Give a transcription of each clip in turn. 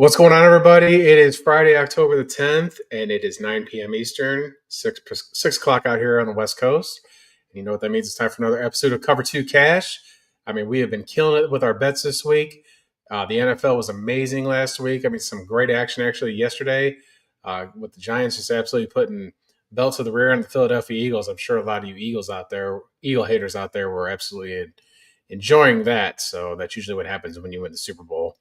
What's going on, everybody? It is Friday, October the 10th, and it is 9 p.m. Eastern, 6 o'clock out here on the West Coast. And you know what that means? It's time for another episode of Cover 2 Cash. I mean, we have been killing it with our bets this week. The NFL was amazing last week. I mean, some great action actually yesterday with the Giants just absolutely putting belt to the rear on the Philadelphia Eagles. I'm sure a lot of you Eagle haters out there were absolutely enjoying that. So that's usually what happens when you win the Super Bowl.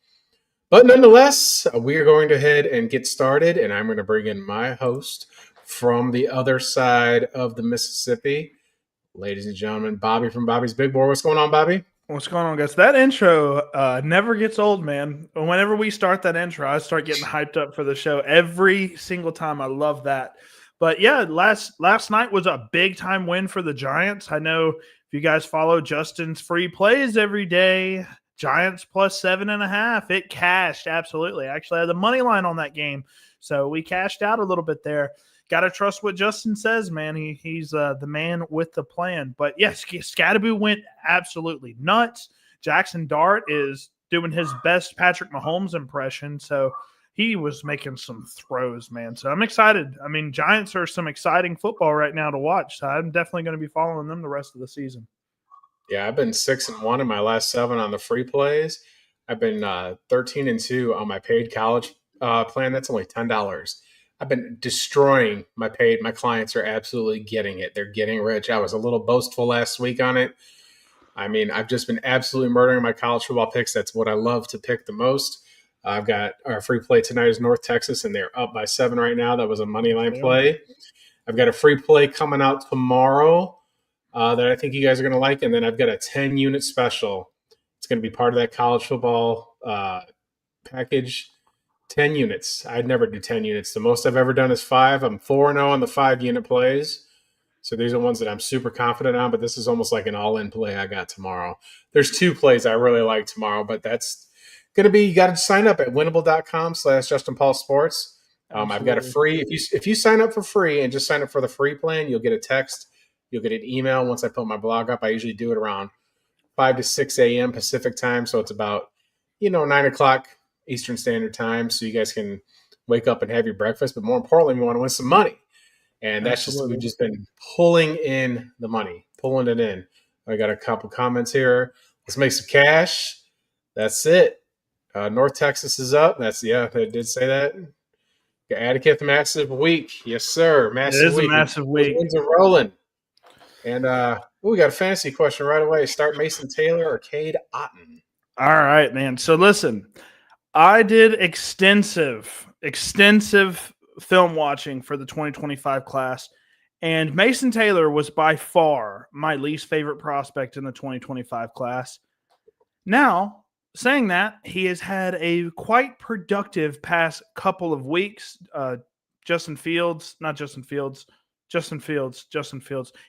But nonetheless, we are going to head and get started, and I'm going to bring in my host from the other side of the Mississippi. Ladies and gentlemen, Bobby from Bobby's Big Board. What's going on, Bobby? What's going on, guys? That intro never gets old, man. Whenever we start that intro, I start getting hyped up for the show every single time. I love that. But yeah, last night was a big-time win for the Giants. I know if you guys follow Justin's free plays every day, Giants plus 7.5. It cashed, absolutely. I actually had the money line on that game, so we cashed out a little bit there. Got to trust what Justin says, man. He's the man with the plan. But yes, Scatterby went absolutely nuts. Jackson Dart is doing his best Patrick Mahomes impression, so he was making some throws, man. So I'm excited. I mean, Giants are some exciting football right now to watch, so I'm definitely going to be following them the rest of the season. Yeah, I've been 6-1 in my last 7 on the free plays. I've been 13-2 on my paid college plan. That's only $10. I've been destroying my paid. My clients are absolutely getting it. They're getting rich. I was a little boastful last week on it. I mean, I've just been absolutely murdering my college football picks. That's what I love to pick the most. I've got our free play tonight is North Texas, and they're up by 7 right now. That was a money line play. I've got a free play coming out tomorrow that I think you guys are going to like. And then I've got a 10-unit special. It's going to be part of that college football package. 10 units. I'd never do 10 units. The most I've ever done is 5. I'm 4-0 on the 5-unit plays. So these are ones that I'm super confident on, but this is almost like an all-in play I got tomorrow. There's 2 plays I really like tomorrow, but that's going to be, you got to sign up at winnable.com/JustinPaulSports. I've got a free, if you sign up for free and just sign up for the free plan, you'll get a text. You'll get an email once I put my blog up. I usually do it around 5 to 6 a.m. Pacific time. So it's about, 9 o'clock Eastern Standard Time. So you guys can wake up and have your breakfast. But more importantly, we want to win some money. And that's Absolutely. We've just been pulling in the money, pulling it in. I got a couple comments here. Let's make some cash. That's it. North Texas is up. They did say that. Attica, massive week. Yes, sir. Massive week. It is a massive week. Those wins are rolling. And we got a fantasy question right away. Start Mason Taylor or Cade Otton? All right, man. So listen, I did extensive film watching for the 2025 class, and Mason Taylor was by far my least favorite prospect in the 2025 class. Now, saying that, he has had a quite productive past couple of weeks. Justin Fields.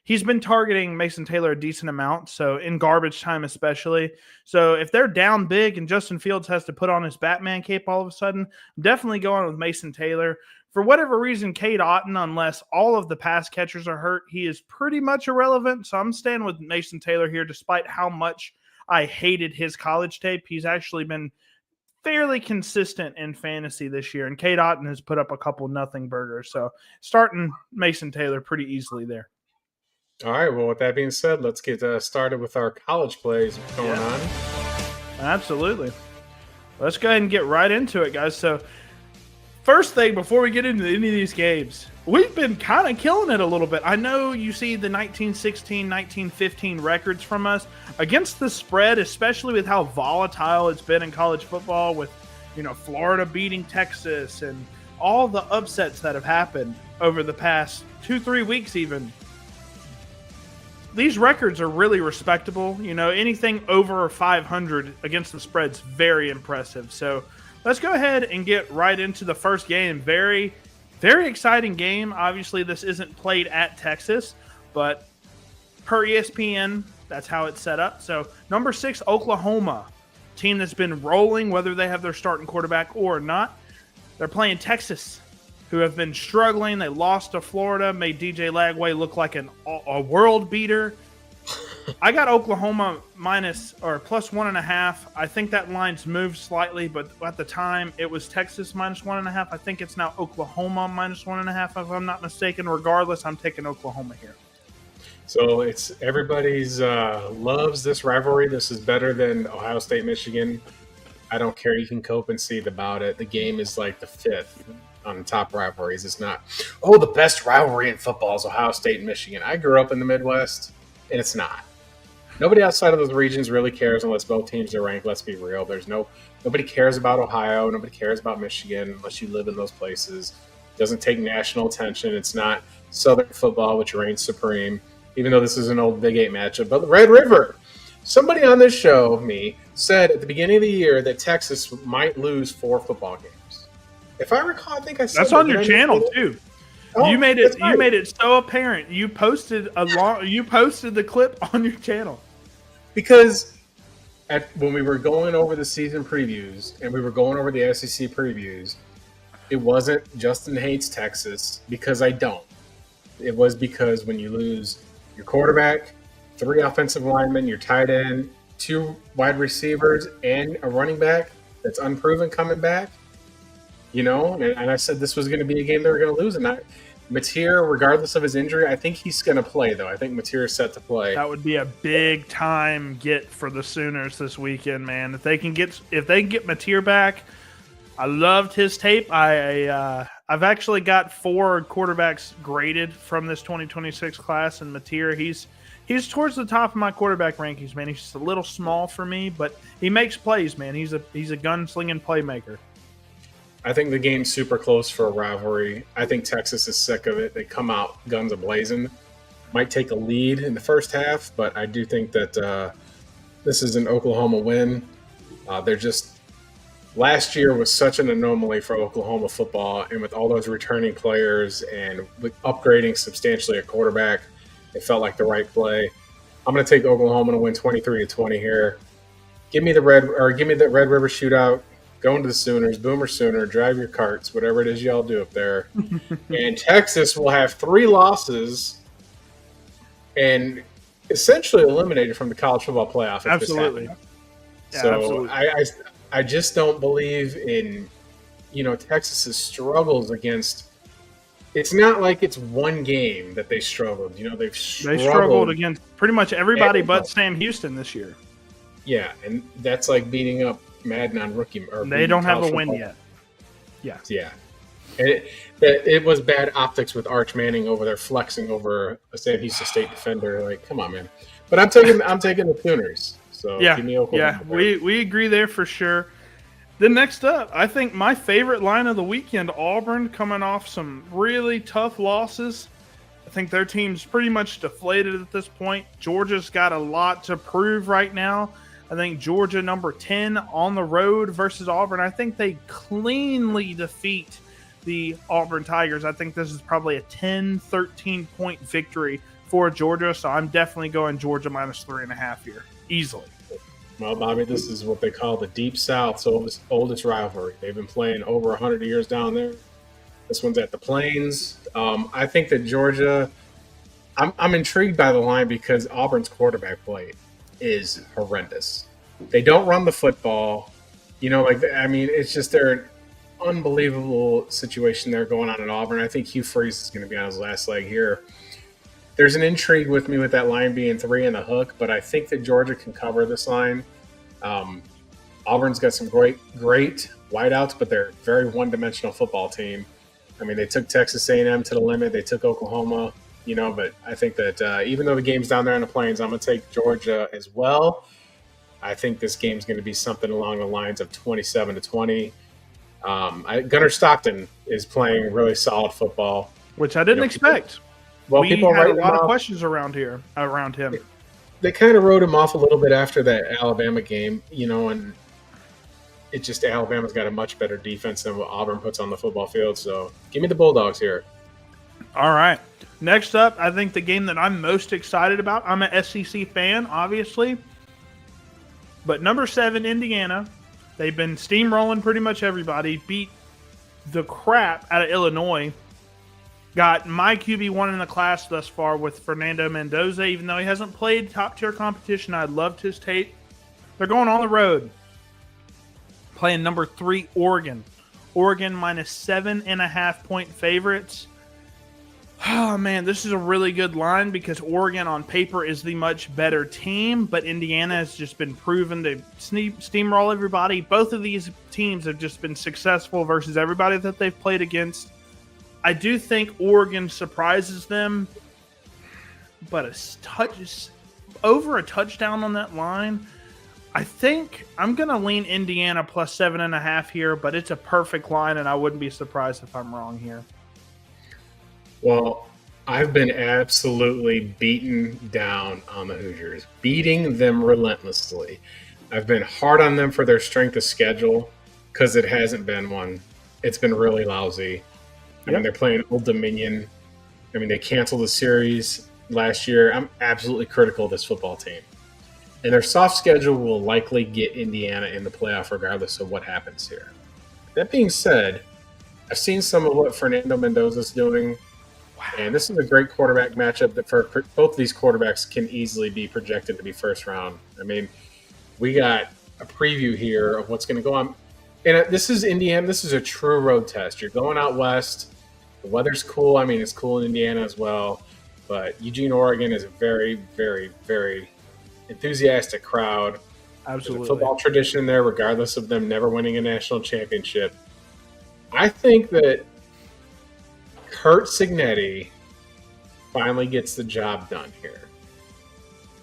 He's been targeting Mason Taylor a decent amount, so in garbage time especially. So if they're down big and Justin Fields has to put on his Batman cape all of a sudden, I'm definitely going with Mason Taylor. For whatever reason, Cade Otton, unless all of the pass catchers are hurt, he is pretty much irrelevant. So I'm staying with Mason Taylor here, despite how much I hated his college tape. He's actually been fairly consistent in fantasy this year, and Cade Otton has put up a couple nothing burgers. So starting Mason Taylor pretty easily there. All right. Well, with that being said, let's get started with our college plays going on. Absolutely. Let's go ahead and get right into it, guys. So first thing, before we get into any of these games, we've been kind of killing it a little bit. I know you see the 1916, 1915 records from us against the spread, especially with how volatile it's been in college football with, Florida beating Texas and all the upsets that have happened over the past 2-3 weeks even. These records are really respectable. Anything over 500 against the spread's very impressive. So let's go ahead and get right into the first game. Very, very exciting game. Obviously, this isn't played at Texas, but per ESPN, that's how it's set up. So, number 6, Oklahoma, team that's been rolling, whether they have their starting quarterback or not. They're playing Texas, who have been struggling. They lost to Florida, made DJ Lagway look like a world beater. I got Oklahoma minus or plus 1.5. I think that line's moved slightly, but at the time it was Texas minus 1.5. I think it's now Oklahoma minus 1.5, if I'm not mistaken. Regardless, I'm taking Oklahoma here. So it's everybody's loves this rivalry. This is better than Ohio State, Michigan. I don't care. You can cope and seethe about it. The game is like the fifth on the top rivalries. It's not, oh, the best rivalry in football is Ohio State and Michigan. I grew up in the Midwest, and it's not. Nobody outside of those regions really cares unless both teams are ranked. Let's be real. Nobody cares about Ohio. Nobody cares about Michigan unless you live in those places. It doesn't take national attention. It's not Southern football, which reigns supreme, even though this is an old Big 8 matchup. But Red River, somebody on this show, me, said at the beginning of the year that Texas might lose 4 football games. If I recall, I think I said that's on your channel too. Oh, you made it. right. You made it so apparent. You posted You posted the clip on your channel. Because when we were going over the season previews and we were going over the SEC previews, it wasn't Justin hates Texas because I don't. It was because when you lose your quarterback, 3 offensive linemen, your tight end, 2 wide receivers, and a running back that's unproven coming back, and I said this was going to be a game they were going to lose. And Mateer, regardless of his injury, I think he's going to play, though. I think Mateer is set to play. That would be a big time get for the Sooners this weekend, man. If they can get Mateer back, I loved his tape. I've actually got 4 quarterbacks graded from this 2026 class, and Mateer, he's towards the top of my quarterback rankings, man. He's just a little small for me, but he makes plays, man. He's a gunslinging playmaker. I think the game's super close for a rivalry. I think Texas is sick of it. They come out guns a-blazing. Might take a lead in the first half, but I do think that this is an Oklahoma win. Last year was such an anomaly for Oklahoma football, and with all those returning players and with upgrading substantially at quarterback, it felt like the right play. I'm going to take Oklahoma to win 23-20 here. Give me the Red River shootout. Go into the Sooners, Boomer Sooner, drive your carts, whatever it is y'all do up there. And Texas will have 3 losses and essentially eliminated from the college football playoff. Absolutely. So absolutely. I just don't believe in, Texas's struggles against. It's not like it's one game that they struggled. They struggled against pretty much everybody but Sam Houston this year. Yeah, and that's like beating up Madden on rookie. Or they don't have a win yet. Yeah. And it was bad optics with Arch Manning over there flexing over a Sam Houston State defender. Like, come on, man. But I'm taking the Sooners. So give me Oklahoma. Yeah, we agree there for sure. Then next up, I think my favorite line of the weekend, Auburn, coming off some really tough losses. I think their team's pretty much deflated at this point. Georgia's got a lot to prove right now. I think Georgia, number 10 on the road versus Auburn. I think they cleanly defeat the Auburn Tigers. I think this is probably a 10-13 point victory for Georgia. So I'm definitely going Georgia minus 3.5 here. Easily. Well, Bobby, this is what they call the Deep South's oldest rivalry. They've been playing over 100 years down there. This one's at the Plains. I think that Georgia, I'm intrigued by the line because Auburn's quarterback play is horrendous. They don't run the football. It's just they're an unbelievable situation there going on in Auburn. I think Hugh Freeze is going to be on his last leg here. There's an intrigue with me with that line being 3 and a hook, but I think that Georgia can cover this line. Auburn's got some great wideouts, but they're a very one-dimensional football team. I mean, they took Texas A&M to the limit. They took Oklahoma, but I think that even though the game's down there on the Plains, I'm going to take Georgia as well. I think this game's going to be something along the lines of 27-20. Gunnar Stockton is playing really solid football. Which I didn't expect. People had a lot of questions around him. They kind of wrote him off a little bit after that Alabama game, and it just Alabama's got a much better defense than what Auburn puts on the football field. So give me the Bulldogs here. All right. Next up, I think the game that I'm most excited about, I'm an SEC fan, obviously. But number 7, Indiana, they've been steamrolling pretty much everybody, beat the crap out of Illinois. Got my QB1 in the class thus far with Fernando Mendoza. Even though he hasn't played top-tier competition, I loved his tape. They're going on the road. Playing number 3, Oregon. Oregon minus 7.5-point favorites. Oh, man, this is a really good line because Oregon on paper is the much better team, but Indiana has just been proven to steamroll everybody. Both of these teams have just been successful versus everybody that they've played against. I do think Oregon surprises them, but over a touchdown on that line. I think I'm going to lean Indiana plus 7.5 here, but it's a perfect line, and I wouldn't be surprised if I'm wrong here. Well, I've been absolutely beaten down on the Hoosiers, beating them relentlessly. I've been hard on them for their strength of schedule because it hasn't been one. It's been really lousy. I mean, they're playing Old Dominion. I mean, they canceled the series last year. I'm absolutely critical of this football team. And their soft schedule will likely get Indiana in the playoff regardless of what happens here. That being said, I've seen some of what Fernando Mendoza's doing. And this is a great quarterback matchup that for both of these quarterbacks can easily be projected to be first round. I mean, we got a preview here of what's going to go on. And this is Indiana. This is a true road test. You're going out west. The weather's cool. I mean, it's cool in Indiana as well. But Eugene, Oregon is a very, very, very enthusiastic crowd. Absolutely. There's a football tradition there, regardless of them never winning a national championship. I think that Kurt Signetti finally gets the job done here.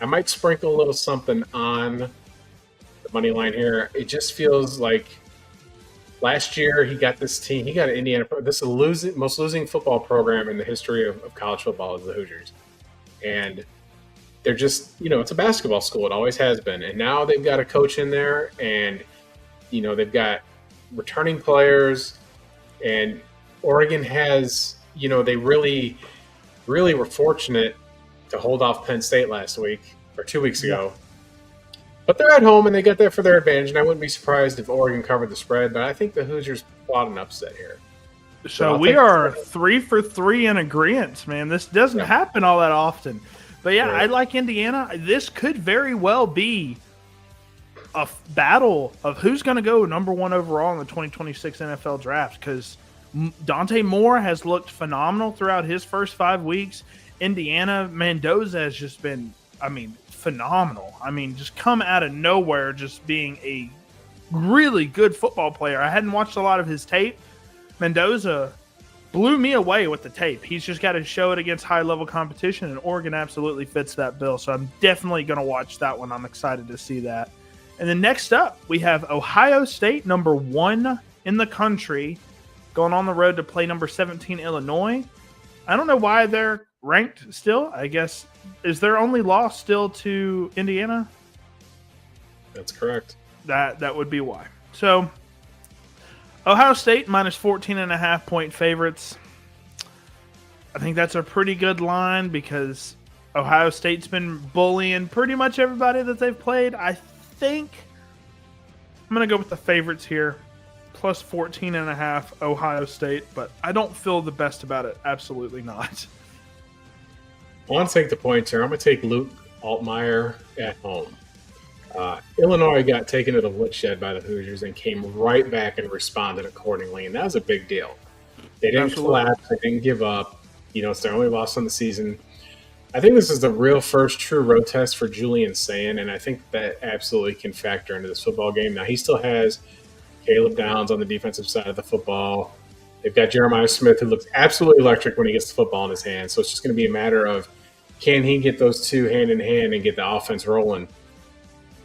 I might sprinkle a little something on the money line here. It just feels like last year he got this team. He got an Indiana. This is the most losing football program in the history of college football is the Hoosiers, and they're just it's a basketball school. It always has been, and now they've got a coach in there, and they've got returning players, and Oregon has. They really, really were fortunate to hold off Penn State last week or 2 weeks ago. But they're at home, and they got that for their advantage, and I wouldn't be surprised if Oregon covered the spread, but I think the Hoosiers plot an upset here. So we are 3 for 3 in agreement, man. This doesn't happen all that often. But, yeah, I like Indiana. This could very well be a battle of who's going to go number 1 overall in the 2026 NFL draft because – Dante Moore has looked phenomenal throughout his first 5 weeks. Indiana Mendoza has just been, phenomenal. Just come out of nowhere, just being a really good football player. I hadn't watched a lot of his tape. Mendoza blew me away with the tape. He's just got to show it against high-level competition, and Oregon absolutely fits that bill. So I'm definitely going to watch that one. I'm excited to see that. And then next up, we have Ohio State, number 1 in the country, going on the road to play number 17 Illinois. I don't know why they're ranked still. I guess is their only loss still to Indiana? That's correct. That would be why. So Ohio State minus 14.5-point favorites. I think that's a pretty good line because Ohio State's been bullying pretty much everybody that they've played. I think I'm going to go with the favorites here. Plus 14.5 Ohio State, but I don't feel the best about it. Absolutely not. I want to take the points here. I'm going to take Luke Altmaier at home. Illinois got taken to the woodshed by the Hoosiers and came right back and responded accordingly, and that was a big deal. They didn't collapse. They didn't give up. It's their only loss on the season. I think this is the real first true road test for Julian Sayin, and I think that absolutely can factor into this football game. Now, he still has Caleb Downs on the defensive side of the football. They've got Jeremiah Smith, who looks absolutely electric when he gets the football in his hands. So it's just going to be a matter of can he get those two hand in hand and get the offense rolling.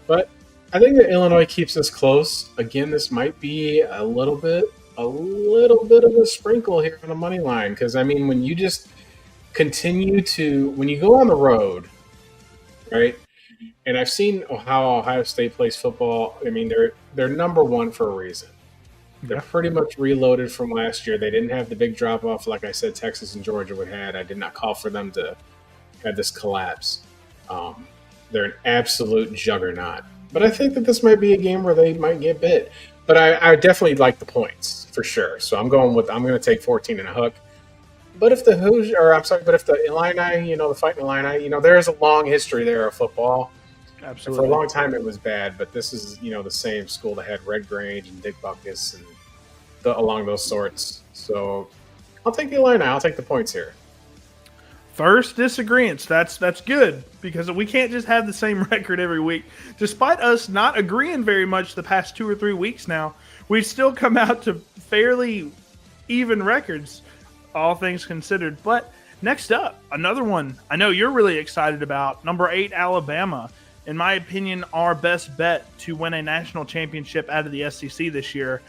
But I think that Illinois keeps this close. Again, this might be a little bit of a sprinkle here on the money line because, when you just continue to – when you go on the road, right, and I've seen how Ohio State plays football. They're number 1 for a reason. They're pretty much reloaded from last year. They didn't have the big drop-off like I said Texas and Georgia would have. I did not call for them to have this collapse. They're an absolute juggernaut. But I think that this might be a game where they might get bit. But I definitely like the points for sure. So I'm going to take 14 and a hook. But if the Hoosiers, or I'm sorry, but if the Illini, the Fighting Illini, there is a long history there of football. And for a Absolutely. long time, it was bad. But this is, the same school that had Red Grange and Dick Buckus and along those sorts. So I'll take the Illini. I'll take the points here. First disagreements. That's good because we can't just have the same record every week. Despite us not agreeing very much the past 2 or 3 weeks now, we've still come out to fairly even records, all things considered. But next up, another one I know you're really excited about. Number 8, Alabama. In my opinion, our best bet to win a national championship out of the SEC this year.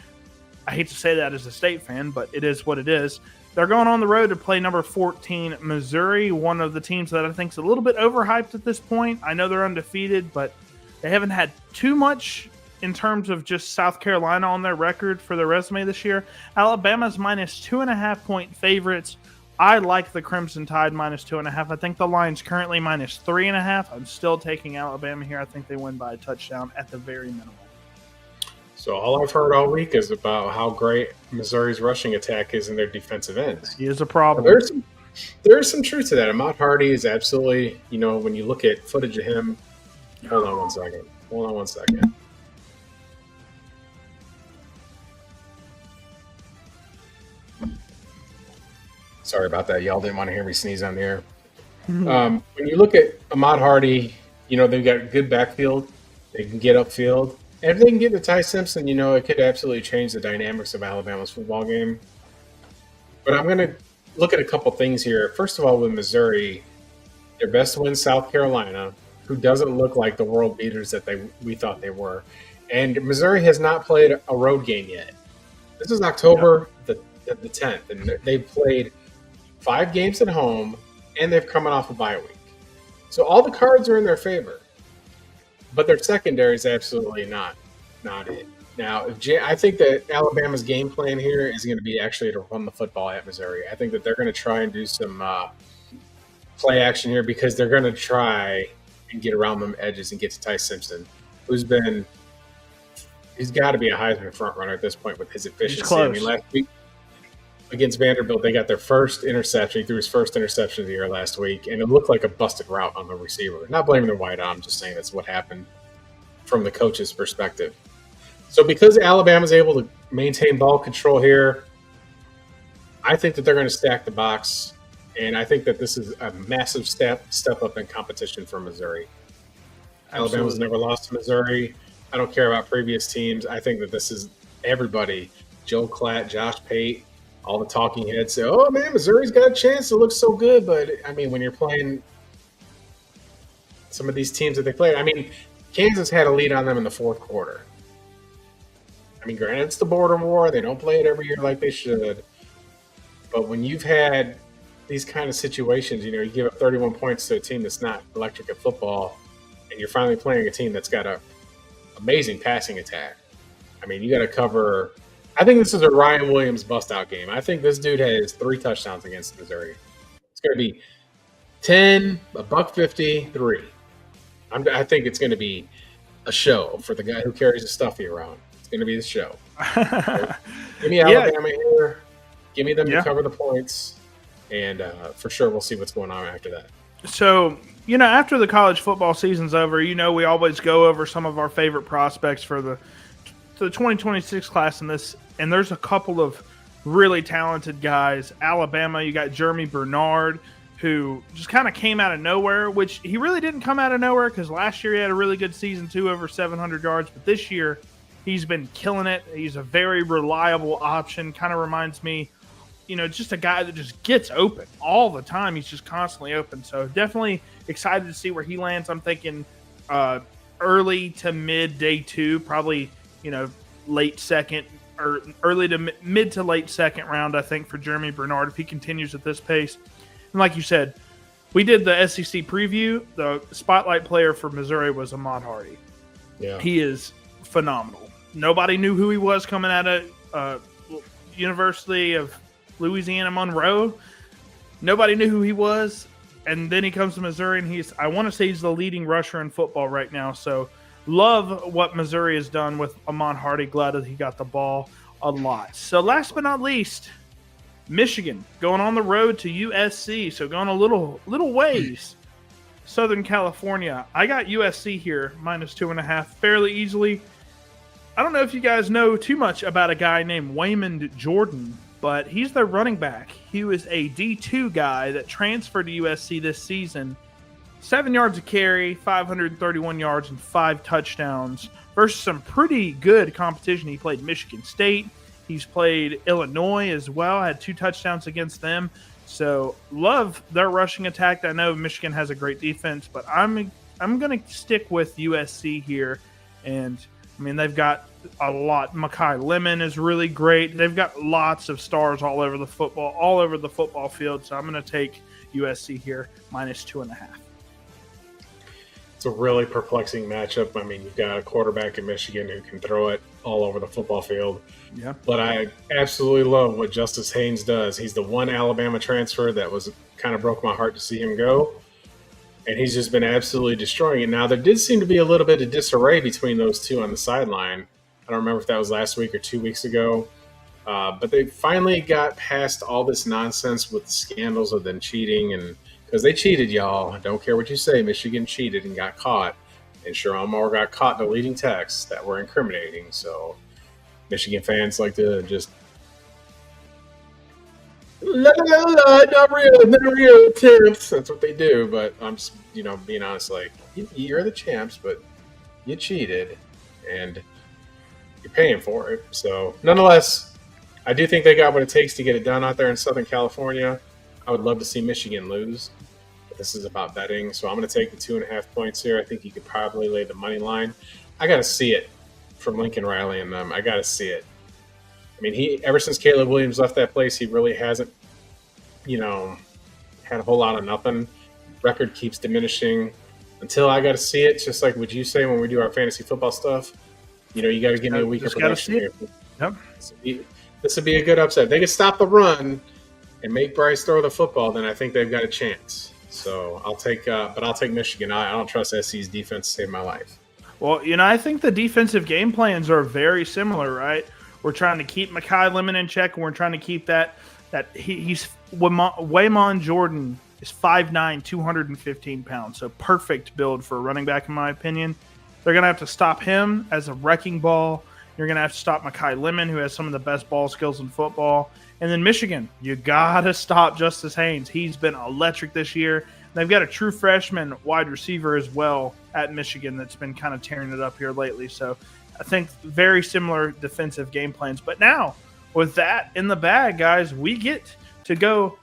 I hate to say that as a State fan, but it is what it is. They're going on the road to play number 14, Missouri, one of the teams that I think is a little bit overhyped at this point. I know they're undefeated, but they haven't had too much in terms of just South Carolina on their record for their resume this year. Alabama's minus 2.5-point favorites. I like the Crimson Tide minus 2.5. I think the line's currently minus 3.5. I'm still taking Alabama here. I think they win by a touchdown at the very minimum. So all I've heard all week is about how great Missouri's rushing attack is in their defensive ends. He is a problem. There's some truth to that. Ahmad Hardy is absolutely, when you look at footage of him. Hold on one second. Sorry about that. Y'all didn't want to hear me sneeze on the air. When you look at Ahmad Hardy, they've got a good backfield. They can get upfield. And if they can get to Ty Simpson, it could absolutely change the dynamics of Alabama's football game. But I'm going to look at a couple things here. First of all, with Missouri, their best win, South Carolina, who doesn't look like the world beaters that we thought they were. And Missouri has not played a road game yet. This is October the 10th, and they've played 5 games at home, and they've come off a bye week. So all the cards are in their favor. But their secondary is absolutely not it. Now, I think that Alabama's game plan here is going to be actually to run the football at Missouri. I think that they're going to try and do some play action here because they're going to try and get around them edges and get to Ty Simpson, he's got to be a Heisman front runner at this point with his efficiency. He's close. I mean, last week against Vanderbilt, they got their first interception. He threw his first interception of the year last week, and it looked like a busted route on the receiver. Not blaming the white I'm just saying that's what happened from the coach's perspective. So because Alabama's able to maintain ball control here, I think that they're going to stack the box, and I think that this is a massive step up in competition for Missouri. Absolutely. Alabama's never lost to Missouri. I don't care about previous teams. I think that this is everybody. Joe Klatt, Josh Pate, all the talking heads say, oh, man, Missouri's got a chance. It looks so good. But, I mean, when you're playing some of these teams that they played, I mean, Kansas had a lead on them in the fourth quarter. I mean, granted, it's the border war. They don't play it every year like they should. But when you've had these kind of situations, you give up 31 points to a team that's not electric at football, and you're finally playing a team that's got an amazing passing attack. I mean, you got to cover – I think this is a Ryan Williams bust-out game. I think this dude has 3 touchdowns against Missouri. It's going to be 10, $153. I think it's going to be a show for the guy who carries the stuffy around. It's going to be the show. So, give me Alabama here. Give me them to cover the points. And for sure, we'll see what's going on after that. So, after the college football season's over, we always go over some of our favorite prospects for the 2026 class in this. And there's a couple of really talented guys. Alabama, you got Jeremy Bernard, who just kind of came out of nowhere, which he really didn't come out of nowhere because last year he had a really good season too, over 700 yards. But this year he's been killing it. He's a very reliable option. Kind of reminds me, just a guy that just gets open all the time. He's just constantly open. So definitely excited to see where he lands. I'm thinking early to mid day 2, probably, late second or early to mid to late second round, I think, for Jeremy Bernard if he continues at this pace. And like you said, we did the SEC preview. The spotlight player for Missouri was Ahmad Hardy. Yeah. He is phenomenal. Nobody knew who he was coming out of University of Louisiana Monroe. Nobody knew who he was. And then he comes to Missouri, and I want to say he's the leading rusher in football right now. So love what Missouri has done with Ahmad Hardy. Glad that he got the ball a lot. So last but not least, Michigan going on the road to USC, so going a little ways. Southern California. I got USC here, -2.5, fairly easily. I don't know if you guys know too much about a guy named Waymond Jordan, but he's their running back. He was a D2 guy that transferred to USC this season. 7 yards a carry, 531 yards, and 5 touchdowns versus some pretty good competition. He played Michigan State. He's played Illinois as well, had 2 touchdowns against them. So love their rushing attack. I know Michigan has a great defense, but I'm going to stick with USC here. And, I mean, they've got a lot. Mekhi Lemon is really great. They've got lots of stars all over the football field. So I'm going to take USC here, -2.5. It's a really perplexing matchup. I mean, you've got a quarterback in Michigan who can throw it all over the football field. Yeah. But I absolutely love what Justice Haynes does. He's the one Alabama transfer that was kind of broke my heart to see him go. And he's just been absolutely destroying it. Now, there did seem to be a little bit of disarray between those two on the sideline. I don't remember if that was last week or 2 weeks ago. But they finally got past all this nonsense with the scandals of them cheating. And because they cheated, y'all. I don't care what you say. Michigan cheated and got caught. And Sharon Moore got caught deleting texts that were incriminating. So Michigan fans like to just not real attempts. That's what they do. But I'm just, being honest, like, you're the champs, but you cheated and you're paying for it. So nonetheless, I do think they got what it takes to get it done out there in Southern California. I would love to see Michigan lose, but this is about betting. So I'm going to take the 2.5 points here. I think you could probably lay the money line. I got to see it from Lincoln Riley and them. I got to see it. I mean, ever since Caleb Williams left that place, he really hasn't, had a whole lot of nothing. Record keeps diminishing until I got to see it. Just like what you say when we do our fantasy football stuff. You got to give me a week of production here. Yep. This would be a good upset. If they could stop the run and make Bryce throw the football, then I think they've got a chance. So I'll take Michigan. I don't trust SC's defense to save my life. Well, I think the defensive game plans are very similar, right? We're trying to keep Mekhi Lemon in check, and we're trying to keep he's Waymond Jordan is 5'9", 215 pounds, so perfect build for a running back in my opinion. They're going to have to stop him as a wrecking ball. You're going to have to stop Mekhi Lemon, who has some of the best ball skills in football. And then Michigan, you got to stop Justice Haynes. He's been electric this year. They've got a true freshman wide receiver as well at Michigan that's been kind of tearing it up here lately. So I think very similar defensive game plans. But now, with that in the bag, guys, we get to go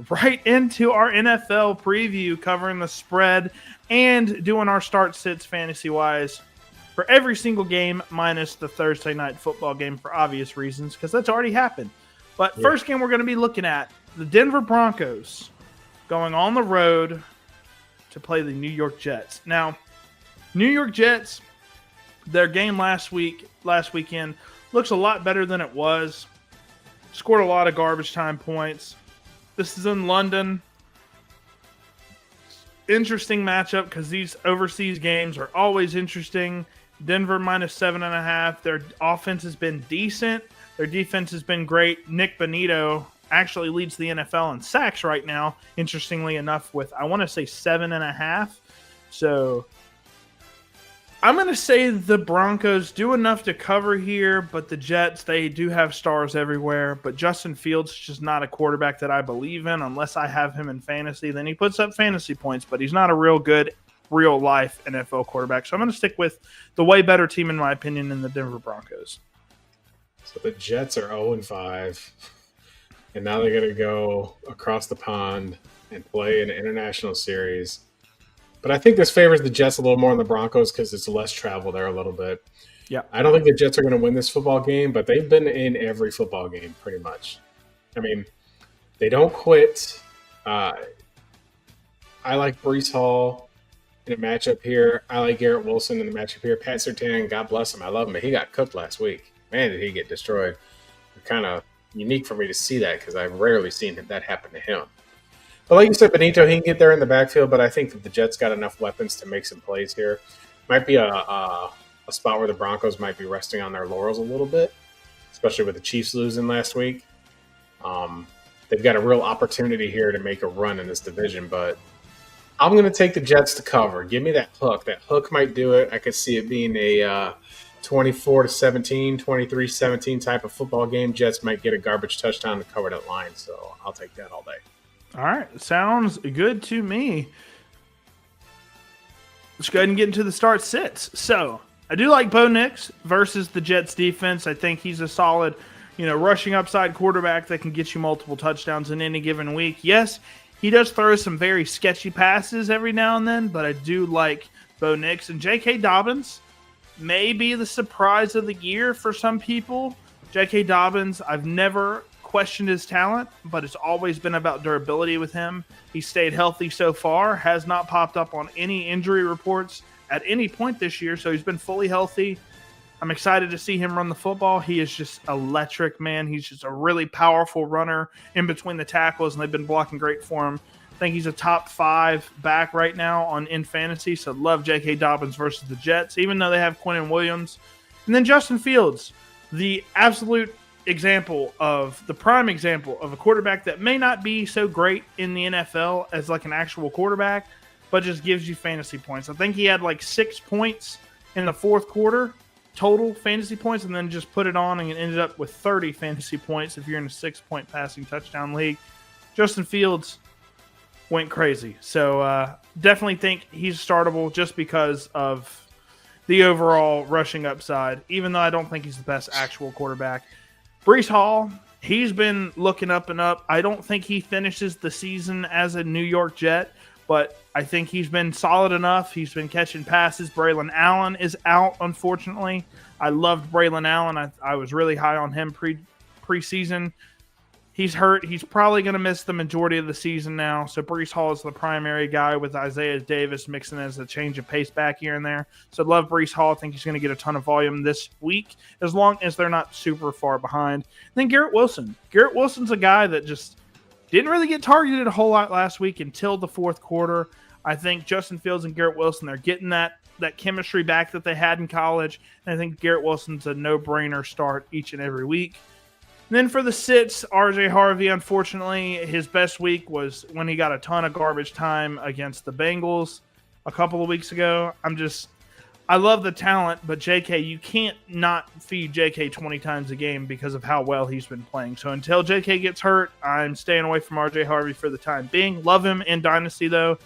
right into our NFL preview, covering the spread and doing our start-sits fantasy-wise for every single game minus the Thursday night football game for obvious reasons because that's already happened. But first game we're going to be looking at, the Denver Broncos going on the road to play the New York Jets. Now, New York Jets, their game last weekend, looks a lot better than it was. Scored a lot of garbage time points. This is in London. Interesting matchup because these overseas games are always interesting. Denver -7.5. Their offense has been decent. Their defense has been great. Nick Bonito actually leads the NFL in sacks right now, interestingly enough, with, I want to say, 7.5. So I'm going to say the Broncos do enough to cover here, but the Jets, they do have stars everywhere. But Justin Fields is just not a quarterback that I believe in unless I have him in fantasy. Then he puts up fantasy points, but he's not a real good, real-life NFL quarterback. So I'm going to stick with the way better team, in my opinion, in the Denver Broncos. So the Jets are 0-5, and now they're going to go across the pond and play an international series. But I think this favors the Jets a little more than the Broncos because it's less travel there a little bit. Yeah. I don't think the Jets are going to win this football game, but they've been in every football game pretty much. I mean, they don't quit. I like Breece Hall in a matchup here. I like Garrett Wilson in the matchup here. Pat Surtain, God bless him. I love him, but he got cooked last week. Man, did he get destroyed. Kind of unique for me to see that because I've rarely seen that happen to him. But like you said, Benito, he can get there in the backfield, but I think that the Jets got enough weapons to make some plays here. Might be a spot where the Broncos might be resting on their laurels a little bit, especially with the Chiefs losing last week. they've got a real opportunity here to make a run in this division. But I'm going to take the Jets to cover. Give me that hook. That hook might do it. I could see it being a 24-17, 23-17 type of football game. Jets might get a garbage touchdown to cover that line. So I'll take that all day. All right. Sounds good to me. Let's go ahead and get into the start sits. So I do like Bo Nix versus the Jets defense. I think he's a solid, rushing upside quarterback that can get you multiple touchdowns in any given week. Yes, he does throw some very sketchy passes every now and then, but I do like Bo Nix. And J.K. Dobbins may be the surprise of the year for some people. J.K. Dobbins, I've never questioned his talent, but it's always been about durability with him. He stayed healthy so far, has not popped up on any injury reports at any point this year, so he's been fully healthy. I'm excited to see him run the football. He is just electric, man. He's just a really powerful runner in between the tackles, and they've been blocking great for him. I think he's a top 5 back right now in fantasy, so love J.K. Dobbins versus the Jets, even though they have Quinnen Williams. And then Justin Fields, the absolute prime example of a quarterback that may not be so great in the NFL as like an actual quarterback, but just gives you fantasy points. I think he had like 6 points in the fourth quarter, total fantasy points, and then just put it on and ended up with 30 fantasy points if you're in a 6-point passing touchdown league. Justin Fields went crazy. So definitely think he's startable just because of the overall rushing upside, even though I don't think he's the best actual quarterback. Breece Hall, he's been looking up and up. I don't think he finishes the season as a New York Jet, but I think he's been solid enough. He's been catching passes. Braylon Allen is out, unfortunately. I loved Braylon Allen. I was really high on him preseason. He's hurt. He's probably going to miss the majority of the season now. So Breece Hall is the primary guy with Isaiah Davis mixing as a change of pace back here and there. So love Breece Hall. I think he's going to get a ton of volume this week as long as they're not super far behind. And then Garrett Wilson. Garrett Wilson's a guy that just didn't really get targeted a whole lot last week until the fourth quarter. I think Justin Fields and Garrett Wilson, they're getting that chemistry back that they had in college. And I think Garrett Wilson's a no-brainer start each and every week. And then for the sits, RJ Harvey, unfortunately, his best week was when he got a ton of garbage time against the Bengals a couple of weeks ago. I love the talent, but JK, you can't not feed JK 20 times a game because of how well he's been playing. So until JK gets hurt, I'm staying away from RJ Harvey for the time being. Love him in Dynasty, though.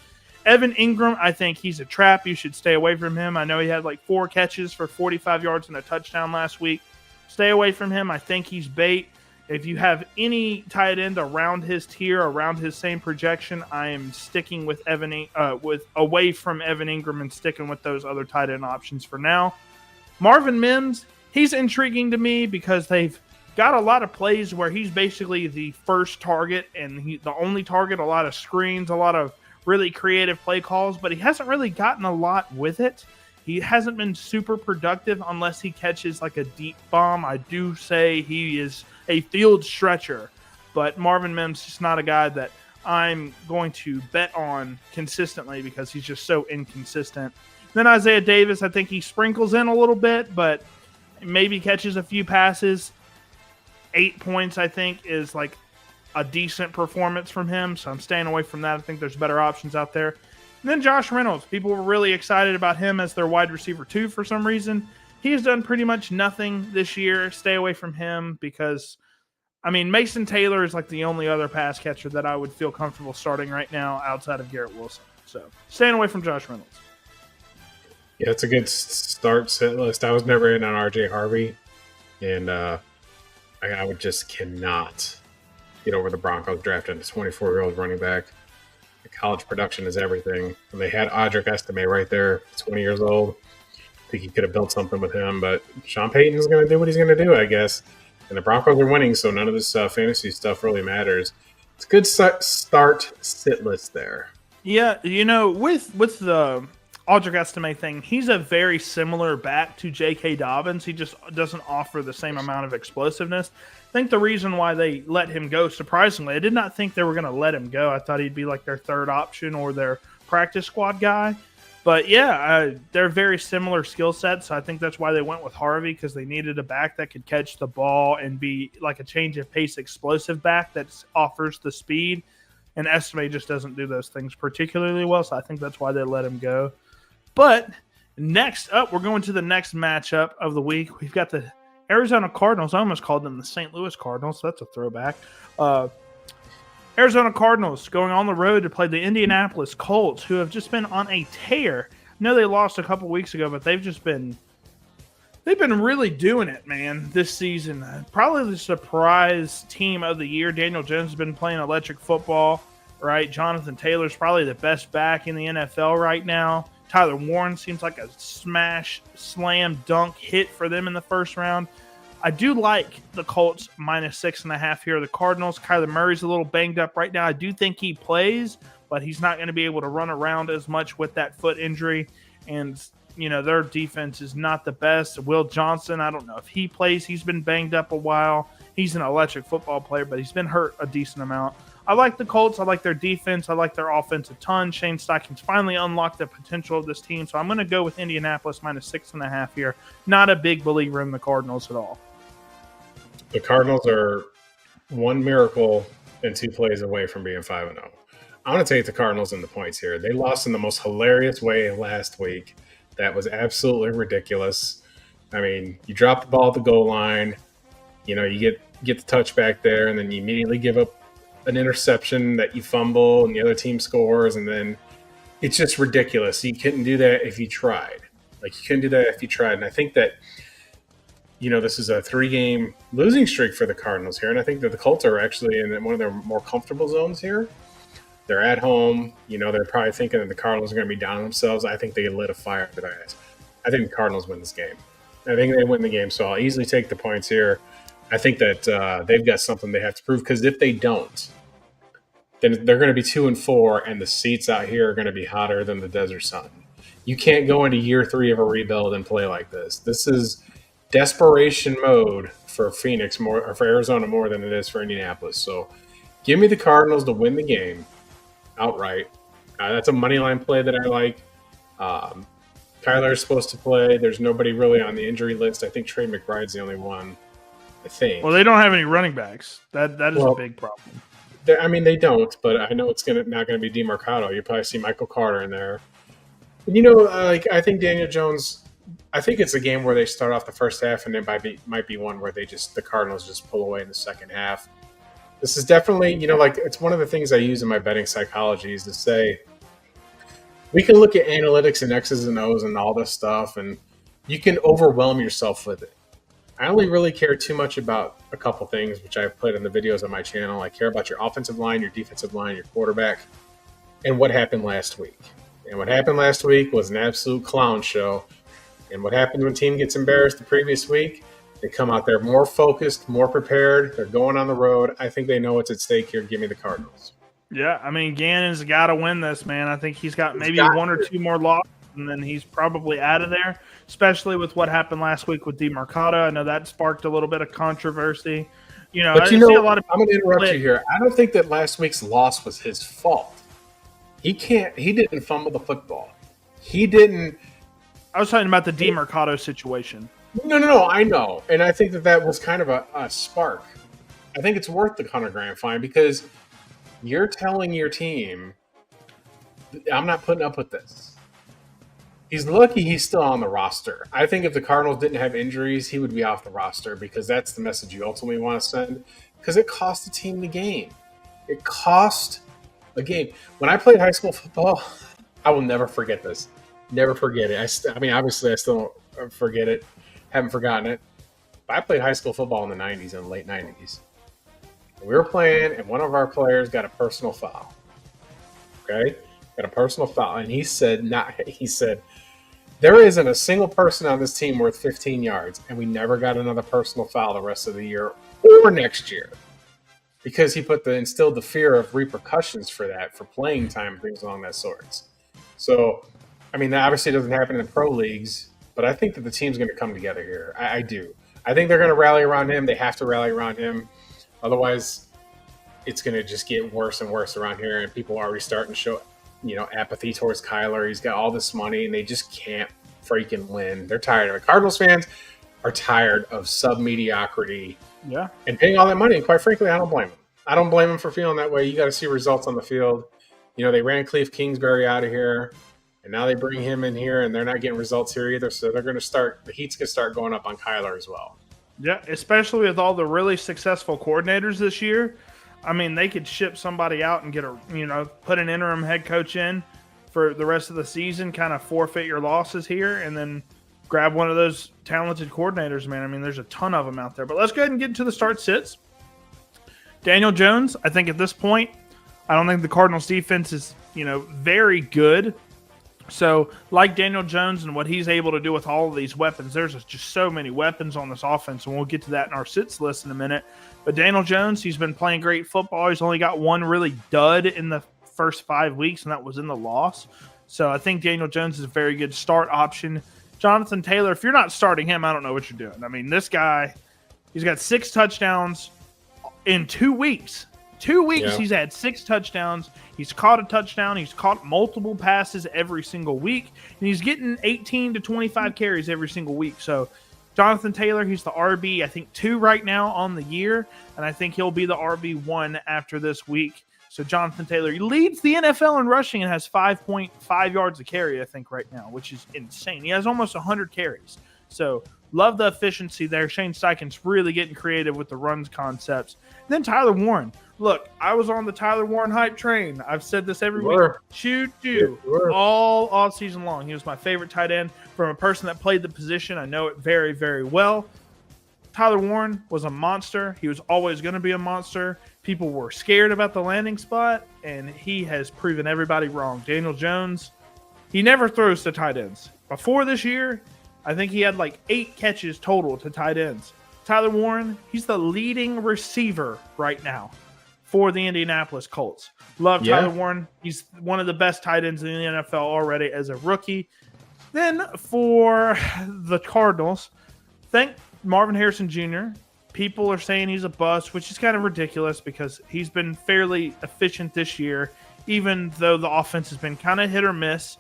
Evan Ingram, I think he's a trap. You should stay away from him. I know he had like 4 catches for 45 yards and a touchdown last week. Stay away from him. I think he's bait. If you have any tight end around his tier, around his same projection, I am sticking with away from Evan Ingram and sticking with those other tight end options for now. Marvin Mims, he's intriguing to me because they've got a lot of plays where he's basically the first target and the only target, a lot of screens, a lot of really creative play calls, but he hasn't really gotten a lot with it. He hasn't been super productive unless he catches like a deep bomb. I do say he is a field stretcher, but Marvin Mims is not a guy that I'm going to bet on consistently because he's just so inconsistent. Then Isaiah Davis, I think he sprinkles in a little bit, but maybe catches a few passes. 8 points, I think, is like a decent performance from him, so I'm staying away from that. I think there's better options out there. And then Josh Reynolds. People were really excited about him as their wide receiver 2 for some reason. He's done pretty much nothing this year. Stay away from him because, Mason Taylor is like the only other pass catcher that I would feel comfortable starting right now outside of Garrett Wilson. So staying away from Josh Reynolds. Yeah, it's a good start sit list. I was never in on RJ Harvey, and I would just cannot get over the Broncos drafting a 24-year-old running back. The college production is everything. And they had Audric Estime right there, 20 years old. I think he could have built something with him, but Sean Payton's going to do what he's going to do, I guess. And the Broncos are winning, so none of this fantasy stuff really matters. It's a good start sit list there. Yeah, with the Audric Estime thing, he's a very similar back to J.K. Dobbins. He just doesn't offer the same amount of explosiveness. I think the reason why they let him go, surprisingly, I did not think they were going to let him go. I thought he'd be like their third option or their practice squad guy. But yeah, they're very similar skill sets. So I think that's why they went with Harvey, because they needed a back that could catch the ball and be like a change of pace, explosive back that offers the speed. And Estime just doesn't do those things particularly well. So I think that's why they let him go. But next up, we're going to the next matchup of the week. We've got the Arizona Cardinals. I almost called them the St. Louis Cardinals. So that's a throwback. Arizona Cardinals going on the road to play the Indianapolis Colts, who have just been on a tear. I know they lost a couple weeks ago, but they've been really doing it, man, this season. Probably the surprise team of the year. Daniel Jones has been playing electric football, right? Jonathan Taylor's probably the best back in the NFL right now. Tyler Warren seems like a smash, slam, dunk hit for them in the first round. I do like the Colts -6.5 here. The Cardinals, Kyler Murray's a little banged up right now. I do think he plays, but he's not going to be able to run around as much with that foot injury. And, you know, their defense is not the best. Will Johnson, I don't know if he plays. He's been banged up a while. He's an electric football player, but he's been hurt a decent amount. I like the Colts. I like their defense. I like their offense a ton. Shane Steichen's finally unlocked the potential of this team. So I'm going to go with Indianapolis -6.5 here. Not a big believer in the Cardinals at all. The Cardinals are one miracle and 2 plays away from being 5-0. I'm going to take the Cardinals in the points here. They lost in the most hilarious way last week. That was absolutely ridiculous. I mean, you drop the ball at the goal line, you know, you get the touchback there, and then you immediately give up an interception that you fumble and the other team scores, and then it's just ridiculous. You couldn't do that if you tried. Like, you couldn't do that if you tried. And I think that, you know, this is a 3-game losing streak for the Cardinals here, and I think that the Colts are actually in one of their more comfortable zones here. They're at home. You know, they're probably thinking that the Cardinals are going to be down on themselves. I think they lit a fire to their ass. I think the Cardinals win this game. I think they win the game, so I'll easily take the points here. I think that they've got something they have to prove, because if they don't, then they're going to be 2-4, and the seats out here are going to be hotter than the desert sun. You can't go into year 3 of a rebuild and play like this. This is desperation mode for Phoenix or for Arizona more than it is for Indianapolis. So give me the Cardinals to win the game outright. That's a money line play that I like. Kyler is supposed to play. There's nobody really on the injury list. I think Trey McBride's the only one, I think. Well, they don't have any running backs. That is a big problem. I mean, they don't, but I know it's not going to be DeMarcado. You probably see Michael Carter in there. And, you know, like, I think Daniel Jones, I think it's a game where they start off the first half, and it might be one where the Cardinals just pull away in the second half. This is definitely, you know, like, it's one of the things I use in my betting psychology is to say, we can look at analytics and X's and O's and all this stuff, and you can overwhelm yourself with it. I only really care too much about a couple things, which I've put in the videos on my channel. I care about your offensive line, your defensive line, your quarterback, and what happened last week. And what happened last week was an absolute clown show. And what happens when a team gets embarrassed the previous week? They come out there more focused, more prepared. They're going on the road. I think they know what's at stake here. Give me the Cardinals. Yeah, I mean, Gannon's got to win this, man. I think he's got maybe 1 or 2 more losses, and then he's probably out of there, especially with what happened last week with DeMarcado. I know that sparked a little bit of controversy. You know, but I see a lot of I'm going to interrupt you here. I don't think that last week's loss was his fault. He didn't fumble the football. He didn't. I was talking about the DeMarcado situation. No, I know. And I think that was kind of a spark. I think it's worth the $100,000 fine, because you're telling your team, I'm not putting up with this. He's lucky he's still on the roster. I think if the Cardinals didn't have injuries, he would be off the roster, because that's the message you ultimately want to send, because it cost the team the game. It cost a game. When I played high school football, I will never forget this. Never forget it. I mean, obviously, I still don't forget it. Haven't forgotten it. But I played high school football in the 90s and late 90s. We were playing, and one of our players got a personal foul. Okay? Got a personal foul. And he said, there isn't a single person on this team worth 15 yards. And we never got another personal foul the rest of the year or next year. Because he instilled the fear of repercussions for that, for playing time and things along that sorts. So, I mean, that obviously doesn't happen in the pro leagues, but I think that the team's going to come together here. I do. I think they're going to rally around him. They have to rally around him. Otherwise, it's going to just get worse and worse around here, and people are already starting to show. apathy towards Kyler. He's got all this money, and they just can't freaking win. They're tired of it. Cardinals fans are tired of sub-mediocrity and paying all that money. And quite frankly, I don't blame them. I don't blame them for feeling that way. You got to see results on the field. They ran Cliff Kingsbury out of here, and now they bring him in here, and they're not getting results here either. So they're going to start – the heat's going to start going up on Kyler as well. Yeah, especially with all the really successful coordinators this year. I mean, they could ship somebody out and get put an interim head coach in for the rest of the season, kind of forfeit your losses here, and then grab one of those talented coordinators, man. I mean, there's a ton of them out there. But let's go ahead and get into the start sits. Daniel Jones, I think at this point, I don't think the Cardinals defense is, very good. So, like Daniel Jones and what he's able to do with all of these weapons, there's just so many weapons on this offense, and we'll get to that in our sits list in a minute. But Daniel Jones, he's been playing great football. He's only got one really dud in the first 5 weeks, and that was in the loss. So I think Daniel Jones is a very good start option. Jonathan Taylor, if you're not starting him, I don't know what you're doing. I mean, this guy, he's got 6 touchdowns in 2 weeks. 2 weeks, He's had 6 touchdowns. He's caught a touchdown. He's caught multiple passes every single week. And he's getting 18 to 25 carries every single week. So Jonathan Taylor, he's the RB, I think, 2 right now on the year. And I think he'll be the RB1 after this week. So Jonathan Taylor, he leads the NFL in rushing and has 5.5 yards a carry, I think, right now, which is insane. He has almost 100 carries. So love the efficiency there. Shane Steichen's really getting creative with the runs concepts. And then Tyler Warren. Look, I was on the Tyler Warren hype train. I've said this every week. Choo-choo. All offseason long. He was my favorite tight end. From a person that played the position, I know it very, very well. Tyler Warren was a monster. He was always going to be a monster. People were scared about the landing spot, and he has proven everybody wrong. Daniel Jones, he never throws to tight ends. Before this year, I think he had like 8 catches total to tight ends. Tyler Warren, he's the leading receiver right now for the Indianapolis Colts. Love Tyler Warren. He's one of the best tight ends in the NFL already as a rookie. Then for the Cardinals, thank Marvin Harrison Jr. People are saying he's a bust, which is kind of ridiculous because he's been fairly efficient this year, even though the offense has been kind of hit or miss.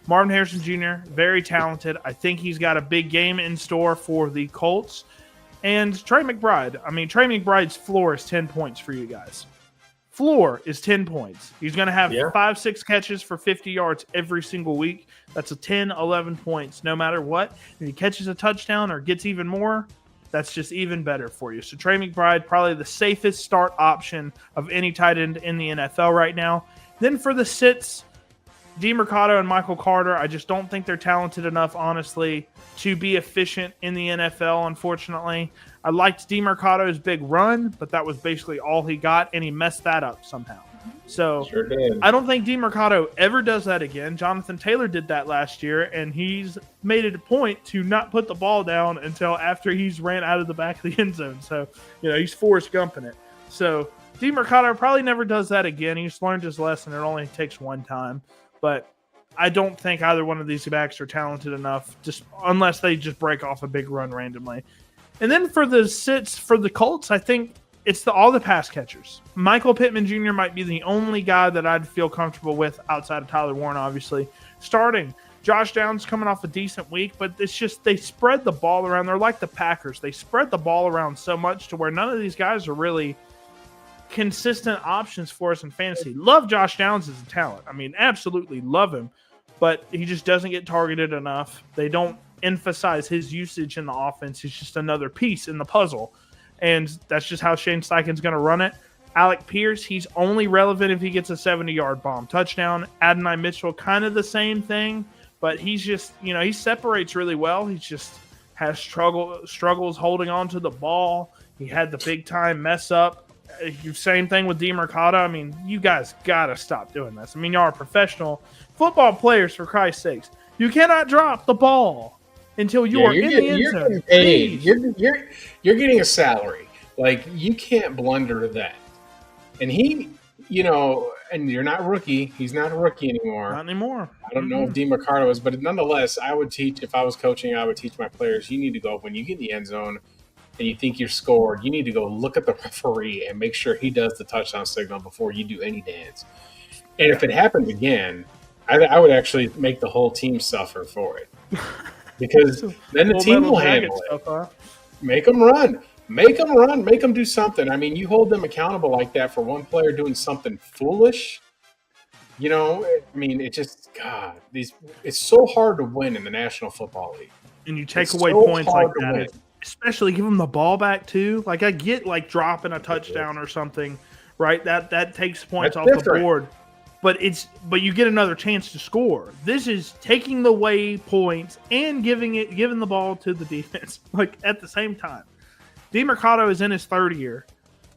Marvin Harrison Jr., very talented. I think he's got a big game in store for the Colts. And Trey McBride. I mean, Trey McBride's floor is 10 points for you guys. Floor is 10 points. He's going to have 5-6 catches for 50 yards every single week. That's a 10, 11 points no matter what. If he catches a touchdown or gets even more, that's just even better for you. So Trey McBride, probably the safest start option of any tight end in the NFL right now. Then for the sits, DeMercado and Michael Carter, I just don't think they're talented enough, honestly, to be efficient in the NFL, unfortunately. I liked DeMercado's big run, but that was basically all he got, and he messed that up somehow. So sure did. I don't think DeMercado ever does that again. Jonathan Taylor did that last year, and he's made it a point to not put the ball down until after he's ran out of the back of the end zone. So, he's Forrest Gumping it. So DeMercado probably never does that again. He's learned his lesson. It only takes one time. But I don't think either one of these backs are talented enough, just unless they just break off a big run randomly. And then for the sits for the Colts, I think it's all the pass catchers. Michael Pittman Jr. might be the only guy that I'd feel comfortable with outside of Tyler Warren, obviously. Starting, Josh Downs coming off a decent week, but it's just they spread the ball around. They're like the Packers. They spread the ball around so much to where none of these guys are really consistent options for us in fantasy. Love Josh Downs as a talent. I mean, absolutely love him, but he just doesn't get targeted enough. They don't emphasize his usage in the offense. He's just another piece in the puzzle, and that's just how Shane Steichen's going to run it. Alec Pierce, he's only relevant if he gets a 70-yard bomb touchdown. Adonai Mitchell, kind of the same thing, but he's just, he separates really well. He just has struggles holding on to the ball. He had the big-time mess up. Same thing with DeMercado. I mean, you guys got to stop doing this. I mean, y'all are professional football players, for Christ's sakes. You cannot drop the ball until you are in the end zone. You're getting paid. You're getting a salary. Like, you can't blunder that. And he, and you're not rookie. He's not a rookie anymore. Not anymore. I don't know if DeMercado is, but nonetheless, I would teach, if I was coaching, I would teach my players, you need to go, when you get in the end zone and you think you're scored, you need to go look at the referee and make sure he does the touchdown signal before you do any dance. And if it happens again, I would actually make the whole team suffer for it. Because then the Full team Metal will Jacket handle it. stuff, huh? Make them run. Make them run. Make them do something. I mean, you hold them accountable like that for one player doing something foolish. You know, I mean, it just it's so hard to win in the National Football League. And you take It's away so points hard like to that, win. especially give them the ball back too. Like I get like dropping a touchdown or something, right? That takes points That's off different. the board. But you get another chance to score. This is taking away points and giving the ball to the defense like at the same time. DeMercado is in his third year.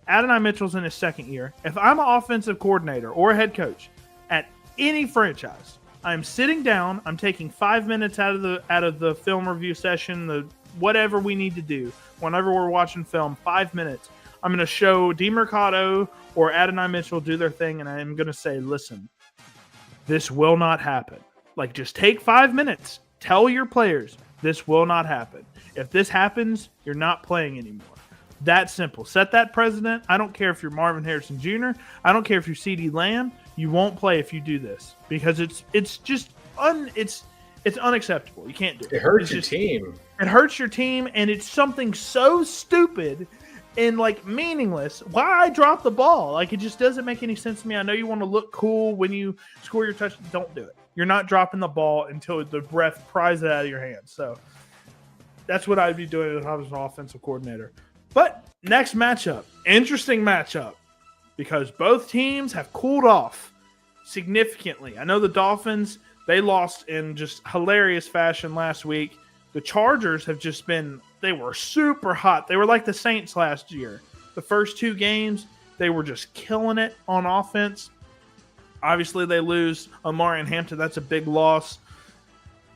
Adonai Mitchell's in his second year. If I'm an offensive coordinator or a head coach at any franchise, I'm sitting down. I'm taking 5 minutes out of the film review session, the whatever we need to do. Whenever we're watching film, 5 minutes. I'm going to show DeMercado or Adonai Mitchell do their thing, and I'm going to say, listen, this will not happen. Like, just take 5 minutes. Tell your players, this will not happen. If this happens, you're not playing anymore. That simple. Set that precedent. I don't care if you're Marvin Harrison Jr. I don't care if you're CeeDee Lamb. You won't play if you do this because it's unacceptable. You can't do it. It hurts your team. It hurts your team, and it's something so stupid and like meaningless. Why drop the ball? Like it just doesn't make any sense to me. I know you want to look cool when you score your touchdown. Don't do it. You're not dropping the ball until the ref pries it out of your hands. So that's what I'd be doing if I was an offensive coordinator. But next matchup, interesting matchup because both teams have cooled off significantly. I know the Dolphins, they lost in just hilarious fashion last week. The Chargers have just been, they were super hot. They were like the Saints last year. The first two games, they were just killing it on offense. Obviously, they lose Amari and Hampton. That's a big loss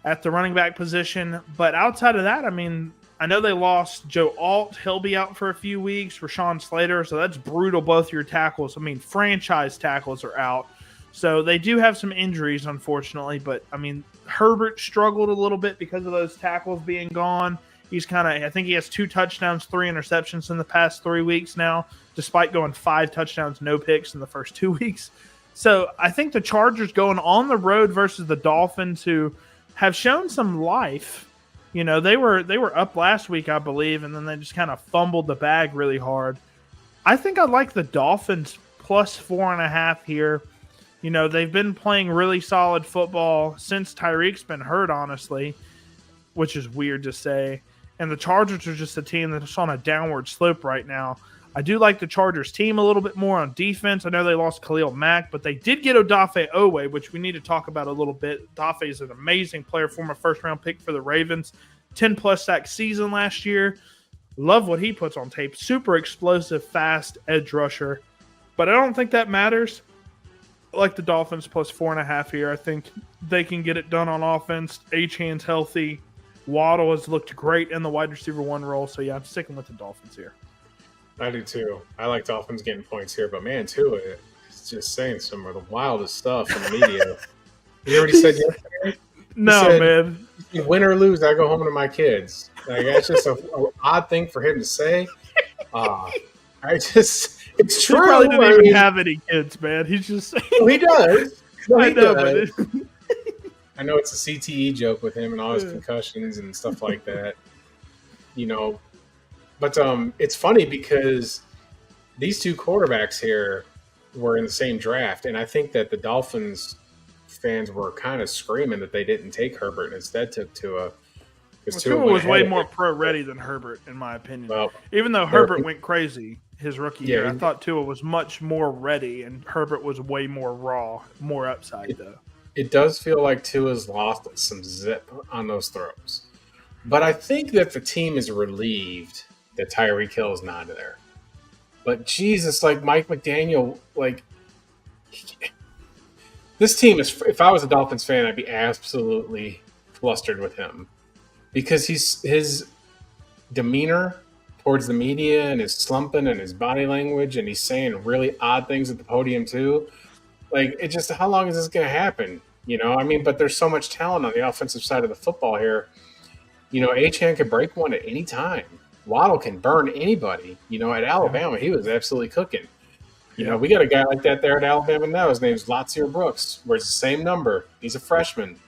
at the running back position. But outside of that, I mean, I know they lost Joe Alt. He'll be out for a few weeks. Rashawn Slater. So that's brutal. Both your tackles. I mean, franchise tackles are out. So they do have some injuries, unfortunately. But, I mean, Herbert struggled a little bit because of those tackles being gone. He's I think he has 2 touchdowns, 3 interceptions in the past 3 weeks now, despite going 5 touchdowns, no picks in the first 2 weeks. So I think the Chargers going on the road versus the Dolphins, who have shown some life. You know, they were up last week, I believe, and then they just kind of fumbled the bag really hard. I think I like the Dolphins plus 4.5 here. You know, they've been playing really solid football since Tyreek's been hurt, honestly, which is weird to say. And the Chargers are just a team that's on a downward slope right now. I do like the Chargers team a little bit more on defense. I know they lost Khalil Mack, but they did get Odafe Owe, which we need to talk about a little bit. Odafe is an amazing player, former first-round pick for the Ravens. 10-plus sack season last year. Love what he puts on tape. Super explosive, fast edge rusher. But I don't think that matters. I like the Dolphins plus 4.5 here. I think they can get it done on offense. Achane's healthy. Waddle has looked great in the wide receiver 1 role. So, yeah, I'm sticking with the Dolphins here. I do too. I like Dolphins getting points here, but man, Tua is just saying some of the wildest stuff in the media. He already said yesterday. No, said, man. Win or lose, I go home to my kids. Like that's just an odd thing for him to say. It's true. He probably didn't even have any kids, man. He's just saying. Well, he does. No, I know, but I know it's a CTE joke with him and all his concussions and stuff like that. You know. But it's funny because these two quarterbacks here were in the same draft, and I think that the Dolphins fans were kind of screaming that they didn't take Herbert and instead took Tua. Tua was way more pro-ready than Herbert, in my opinion. Well, even though Herbert went crazy his rookie year, I thought Tua was much more ready, and Herbert was way more raw, more upside, though. It does feel like Tua's lost some zip on those throws. But I think that the team is relieved that Tyreek Hill is not there. But Jesus, like Mike McDaniel, like this team is, if I was a Dolphins fan, I'd be absolutely flustered with him because his demeanor towards the media and his slumping and his body language, and he's saying really odd things at the podium too. Like, it just, how long is this going to happen? You know, I mean, but there's so much talent on the offensive side of the football here. You know, Achane can break one at any time. Waddle can burn anybody. You know, at Alabama, he was absolutely cooking. Yeah. We got a guy like that there at Alabama now. His name's Latsier Brooks. Wears the same number. He's a freshman.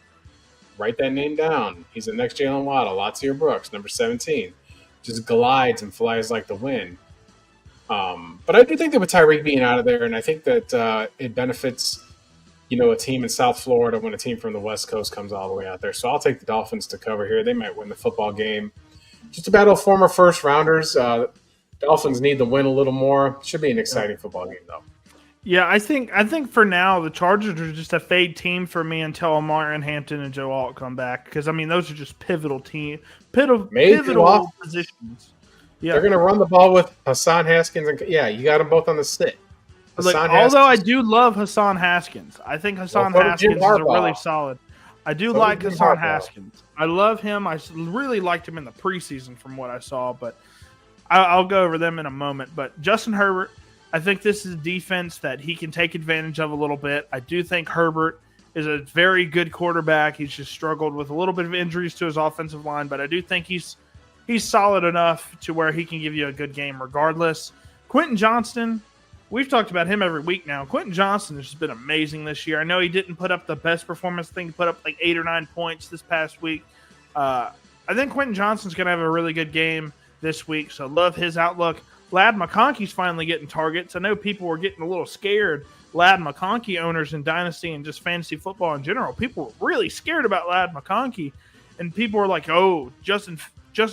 Write that name down. He's the next Jalen Waddle. Latsier Brooks, number 17. Just glides and flies like the wind. But I do think that with Tyreek being out of there, and I think that it benefits, a team in South Florida when a team from the West Coast comes all the way out there. So I'll take the Dolphins to cover here. They might win the football game. Just a battle of former first rounders. Dolphins need to win a little more. Should be an exciting football game, though. Yeah, I think for now the Chargers are just a fade team for me until Omarion Hampton and Joe Alt come back, because those are just pivotal positions. Yeah, they're going to run the ball with Hassan Haskins, and you got them both on the sit. Although I do love Hassan Haskins, I think Hassan Haskins is a really solid. I do like Hassan Haskins. I love him. I really liked him in the preseason from what I saw, but I'll go over them in a moment. But Justin Herbert, I think this is a defense that he can take advantage of a little bit. I do think Herbert is a very good quarterback. He's just struggled with a little bit of injuries to his offensive line, but I do think he's solid enough to where he can give you a good game regardless. Quentin Johnston, we've talked about him every week now. Quentin Johnston has been amazing this year. I know he didn't put up the best performance. I think he put up like 8 or 9 points this past week. I think Quentin Johnston's going to have a really good game this week, so love his outlook. Ladd McConkey's finally getting targets. I know people were getting a little scared, Ladd McConkey owners in Dynasty and just fantasy football in general. People were really scared about Ladd McConkey, and people were like, oh, Justin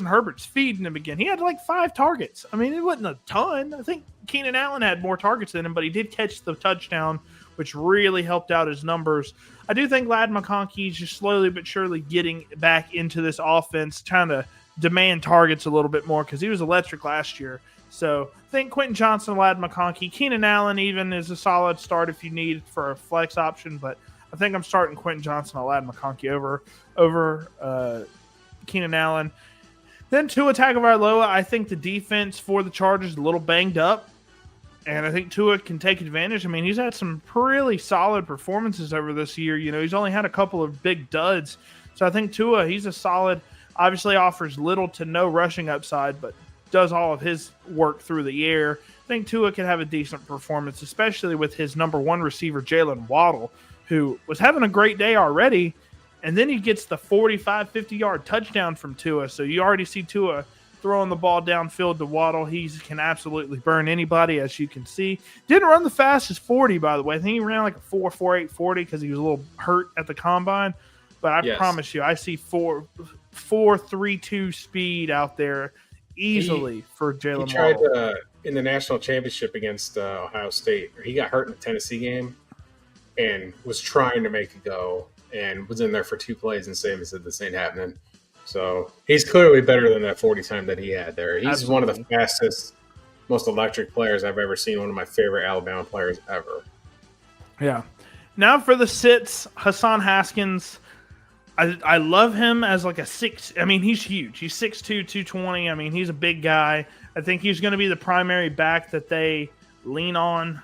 Herbert's feeding him again. He had like 5 targets. I mean, it wasn't a ton. I think Keenan Allen had more targets than him, but he did catch the touchdown, which really helped out his numbers. I do think Ladd McConkey is just slowly but surely getting back into this offense, trying to demand targets a little bit more because he was electric last year. So I think Quentin Johnson, Ladd McConkey, Keenan Allen even is a solid start if you need for a flex option, but I think I'm starting Quentin Johnson or Ladd McConkey over Keenan Allen. Then Tua Tagovailoa, I think the defense for the Chargers is a little banged up, and I think Tua can take advantage. I mean, he's had some really solid performances over this year. He's only had a couple of big duds. So I think Tua, he's a solid, obviously offers little to no rushing upside, but does all of his work through the air. I think Tua can have a decent performance, especially with his number 1 receiver, Jalen Waddle, who was having a great day already. And then he gets the 45, 50-yard touchdown from Tua. So you already see Tua throwing the ball downfield to Waddle. He can absolutely burn anybody, as you can see. Didn't run the fastest 40, by the way. I think he ran like a 4.48 40 because he was a little hurt at the combine. But I promise you, I see 4.32 speed out there easily for Jalen Waddle. He tried in the national championship against Ohio State. He got hurt in the Tennessee game and was trying to make it go and was in there for 2 plays and said this ain't happening. So he's clearly better than that 40 time that he had there. He's one of the fastest, most electric players I've ever seen, one of my favorite Alabama players ever. Yeah. Now for the sits, Hassan Haskins. I love him as like a 6. I mean, he's huge. He's 6'2", 220. I mean, he's a big guy. I think he's going to be the primary back that they lean on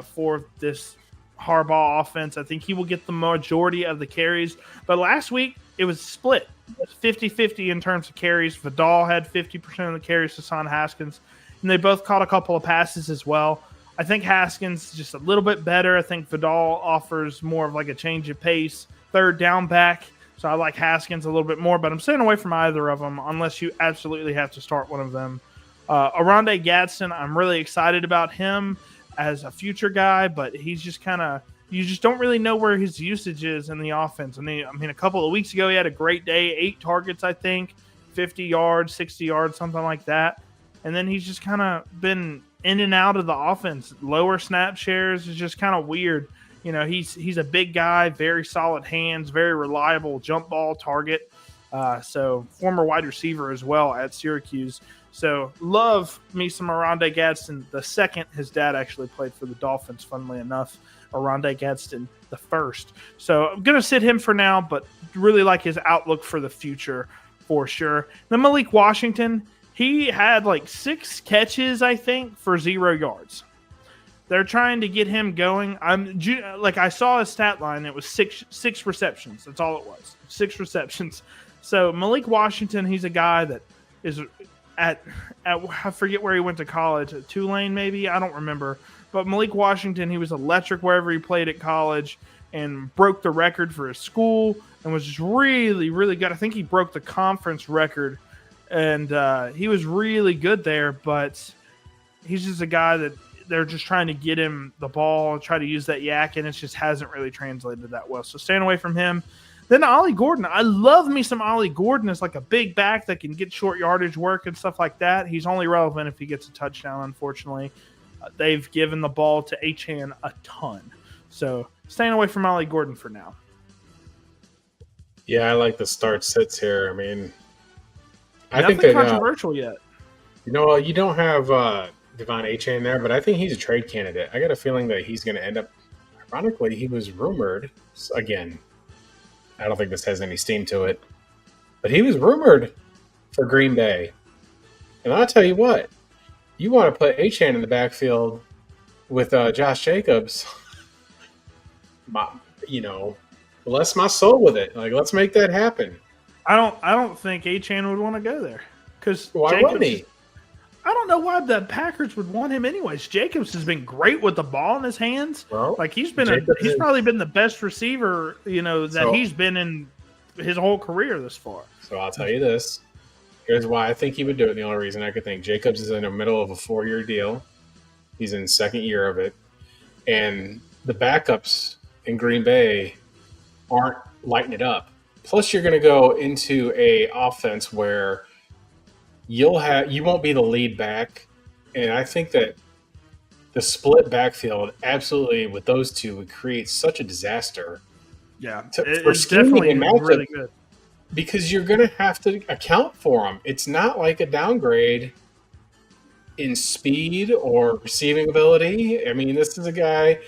for this Harbaugh offense. I think he will get the majority of the carries. But last week, it was split. It was 50-50 in terms of carries. Vidal had 50% of the carries, Hassan Haskins. And they both caught a couple of passes as well. I think Haskins is just a little bit better. I think Vidal offers more of like a change of pace, third down back. So I like Haskins a little bit more, but I'm staying away from either of them unless you absolutely have to start one of them. Oronde Gadsden, I'm really excited about him as a future guy, but he's just kind of – you just don't really know where his usage is in the offense. I mean, a couple of weeks ago he had a great day, 8 targets, I think, 50 yards, 60 yards, something like that. And then he's just kind of been in and out of the offense. Lower snap shares is just kind of weird. He's a big guy, very solid hands, very reliable jump ball target. So former wide receiver as well at Syracuse. So love me some Oronde Gadsden the second. His dad actually played for the Dolphins, funnily enough. Oronde Gadsden the first. So I'm going to sit him for now, but really like his outlook for the future for sure. Then Malik Washington, he had like 6 catches, I think, for 0 yards. They're trying to get him going. I saw his stat line. It was six receptions. That's all it was. 6 receptions. So Malik Washington, he's a guy that is at I forget where he went to college, at Tulane maybe, I don't remember. But Malik Washington, he was electric wherever he played at college and broke the record for his school and was just really, really good. I think he broke the conference record, and he was really good there. But he's just a guy that they're just trying to get him the ball, try to use that yak, and it just hasn't really translated that well. So staying away from him. Then Ollie Gordon. I love me some Ollie Gordon as like a big back that can get short yardage work and stuff like that. He's only relevant if he gets a touchdown, unfortunately. They've given the ball to Achane a ton. So staying away from Ollie Gordon for now. Yeah, I like the start sits here. I mean, I Nothing think that controversial yet. you don't have Devon Achane there, but I think he's a trade candidate. I got a feeling that he's going to end up. Ironically, he was rumored again. I don't think this has any steam to it, but he was rumored for Green Bay. And I'll tell you what, you want to put Achane in the backfield with Josh Jacobs, bless my soul with it. Like, let's make that happen. I don't think Achane would want to go there because Why wouldn't he? I don't know why the Packers would want him anyways. Jacobs has been great with the ball in his hands. Well, like he's probably been the best receiver, he's been in his whole career this far. So I'll tell you this. Here's why I think he would do it. The only reason I could think Jacobs is in the middle of a 4-year deal. He's in second year of it. And the backups in Green Bay aren't lighting it up. Plus you're going to go into a offense where you won't be the lead back, and I think that the split backfield absolutely with those two would create such a disaster. Yeah, for it's definitely really good because you're going to have to account for them. It's not like a downgrade in speed or receiving ability. I mean, this is a guy.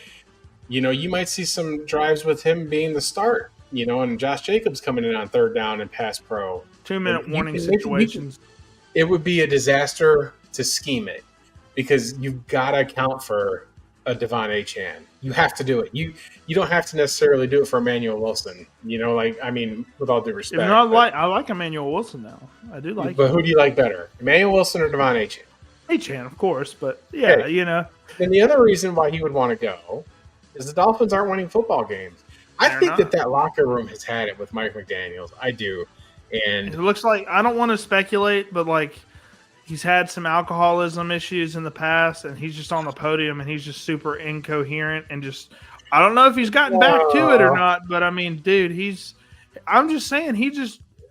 You might see some drives with him being the start. And Josh Jacobs coming in on third down and pass pro. 2-minute warning situations. It would be a disaster to scheme it because you've got to account for a Devon Achane. You have to do it. You don't have to necessarily do it for Emmanuel Wilson. With all due respect. I like Emmanuel Wilson now. I do like. But who do you like better, Emmanuel Wilson or Devon Achane? Achane, of course, but yeah, hey, And the other reason why he would want to go is the Dolphins aren't winning football games. I think that locker room has had it with Mike McDaniels. I do. And it looks like, I don't want to speculate, but like he's had some alcoholism issues in the past, and he's just on the podium and he's just super incoherent and just, I don't know if he's gotten back to it or not, but I mean, dude, I'm just saying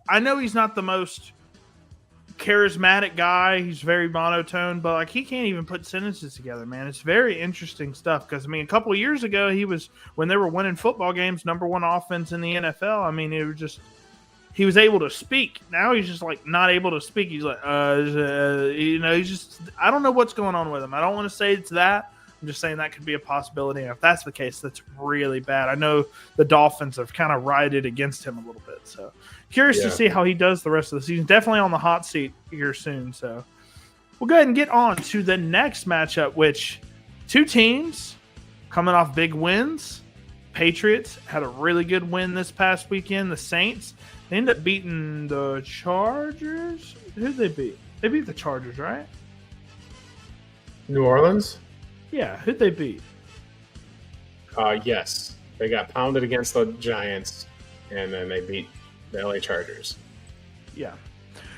I know he's not the most charismatic guy. He's very monotone, but like he can't even put sentences together, man. It's very interesting stuff because, a couple of years ago, when they were winning football games, number one offense in the NFL. It was just, he was able to speak. Now he's just like not able to speak. He's like, he's just, I don't know what's going on with him. I don't want to say it's that. I'm just saying that could be a possibility. And if that's the case, that's really bad. I know the Dolphins have kind of rioted against him a little bit. So curious to see how he does the rest of the season. Definitely on the hot seat here soon. So we'll go ahead and get on to the next matchup, which two teams coming off big wins. Patriots had a really good win this past weekend. The Saints, they ended up beating the Chargers. Who'd they beat? They beat the Chargers, right? New Orleans? Yeah, who'd they beat? Yes. They got pounded against the Giants, and then they beat the LA Chargers. Yeah.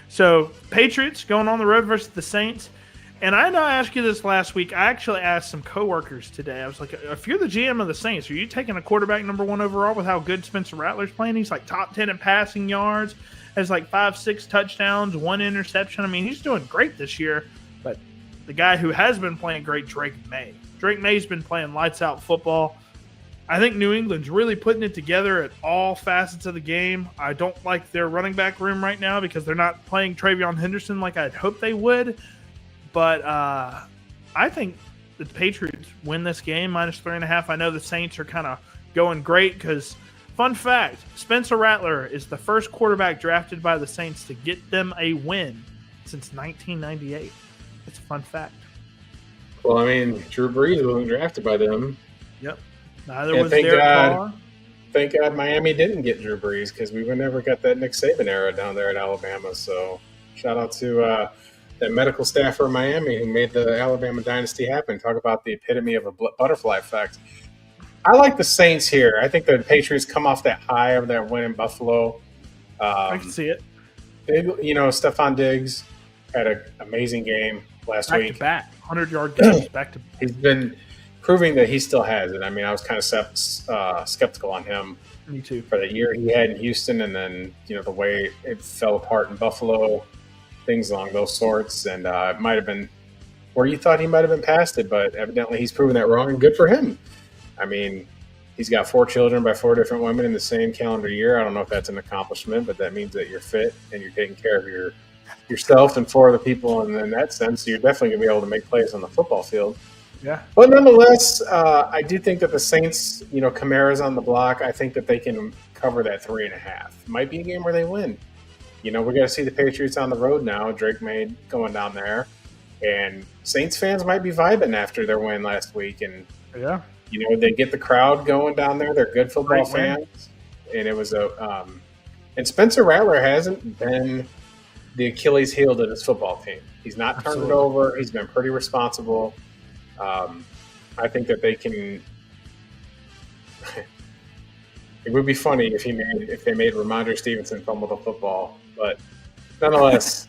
So, Patriots going on the road versus the Saints. And I know I asked you this last week. I actually asked some coworkers today. I was like, if you're the GM of the Saints, are you taking a quarterback number one overall with how good Spencer Rattler's playing? He's like top 10 in passing yards, has like 5-6 touchdowns, 1 interception. He's doing great this year. But the guy who has been playing great, Drake May. Drake May's been playing lights out football. I think New England's really putting it together at all facets of the game. I don't like their running back room right now because they're not playing Travion Henderson like I'd hoped they would. But I think the Patriots win this game, -3.5. I know the Saints are kind of going great because, fun fact, Spencer Rattler is the first quarterback drafted by the Saints to get them a win since 1998. It's a fun fact. Well, Drew Brees wasn't drafted by them. Yep. Neither was Derek Carr. Thank God Miami didn't get Drew Brees because we would never got that Nick Saban era down there at Alabama. So shout out to that medical staffer in Miami who made the Alabama Dynasty happen. Talk about the epitome of a butterfly effect. I like the Saints here. I think the Patriots come off that high of that win in Buffalo. I can see it. Stephon Diggs had an amazing game last Back week. to back, 100-yard games back to back. He's been proving that he still has it. I mean, I was kind of skeptical on him. Me too. For the year he had in Houston, and then the way it fell apart in Buffalo, things along those sorts, and it might have been where you thought he might have been past it, but evidently he's proven that wrong, and good for him. I mean, he's got 4 children by 4 different women in the same calendar year. I don't know if that's an accomplishment, but that means that you're fit and you're taking care of yourself and 4 other people, and in that sense, you're definitely going to be able to make plays on the football field. Yeah. But nonetheless, I do think that the Saints, Kamara's on the block. I think that they can cover that 3.5. Might be a game where they win. We're going to see the Patriots on the road now. Drake May going down there. And Saints fans might be vibing after their win last week. And, yeah, they get the crowd going down there. They're good football fans. And it was and Spencer Rattler hasn't been the Achilles heel to this football team. He's not turned it over. He's been pretty responsible. I think that they can. It would be funny if they made Ramondre Stevenson fumble the football, but nonetheless,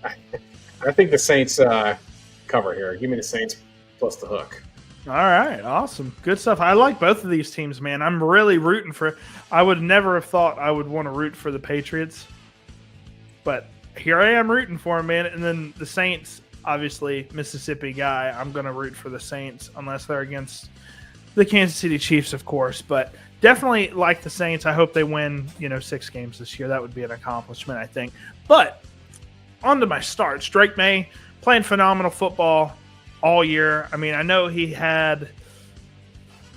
I think the Saints cover here. Give me the Saints plus the hook. All right, awesome, good stuff. I like both of these teams, man. I'm really rooting for. I would never have thought I would want to root for the Patriots, but here I am rooting for them, man. And then the Saints. Obviously, Mississippi guy, I'm going to root for the Saints unless they're against the Kansas City Chiefs, of course. But definitely like the Saints. I hope they win, 6 games this year. That would be an accomplishment, I think. But on to my starts. Drake May playing phenomenal football all year. I mean, I know he didn't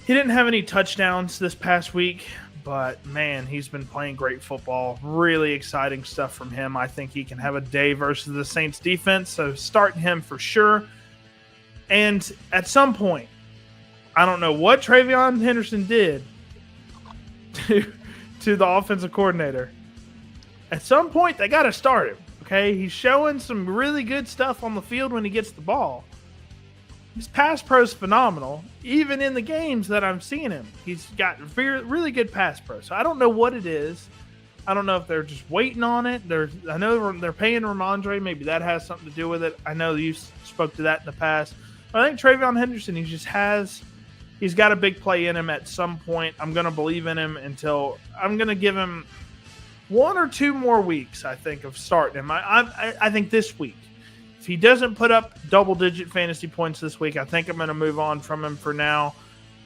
have any touchdowns this past week. But, man, he's been playing great football. Really exciting stuff from him. I think he can have a day versus the Saints defense, so starting him for sure. And at some point, I don't know what Travion Henderson did to the offensive coordinator. At some point, they got to start him, okay? He's showing some really good stuff on the field when he gets the ball. His pass pro is phenomenal. Even in the games that I'm seeing him, he's got really good pass pro. So I don't know what it is. I don't know if they're just waiting on it. I know they're paying Ramondre. Maybe that has something to do with it. I know you spoke to that in the past. But I think Travion Henderson, he's got a big play in him at some point. I'm going to believe in him I'm going to give him 1 or 2 more weeks, I think, of starting him. I think this week. If he doesn't put up double-digit fantasy points this week, I think I'm going to move on from him for now.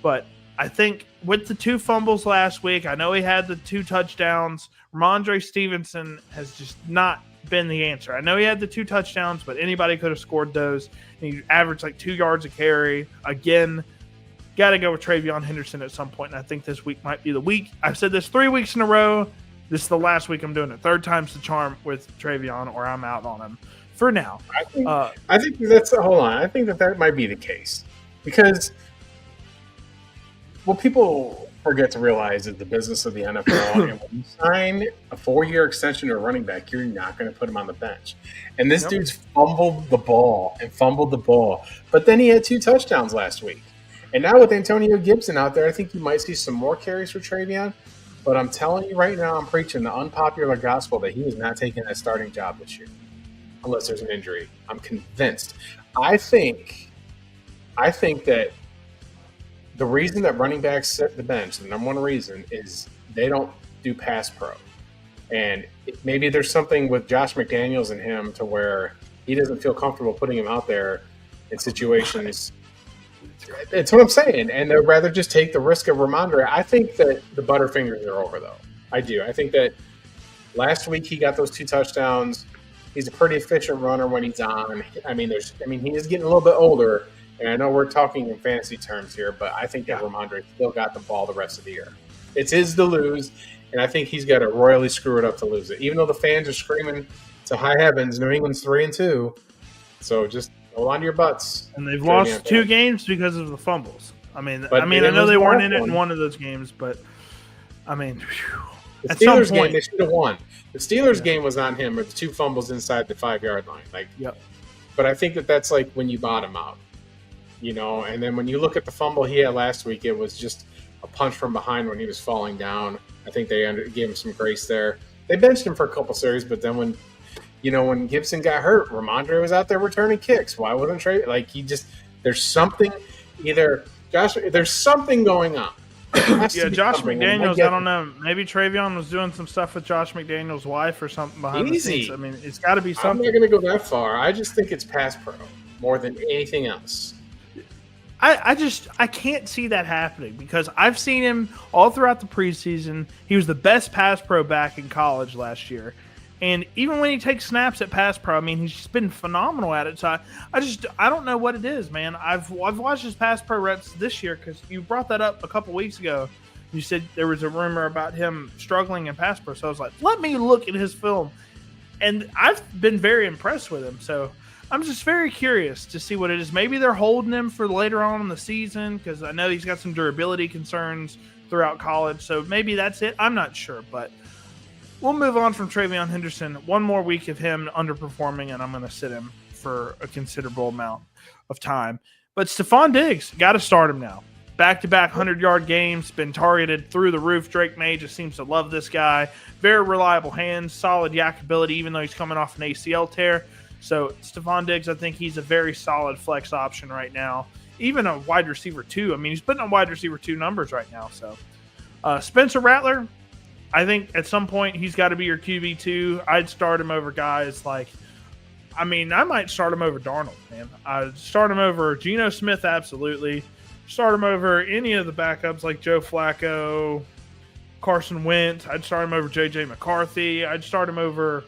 But I think with the 2 fumbles last week, I know he had the 2 touchdowns. Ramondre Stevenson has just not been the answer. I know he had the 2 touchdowns, but anybody could have scored those. And he averaged like 2 yards a carry. Again, got to go with Travion Henderson at some point, and I think this week might be the week. I've said this 3 weeks in a row. This is the last week I'm doing it. 3rd time's the charm with Travion, or I'm out on him. For now, I think that's hold on. I think that might be the case because what people forget to realize is the business of the NFL. And when you sign a 4-year extension to a running back, you're not going to put him on the bench. And this dude's fumbled the ball, but then he had 2 touchdowns last week. And now with Antonio Gibson out there, I think you might see some more carries for Travion. But I'm telling you right now, I'm preaching the unpopular gospel that he is not taking that starting job this year. Unless there's an injury. I'm convinced. I think that the reason that running backs sit the bench, the number one reason, is they don't do pass pro. And maybe there's something with Josh McDaniels and him to where he doesn't feel comfortable putting him out there in situations. It's what I'm saying. And they'd rather just take the risk of Ramondre. I think that the Butterfingers are over, though. I do. I think that last week he got those 2 touchdowns. He's a pretty efficient runner when he's on. I mean, he is getting a little bit older, and I know we're talking in fantasy terms here, but I think that Ramondre still got the ball the rest of the year. It's his to lose, and I think he's got to royally screw it up to lose it. Even though the fans are screaming to high heavens, New England's 3-2, so just hold on to your butts. And they've lost 2 games because of the fumbles. I know they weren't in it in one of those games, but I mean, the Steelers game they should have won. The Steelers game was on him with 2 fumbles inside the 5-yard line. but I think that that's like when you bottom out, And then when you look at the fumble he had last week, it was just a punch from behind when he was falling down. I think they gave him some grace there. They benched him for a couple series, but then when Gibson got hurt, Ramondre was out there returning kicks. Why wasn't Trey? Like there's something there's something going on. Yeah, Josh McDaniels, I don't know. Maybe Travion was doing some stuff with Josh McDaniels' wife or something behind the scenes. I mean, it's got to be something. I'm not going to go that far. I just think it's pass pro more than anything else. I can't see that happening because I've seen him all throughout the preseason. He was the best pass pro back in college last year. And even when he takes snaps at pass pro, I mean, he's just been phenomenal at it. So I don't know what it is, man. I've watched his pass pro reps this year because you brought that up a couple weeks ago. You said there was a rumor about him struggling in pass pro. So I was like, let me look at his film. And I've been very impressed with him. So I'm just very curious to see what it is. Maybe they're holding him for later on in the season because I know he's got some durability concerns throughout college. So maybe that's it. I'm not sure, but we'll move on from Travion Henderson. One more week of him underperforming, and I'm going to sit him for a considerable amount of time. But Stephon Diggs, got to start him now. Back-to-back 100-yard games, been targeted through the roof. Drake May just seems to love this guy. Very reliable hands, solid yak ability, even though he's coming off an ACL tear. So Stephon Diggs, I think he's a very solid flex option right now. Even a wide receiver 2. I mean, he's putting on wide receiver 2 numbers right now. So Spencer Rattler, I think at some point he's got to be your QB2. I'd start him over guys like, I might start him over Darnold, man. I'd start him over Geno Smith, absolutely. Start him over any of the backups like Joe Flacco, Carson Wentz. I'd start him over J.J. McCarthy. I'd start him over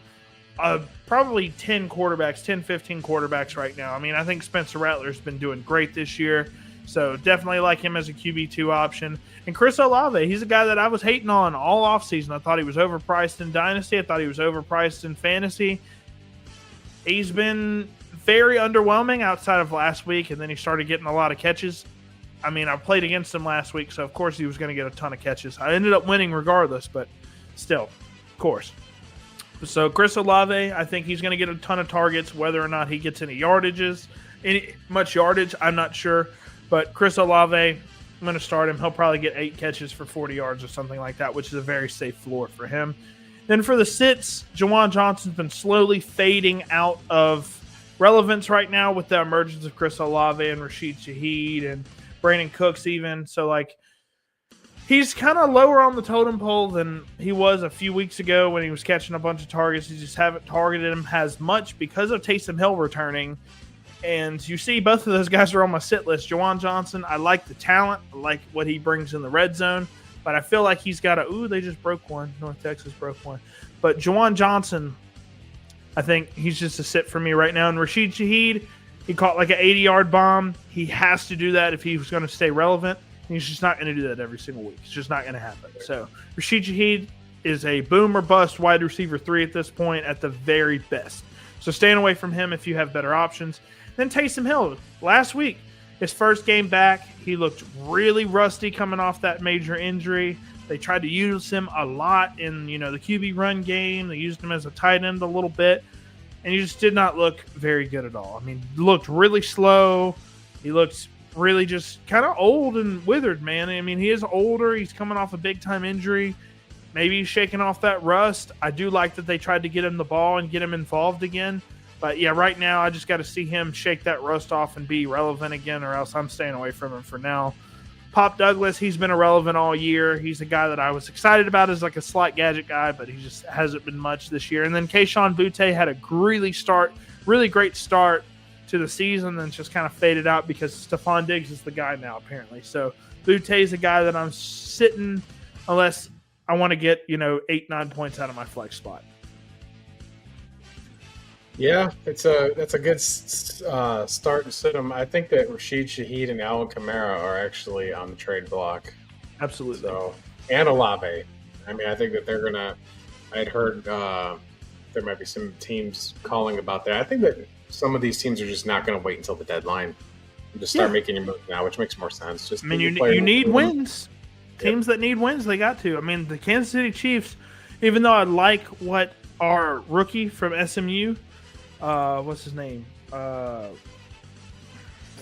probably 10 quarterbacks, 10, 15 quarterbacks right now. I mean, I think Spencer Rattler's been doing great this year. So definitely like him as a QB2 option. And Chris Olave, he's a guy that I was hating on all offseason. I thought he was overpriced in Dynasty. I thought he was overpriced in Fantasy. He's been very underwhelming outside of last week, and then he started getting a lot of catches. I mean, I played against him last week, so of course he was going to get a ton of catches. I ended up winning regardless, but still, of course. So Chris Olave, I think he's going to get a ton of targets, whether or not he gets any much yardage, I'm not sure. But Chris Olave, I'm going to start him. He'll probably get 8 catches for 40 yards or something like that, which is a very safe floor for him. Then for the sits, Juwan Johnson's been slowly fading out of relevance right now with the emergence of Chris Olave and Rashid Shaheed and Brandon Cooks even. So, he's kind of lower on the totem pole than he was a few weeks ago when he was catching a bunch of targets. He just haven't targeted him as much because of Taysom Hill returning. And you see both of those guys are on my sit list. Juwan Johnson, I like the talent. I like what he brings in the red zone. But I feel like he's got they just broke one. North Texas broke one. But Juwan Johnson, I think he's just a sit for me right now. And Rashid Shaheed, he caught like an 80-yard bomb. He has to do that if he was going to stay relevant. He's just not going to do that every single week. It's just not going to happen. So Rashid Shaheed is a boom or bust wide receiver 3 at this point at the very best. So staying away from him if you have better options. Then Taysom Hill, last week, his first game back, he looked really rusty coming off that major injury. They tried to use him a lot in, the QB run game. They used him as a tight end a little bit, and he just did not look very good at all. I mean, he looked really slow. He looked really just kind of old and withered, man. I mean, he is older. He's coming off a big-time injury. Maybe he's shaking off that rust. I do like that they tried to get him the ball and get him involved again. But, yeah, right now I just got to see him shake that rust off and be relevant again, or else I'm staying away from him for now. Pop Douglas, he's been irrelevant all year. He's a guy that I was excited about as like a slot gadget guy, but he just hasn't been much this year. And then Kayshon Boutte had a really great start to the season, then just kind of faded out because Stephon Diggs is the guy now, apparently. So Boutte is a guy that I'm sitting unless I want to get, 8-9 points out of my flex spot. Yeah, that's a good start to sit them. I think that Rashid Shaheed and Alvin Kamara are actually on the trade block. Absolutely. So, and Olave. I mean, I think that they're gonna. I'd heard there might be some teams calling about that. I think that some of these teams are just not going to wait until the deadline and just start making your move now, which makes more sense. Just you need wins. Teams that need wins, they got to. I mean, the Kansas City Chiefs. Even though I like what our rookie from SMU. What's his name?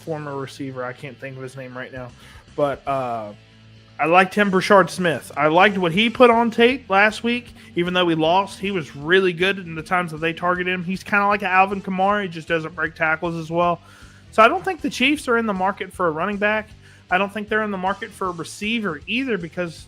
former receiver. I can't think of his name right now, but I liked him, Brashard Smith. I liked what he put on tape last week. Even though we lost, he was really good in the times that they targeted him. He's kind of like an Alvin Kamara. He just doesn't break tackles as well. So I don't think the Chiefs are in the market for a running back. I don't think they're in the market for a receiver either because,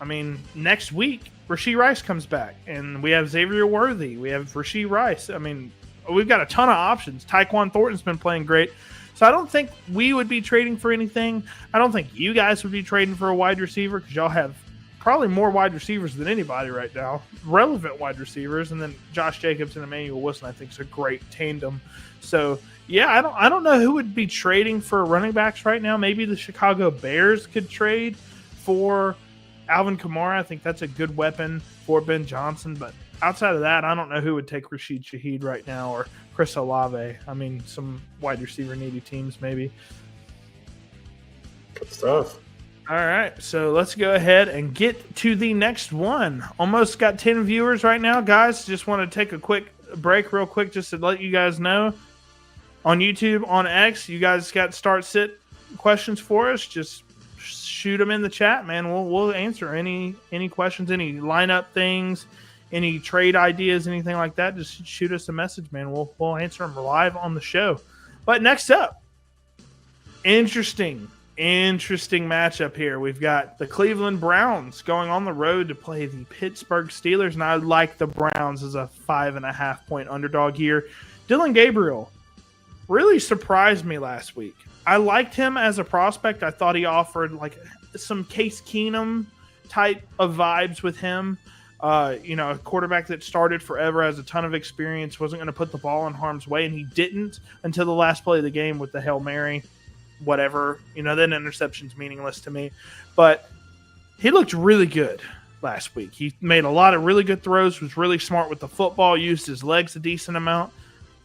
I mean, next week, Rashee Rice comes back, and we have Xavier Worthy. We have Rashee Rice. I mean, we've got a ton of options. Tyquan Thornton's been playing great. So I don't think we would be trading for anything. I don't think you guys would be trading for a wide receiver because y'all have probably more wide receivers than anybody right now, relevant wide receivers. And then Josh Jacobs and Emmanuel Wilson, I think, is a great tandem. So, yeah, I don't know who would be trading for running backs right now. Maybe the Chicago Bears could trade for Alvin Kamara. I think that's a good weapon for Ben Johnson. But outside of that, I don't know who would take Rashid Shaheed right now or Chris Olave. I mean, some wide receiver needy teams maybe. Good stuff. All right, so let's go ahead and get to the next one. Almost got 10 viewers right now, guys. Just want to take a quick break real quick just to let you guys know. On YouTube, on X, you guys got start-sit questions for us. Just shoot them in the chat, man. We'll answer any questions, any lineup things, any trade ideas, anything like that. Just shoot us a message, man. We'll answer them live on the show. But next up, interesting matchup here. We've got the Cleveland Browns going on the road to play the Pittsburgh Steelers, and I like the Browns as a 5.5-point underdog here. Dylan Gabriel really surprised me last week. I liked him as a prospect. I thought he offered like some Case Keenum type of vibes with him. A quarterback that started forever, has a ton of experience, wasn't going to put the ball in harm's way, and he didn't until the last play of the game with the Hail Mary. Whatever, then interception's meaningless to me. But he looked really good last week. He made a lot of really good throws, was really smart with the football, used his legs a decent amount.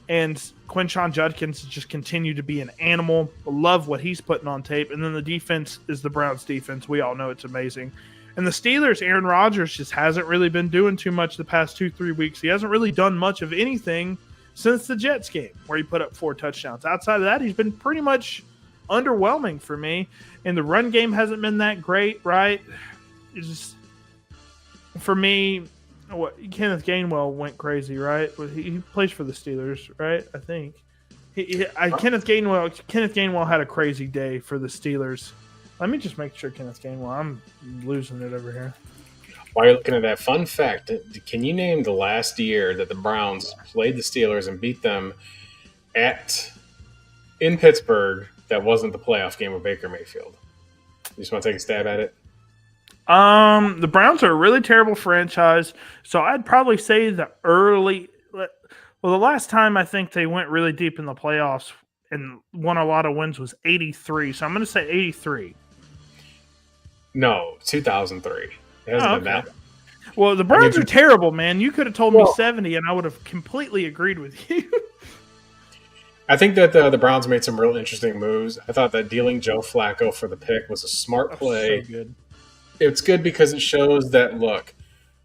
And Quinshon Judkins just continued to be an animal. Love what he's putting on tape. And then the defense is the Browns' defense. We all know it's amazing. And the Steelers, Aaron Rodgers just hasn't really been doing too much the past 2-3 weeks. He hasn't really done much of anything since the Jets game where he put up 4 touchdowns. Outside of that, he's been pretty much underwhelming for me. And the run game hasn't been that great, right? It's just, for me, Kenneth Gainwell went crazy, right? He plays for the Steelers, right? I think. Kenneth Gainwell had a crazy day for the Steelers. Let me just make sure Kenneth Gainwell. I'm losing it over here. While you're looking at that, fun fact, can you name the last year that the Browns played the Steelers and beat them in Pittsburgh that wasn't the playoff game with Baker Mayfield? You just want to take a stab at it? The Browns are a really terrible franchise, so I'd probably say the last time I think they went really deep in the playoffs and won a lot of wins was 83, so I'm going to say 83. No, 2003. It hasn't been that. Well, the Browns are terrible, man. You could have told me 70, and I would have completely agreed with you. I think that the Browns made some real interesting moves. I thought that dealing Joe Flacco for the pick was a smart play. So good. It's good because it shows that, look,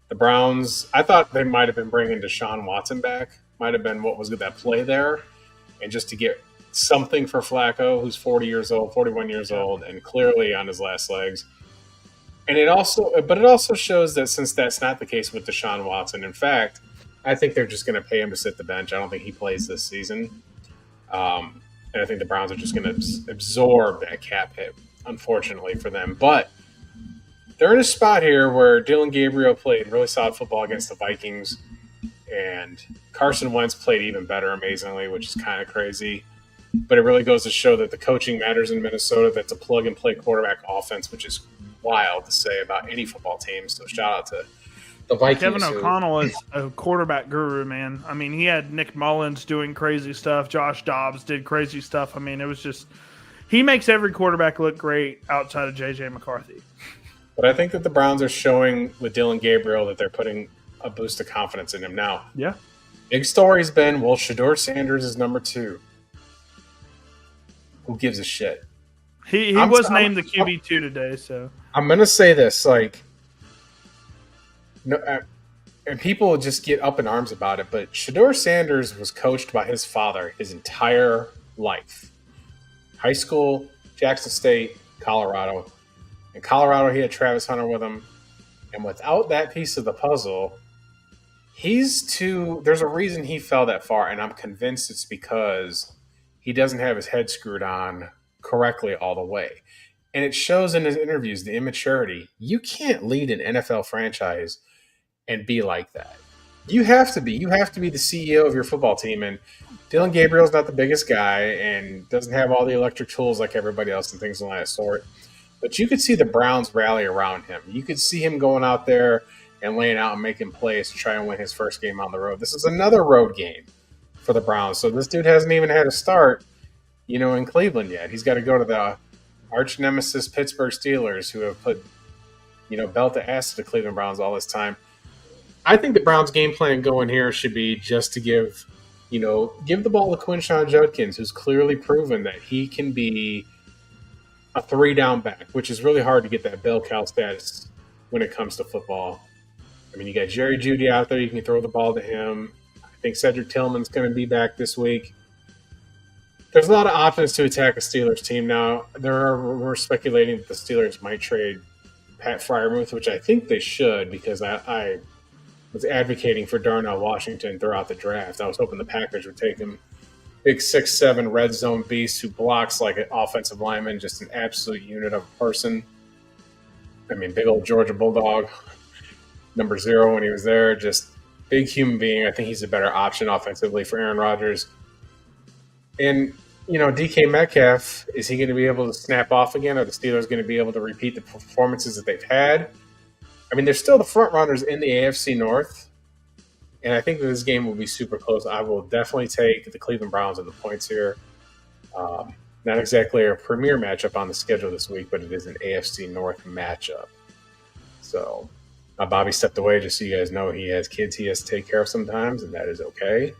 the Browns, I thought they might have been bringing Deshaun Watson back. Might have been what was good, that play there. And just to get something for Flacco, who's 41 years old, and clearly on his last legs. And it also shows that since that's not the case with Deshaun Watson, in fact, I think they're just going to pay him to sit the bench. I don't think he plays this season. And I think the Browns are just going to absorb that cap hit, unfortunately for them. But they're in a spot here where Dylan Gabriel played really solid football against the Vikings, and Carson Wentz played even better, amazingly, which is kind of crazy. But it really goes to show that the coaching matters in Minnesota. That's a plug-and-play quarterback offense, which is wild to say about any football team. So shout out to the Vikings. Kevin O'Connell is a quarterback guru, man. I mean, he had Nick Mullins doing crazy stuff. Josh Dobbs did crazy stuff. I mean, it was just – he makes every quarterback look great outside of J.J. McCarthy. But I think that the Browns are showing with Dylan Gabriel that they're putting a boost of confidence in him now. Yeah. Big story's been, well, Shedeur Sanders is number 2. Who gives a shit? He was named the QB2 today, so. I'm going to say this, and people just get up in arms about it, but Shador Sanders was coached by his father his entire life. High school, Jackson State, Colorado. In Colorado, he had Travis Hunter with him. And without that piece of the puzzle, there's a reason he fell that far, and I'm convinced it's because he doesn't have his head screwed on correctly all the way. And it shows in his interviews the immaturity. You can't lead an NFL franchise and be like that. You have to be. You have to be the CEO of your football team. And Dylan Gabriel's not the biggest guy and doesn't have all the electric tools like everybody else and things of that sort. But you could see the Browns rally around him. You could see him going out there and laying out and making plays to try and win his first game on the road. This is another road game for the Browns. So this dude hasn't even had a start, in Cleveland yet. He's got to go to the arch nemesis Pittsburgh Steelers, who have put, belt to ass to the Cleveland Browns all this time. I think the Browns' game plan going here should be just to give the ball to Quinshon Judkins, who's clearly proven that he can be a 3-down back, which is really hard to get that bell cow status when it comes to football. I mean, you got Jerry Jeudy out there. You can throw the ball to him. I think Cedric Tillman's going to be back this week. There's a lot of options to attack a Steelers team now. We're speculating that the Steelers might trade Pat Freiermuth, which I think they should, because I was advocating for Darnell Washington throughout the draft. I was hoping the Packers would take him. Big 6'7" red zone beast who blocks like an offensive lineman, just an absolute unit of a person. I mean, big old Georgia Bulldog, number 0 when he was there, just big human being. I think he's a better option offensively for Aaron Rodgers. And, DK Metcalf, is he going to be able to snap off again? Are the Steelers going to be able to repeat the performances that they've had? I mean, they're still the front runners in the AFC North. And I think that this game will be super close. I will definitely take the Cleveland Browns and the points here. Not exactly a premier matchup on the schedule this week, but it is an AFC North matchup. So Bobby stepped away just so you guys know he has kids he has to take care of sometimes, and that is okay.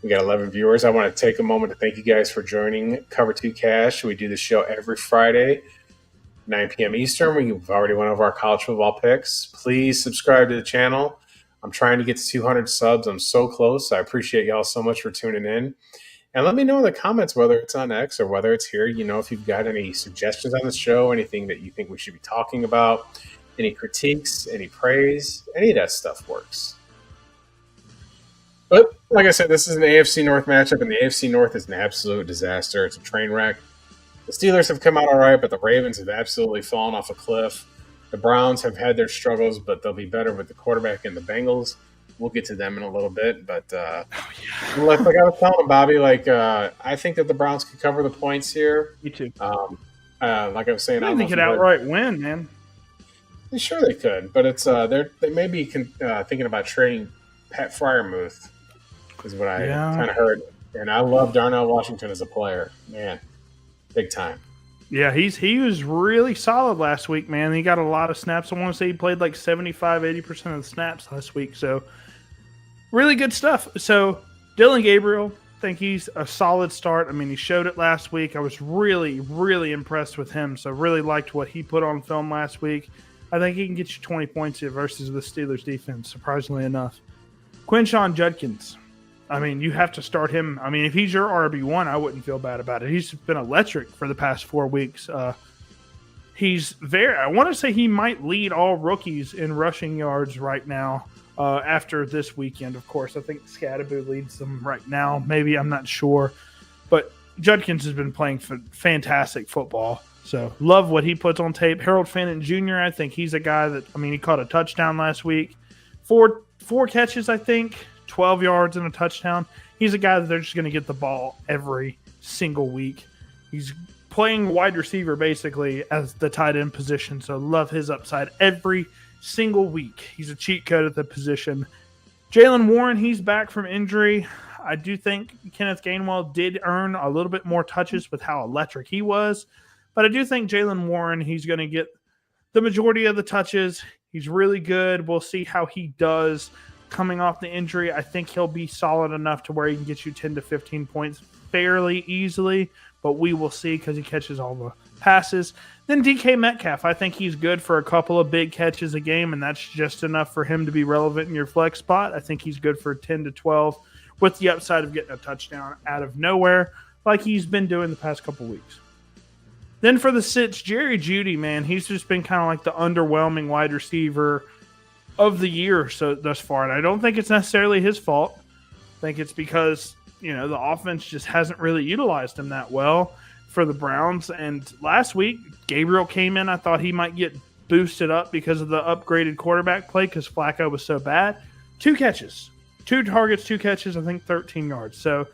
We got 11 viewers. I want to take a moment to thank you guys for joining Cover 2 Cash. We do this show every Friday, 9 p.m. Eastern. We've already went over our college football picks. Please subscribe to the channel. I'm trying to get to 200 subs. I'm so close. I appreciate y'all so much for tuning in. And let me know in the comments, whether it's on X or whether it's here, if you've got any suggestions on the show, anything that you think we should be talking about, any critiques, any praise, any of that stuff works. But like I said, this is an AFC North matchup, and the AFC North is an absolute disaster. It's a train wreck. The Steelers have come out all right, but the Ravens have absolutely fallen off a cliff. The Browns have had their struggles, but they'll be better with the quarterback and the Bengals. We'll get to them in a little bit. But like I was telling Bobby, I think that the Browns could cover the points here. Me too. Like I was saying, I think they could outright win, man. Sure they could, but it's they may be thinking about trading Pat Freiermuth, is what I kind of heard. And I love Darnell Washington as a player, man, big time. Yeah, he was really solid last week, man. He got a lot of snaps. I want to say he played like 75-80% of the snaps last week. So, really good stuff. So, Dylan Gabriel, I think he's a solid start. I mean, he showed it last week. I was really, really impressed with him. So, really liked what he put on film last week. I think he can get you 20 points here versus the Steelers defense, surprisingly enough. Quinshon Judkins. I mean, you have to start him. I mean, if he's your RB1, I wouldn't feel bad about it. He's been electric for the past 4 weeks. I want to say he might lead all rookies in rushing yards right now after this weekend, of course. I think Scadaboo leads them right now. Maybe, I'm not sure. But Judkins has been playing fantastic football. So, love what he puts on tape. Harold Fenton Jr., I think he's a guy that, he caught a touchdown last week. Four catches, I think. 12 yards and a touchdown. He's a guy that they're just going to get the ball every single week. He's playing wide receiver basically as the tight end position, so love his upside every single week. He's a cheat code at the position. Jaylen Warren, he's back from injury. I do think Kenneth Gainwell did earn a little bit more touches with how electric he was, but I do think Jaylen Warren, he's going to get the majority of the touches. He's really good. We'll see how he does coming off the injury. I think he'll be solid enough to where he can get you 10 to 15 points fairly easily. but we will see because he catches all the passes. Then DK Metcalf, I think he's good for a couple of big catches a game, and that's just enough for him to be relevant in your flex spot. I think he's good for 10 to 12 with the upside of getting a touchdown out of nowhere like he's been doing the past couple weeks. Then for the sits, Jerry Jeudy, man, he's just been kind of like the underwhelming wide receiver of the year so thus far, and I don't think it's necessarily his fault. I think it's because, the offense just hasn't really utilized him that well for the Browns. And last week, Gabriel came in. I thought he might get boosted up because of the upgraded quarterback play because Flacco was so bad. 2 catches, 2 targets, 2 catches, I think 13 yards. So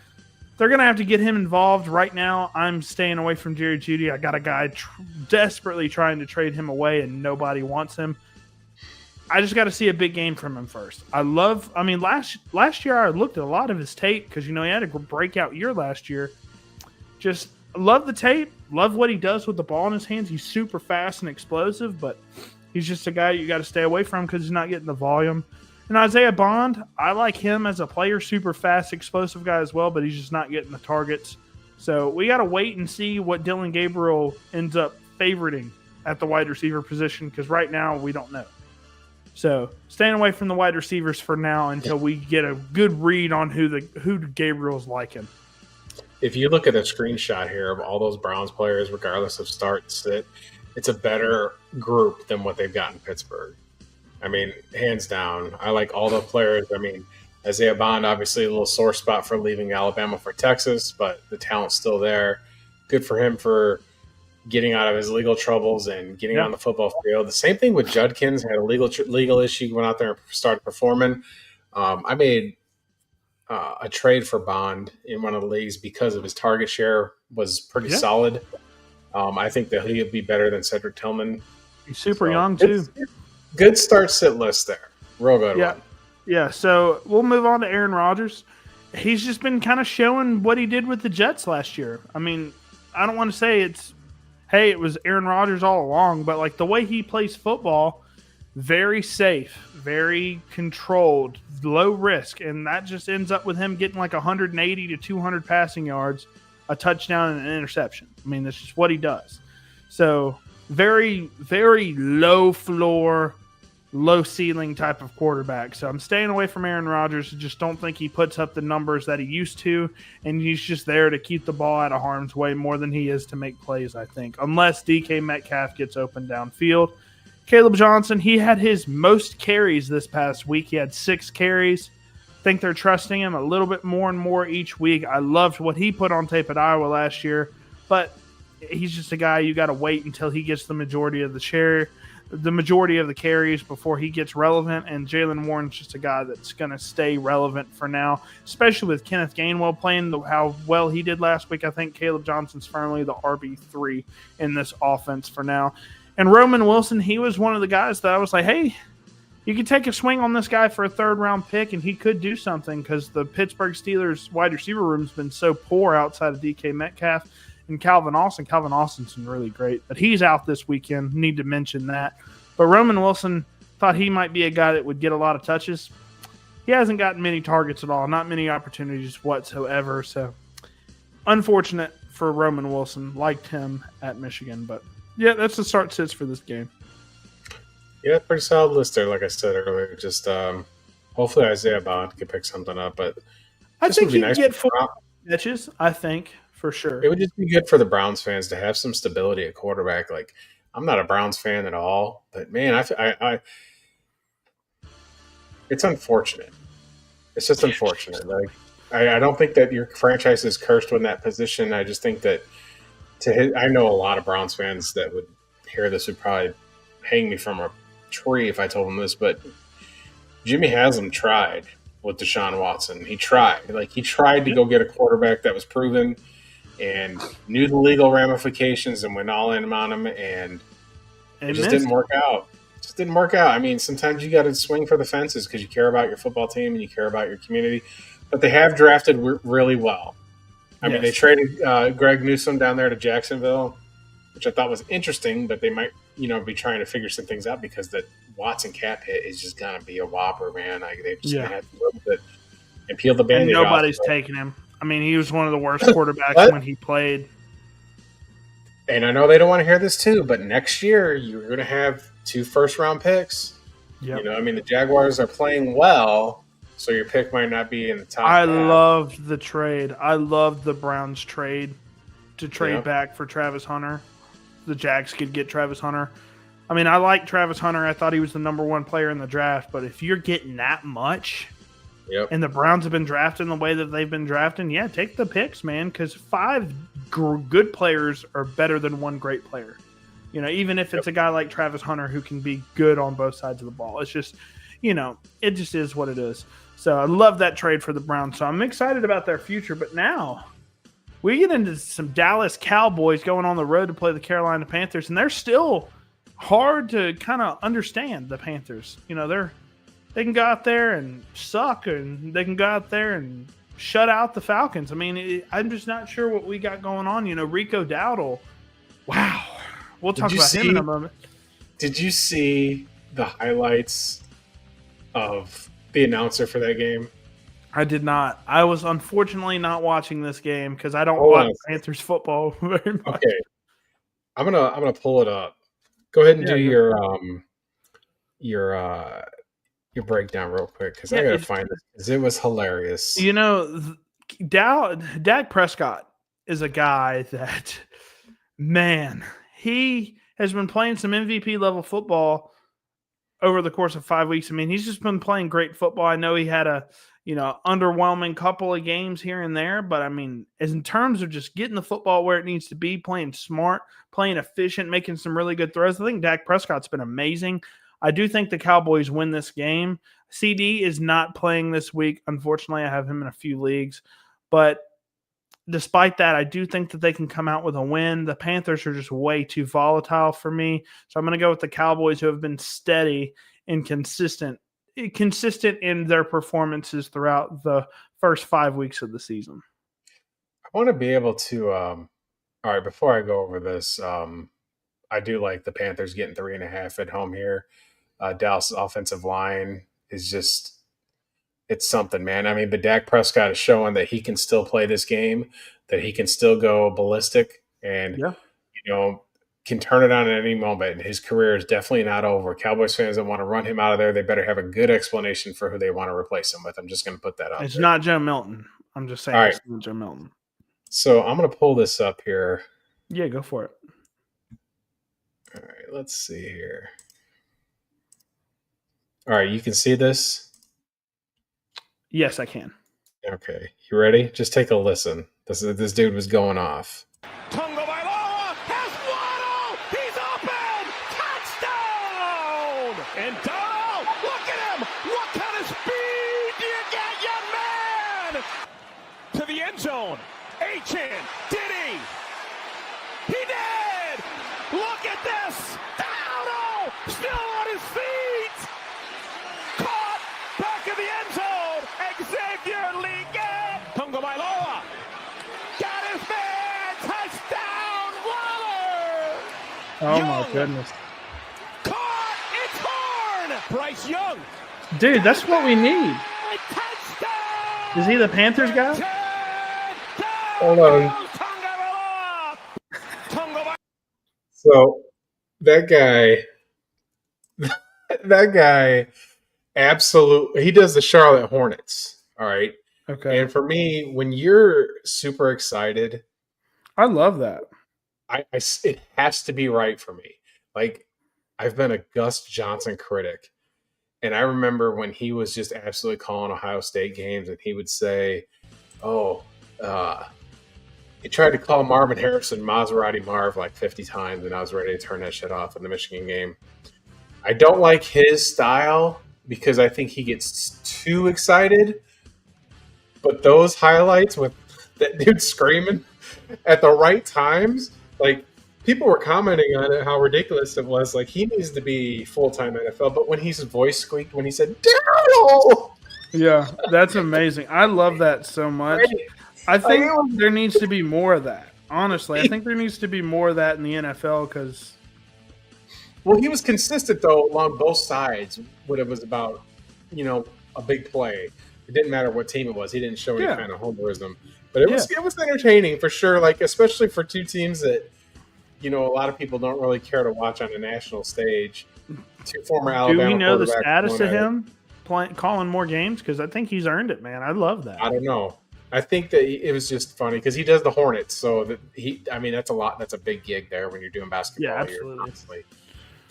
they're going to have to get him involved. Right now, I'm staying away from Jerry Jeudy. I got a guy desperately trying to trade him away, and nobody wants him. I just got to see a big game from him first. Last year I looked at a lot of his tape because, he had a breakout year last year. Just love the tape. Love what he does with the ball in his hands. He's super fast and explosive, but he's just a guy you got to stay away from because he's not getting the volume. And Isaiah Bond, I like him as a player, super fast, explosive guy as well, but he's just not getting the targets. So we got to wait and see what Dylan Gabriel ends up favoriting at the wide receiver position because right now we don't know. So staying away from the wide receivers for now until we get a good read on who Gabriel's liking. If you look at a screenshot here of all those Browns players, regardless of start and sit, it's a better group than what they've got in Pittsburgh. Hands down. I like all the players. Isaiah Bond, obviously a little sore spot for leaving Alabama for Texas, but the talent's still there. Good for him for getting out of his legal troubles and getting on the football field. The same thing with Judkins. Had a legal issue, went out there and started performing. I made a trade for Bond in one of the leagues because of his target share was pretty solid. I think that he'll be better than Cedric Tillman. He's super young, too. Good start-sit list there. Real good one. Yeah, so we'll move on to Aaron Rodgers. He's just been kind of showing what he did with the Jets last year. I don't want to say it was Aaron Rodgers all along, but the way he plays football, very safe, very controlled, low risk, and that just ends up with him getting 180 to 200 passing yards, a touchdown, and an interception. That's just what he does. So very, very low floor, low ceiling type of quarterback. So I'm staying away from Aaron Rodgers. I just don't think he puts up the numbers that he used to, and he's just there to keep the ball out of harm's way more than he is to make plays, I think, unless DK Metcalf gets open downfield. Caleb Johnson, he had his most carries this past week. He had 6 carries. I think they're trusting him a little bit more and more each week. I loved what he put on tape at Iowa last year, but he's just a guy you got to wait until he gets the majority of the carries before he gets relevant, and Jaylen Warren's just a guy that's going to stay relevant for now, especially with Kenneth Gainwell playing how well he did last week. I think Caleb Johnson's firmly the RB3 in this offense for now. And Roman Wilson, he was one of the guys that I was like, hey, you could take a swing on this guy for a third-round pick, and he could do something because the Pittsburgh Steelers wide receiver room's been so poor outside of DK Metcalf and Calvin Austin. Calvin Austin's been really great, but he's out this weekend. Need to mention that. But Roman Wilson thought he might be a guy that would get a lot of touches. He hasn't gotten many targets at all, not many opportunities whatsoever. So unfortunate for Roman Wilson. Liked him at Michigan, but yeah, that's the start sits for this game. Yeah, pretty solid list there, like I said earlier. Just hopefully Isaiah Bond can pick something up, but I think he can get 4 catches, I think, for sure. It would just be good for the Browns fans to have some stability at quarterback. I'm not a Browns fan at all, but man, I it's unfortunate. It's just unfortunate. I don't think that your franchise is cursed in that position. I just think that I know a lot of Browns fans that would hear this would probably hang me from a tree if I told them this, but Jimmy Haslam tried with Deshaun Watson. He tried. He tried to go get a quarterback that was proven and knew the legal ramifications and went all in on him, and it just didn't work out. Sometimes you got to swing for the fences because you care about your football team and you care about your community. But they have drafted really well. They traded Greg Newsome down there to Jacksonville, which I thought was interesting, but they might, be trying to figure some things out because the Watson cap hit is just going to be a whopper, man. They're just going to have to live with it and peel the Band-Aid off. Nobody's taking him. He was one of the worst quarterbacks when he played. And I know they don't want to hear this too, but next year you're going to have 2 first-round picks. Yep. I mean, the Jaguars are playing well, so your pick might not be in the top I half. loved the trade. I loved the Browns trade to trade back for Travis Hunter. The Jags could get Travis Hunter. I mean, I like Travis Hunter. I thought he was the number 1 player in the draft, but if you're getting that much, and the Browns have been drafting the way that they've been drafting, take the picks, man, because 5 good players are better than 1 great player. Even if it's a guy like Travis Hunter who can be good on both sides of the ball. It's just, it just is what it is. So I love that trade for the Browns. So I'm excited about their future. But now we get into some Dallas Cowboys going on the road to play the Carolina Panthers, and they're still hard to kind of understand, the Panthers. They can go out there and suck, and they can go out there and shut out the Falcons. I mean, I'm just not sure what we got going on. Rico Dowdle, wow. We'll talk about him in a moment. Did you see the highlights of the announcer for that game? I did not. I was unfortunately not watching this game because I don't watch Panthers football very much. Okay, I'm gonna pull it up. Go ahead and do your breakdown real quick because I gotta find it because it was hilarious. Dak Prescott is a guy that, man, he has been playing some MVP level football over the course of 5 weeks. I mean, he's just been playing great football. I know he had a underwhelming couple of games here and there, but I mean, as in terms of just getting the football where it needs to be, playing smart, playing efficient, making some really good throws, I think Dak Prescott's been amazing. I do think the Cowboys win this game. CD is not playing this week. Unfortunately, I have him in a few leagues. But despite that, I do think that they can come out with a win. The Panthers are just way too volatile for me. So I'm going to go with the Cowboys, who have been steady and consistent in their performances throughout the first 5 weeks of the season. I want to be able to all right, before I go over this, I do like the Panthers getting 3.5 at home here. Dallas' offensive line is just, it's something, man. I mean, but Dak Prescott is showing that he can still play this game, that he can still go ballistic and, can turn it on at any moment. And his career is definitely not over. Cowboys fans that want to run him out of there, they better have a good explanation for who they want to replace him with. I'm just going to put that out It's there. not Joe Milton. I'm just saying it's not Joe Milton. So I'm going to pull this up here. Yeah, go for it. All right, let's see here. All right, you can see this? Yes, I can. Okay, you ready? Just take a listen. This dude was going off. Tagovailoa has Waddle! He's open! Touchdown! And Donald, look at him! What kind of speed do you get, young man? To the end zone. Achan, did he? He did! Look at this! Donald! Still on his feet! Caught back in the end zone! Xavier Liga! Tagovailoa! Got his man! Touchdown! Waller! Oh, my goodness. Caught! It's Horn! Bryce Young! Dude, that's what we need. Touchdown! Is he the Panthers guy? Hold on. So that guy absolutely, he does the Charlotte Hornets. All right. Okay. And for me, when you're super excited, I love that. It has to be right for me. Like, I've been a Gus Johnson critic, and I remember when he was just absolutely calling Ohio State games, and he would say, he tried to call Marvin Harrison Maserati Marv like 50 times, and I was ready to turn that shit off in the Michigan game. I don't like his style because I think he gets too excited. But those highlights with that dude screaming at the right times, like, people were commenting on it, how ridiculous it was. Like, he needs to be full-time NFL. But when his voice squeaked, when he said, Daryl! Yeah, that's amazing. I love that so much. I think there needs to be more of that. Honestly, I think there needs to be more of that in the NFL because... Well, he was consistent, though, along both sides when it was about, a big play. It didn't matter what team it was. He didn't show any kind of homerism. But it was entertaining for sure, like, especially for two teams that a lot of people don't really care to watch on a national stage. 2 former Do we Alabama know the quarterbacks. status of him calling more games? Because I think he's earned it, man. I love that. I don't know. I think that it was just funny because he does the Hornets, so that's a lot. That's a big gig there when you're doing basketball. Yeah, absolutely. You're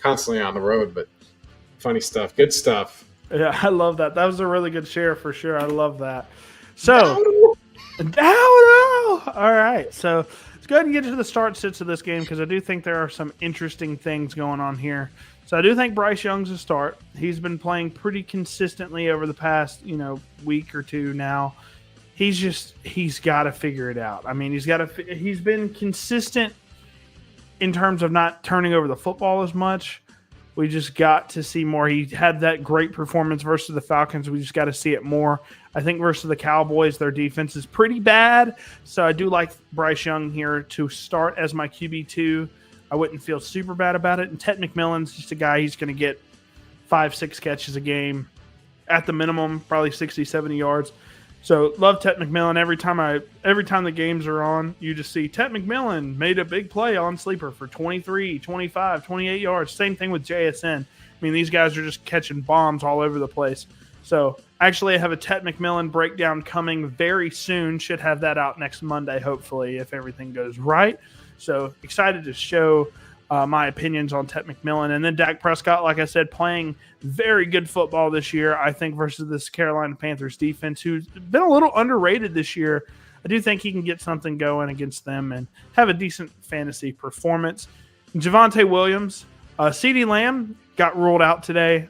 constantly on the road, but funny stuff, good stuff. Yeah, I love that. That was a really good share for sure. I love that. So, all right. So let's go ahead and get to the start sits of this game because I do think there are some interesting things going on here. So I do think Bryce Young's a start. He's been playing pretty consistently over the past, week or two now. He's got to figure it out. I mean, he's been consistent in terms of not turning over the football as much. We just got to see more. He had that great performance versus the Falcons. We just got to see it more. I think versus the Cowboys, their defense is pretty bad. So I do like Bryce Young here to start as my QB2. I wouldn't feel super bad about it. And Ted McMillan's just a guy, he's going to get 5-6 catches a game at the minimum, probably 60, 70 yards. So love Ted McMillan. Every time the games are on, you just see Ted McMillan made a big play on Sleeper for 23, 25, 28 yards. Same thing with JSN. I mean, these guys are just catching bombs all over the place. So actually I have a Ted McMillan breakdown coming very soon. Should have that out next Monday, hopefully, if everything goes right. So excited to show my opinions on Ted McMillan. And then Dak Prescott, like I said, playing very good football this year, I think, versus this Carolina Panthers defense, who's been a little underrated this year. I do think he can get something going against them and have a decent fantasy performance. Javonte Williams, CeeDee Lamb got ruled out today,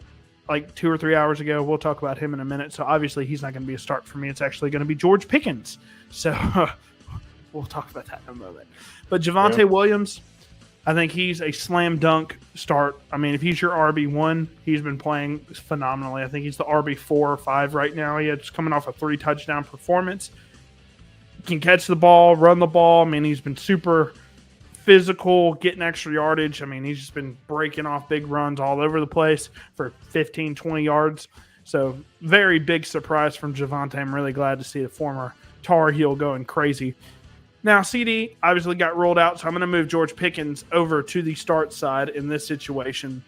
like 2 or 3 hours ago. We'll talk about him in a minute. So obviously he's not going to be a start for me. It's actually going to be George Pickens. So we'll talk about that in a moment. But Javonte Williams, I think he's a slam dunk start. I mean, if he's your RB1, he's been playing phenomenally. I think he's the RB4 or 5 right now. He's coming off a 3-touchdown performance. Can catch the ball, run the ball. I mean, he's been super physical, getting extra yardage. I mean, he's just been breaking off big runs all over the place for 15, 20 yards. So very big surprise from Javonte. I'm really glad to see the former Tar Heel going crazy. Now, CD obviously got rolled out, so I'm going to move George Pickens over to the start side in this situation.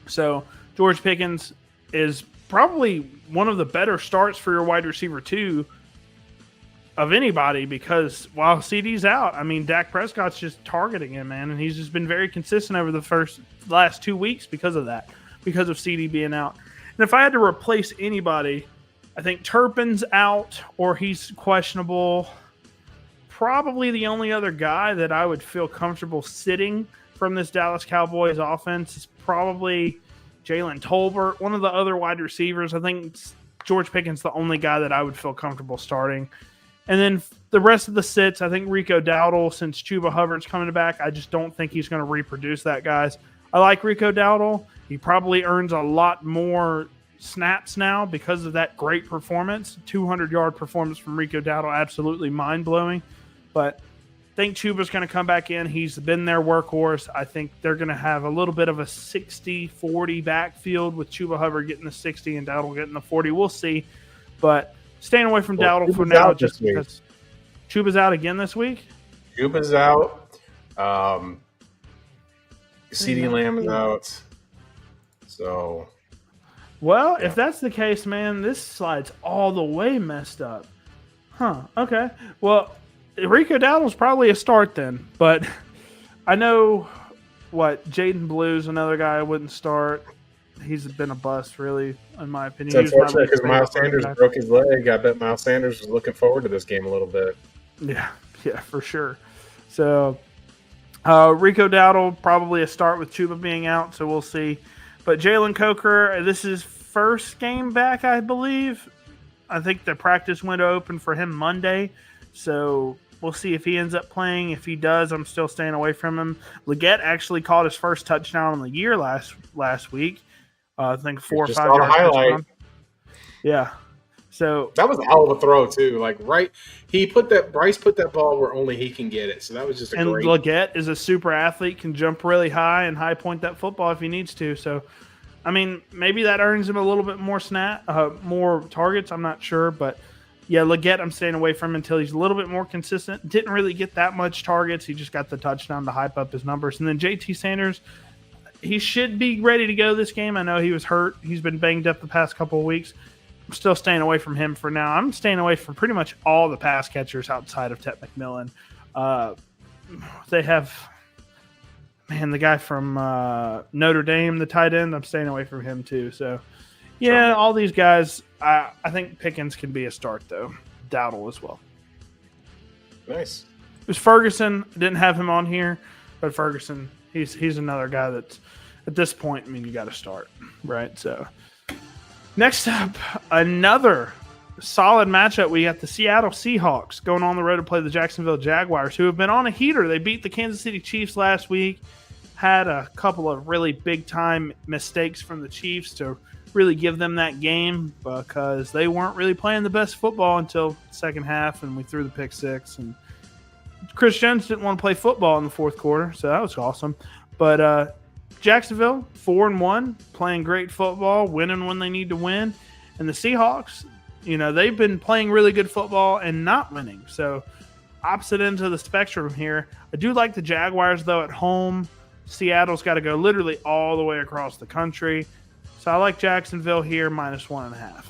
So George Pickens is probably one of the better starts for your wide receiver 2 of anybody because while CD's out, I mean, Dak Prescott's just targeting him, man, and he's just been very consistent over the last 2 weeks because of that, because of CD being out. And if I had to replace anybody, I think Turpin's out or he's questionable. Probably the only other guy that I would feel comfortable sitting from this Dallas Cowboys offense is probably Jalen Tolbert, one of the other wide receivers. I think George Pickens the only guy that I would feel comfortable starting. And then the rest of the sits, I think Rico Dowdle, since Chuba Hubbard's coming back, I just don't think he's going to reproduce that, guys. I like Rico Dowdle. He probably earns a lot more snaps now because of that great performance. 200-yard performance from Rico Dowdle, absolutely mind-blowing. But I think Chuba's going to come back in. He's been their workhorse. I think they're going to have a little bit of a 60-40 backfield with Chuba Hubbard getting the 60 and Dowdle getting the 40. We'll see. But staying away from Dowdle for now just because Chuba's out again this week. Chuba's out. CeeDee Lamb is out. So, well, if that's the case, man, this slide's all the way messed up. Huh. Okay. Well, Rico Dowdle's probably a start then, but I know Jaden Blue's another guy I wouldn't start. He's been a bust, really, in my opinion. It's unfortunate because Miles Sanders broke his leg. I bet Miles Sanders was looking forward to this game a little bit. Yeah, for sure. So Rico Dowdle, probably a start with Chuba being out, so we'll see. But Jalen Coker, this is first game back, I believe. I think the practice window opened for him Monday, so we'll see if he ends up playing. If he does, I'm still staying away from him. Leggett actually caught his first touchdown of the year last week. I think 4 or 5 yards. Highlight. Yeah. So that was a hell of a throw too. Bryce put that ball where only he can get it. So that was just great. Leggett is a super athlete, can jump really high and high point that football if he needs to. So, I mean, maybe that earns him a little bit more more targets. I'm not sure, but Yeah, Leggett, I'm staying away from until he's a little bit more consistent. Didn't really get that much targets. He just got the touchdown to hype up his numbers. And then JT Sanders, he should be ready to go this game. I know he was hurt. He's been banged up the past couple of weeks. I'm still staying away from him for now. I'm staying away from pretty much all the pass catchers outside of Ted McMillan. They have, the guy from Notre Dame, the tight end. I'm staying away from him too. So, yeah, all these guys. I think Pickens can be a start though. Dowdle as well. Nice. It was Ferguson. Didn't have him on here, but Ferguson, he's another guy that's at this point. You got to start, right? So. Next up, another solid matchup. We got the Seattle Seahawks going on the road to play the Jacksonville Jaguars, who have been on a heater. They beat the Kansas City Chiefs last week, had a couple of really big-time mistakes from the Chiefs to really give them that game because they weren't really playing the best football until the second half, and we threw the pick six. And Chris Jones didn't want to play football in the fourth quarter, so that was awesome. But Jacksonville, 4-1, playing great football, winning when they need to win. And the Seahawks, they've been playing really good football and not winning. So opposite ends of the spectrum here. I do like the Jaguars, though, at home. Seattle's got to go literally all the way across the country. So I like Jacksonville here, -1.5.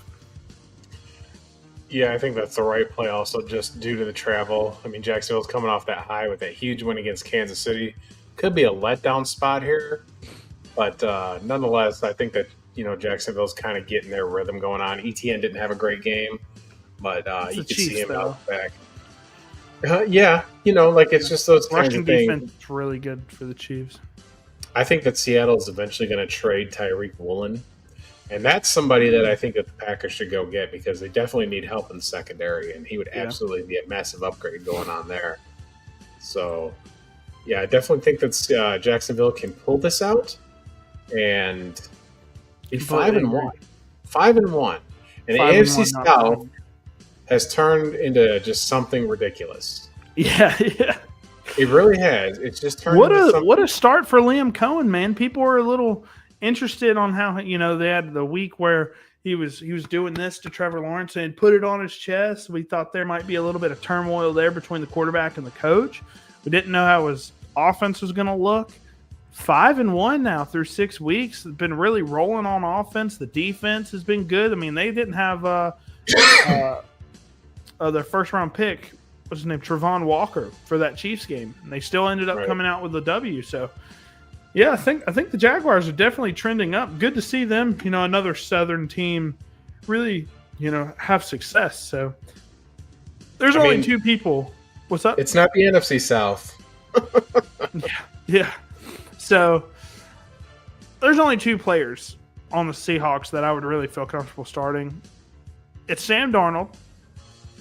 Yeah, I think that's the right play also just due to the travel. Jacksonville's coming off that high with that huge win against Kansas City. Could be a letdown spot here, but nonetheless, I think that Jacksonville's kind of getting their rhythm going on. ETN didn't have a great game, but you could see him out back. It's just those kinds Rushing of things. defense is really good for the Chiefs. I think that Seattle is eventually going to trade Tyreek Woolen, and that's somebody that I think that the Packers should go get because they definitely need help in the secondary, and he would absolutely be a massive upgrade going on there. So. Yeah, I definitely think that Jacksonville can pull this out and be 5-1. 5-1. And the AFC South has turned into just something ridiculous. Yeah. It really has. It's just turned what a start for Liam Cohen, man. People were a little interested on how, they had the week where he was doing this to Trevor Lawrence and put it on his chest. We thought there might be a little bit of turmoil there between the quarterback and the coach. We didn't know how his offense was going to look. 5-1 now through 6 weeks. It's been really rolling on offense. The defense has been good. They didn't have their first-round pick, what's his name, Trevon Walker, for that Chiefs game, and they still ended up coming out with a W. So, yeah, I think the Jaguars are definitely trending up. Good to see them, another Southern team really, have success. So, there's only two people. What's up? It's not the NFC South. Yeah. So there's only two players on the Seahawks that I would really feel comfortable starting. It's Sam Darnold,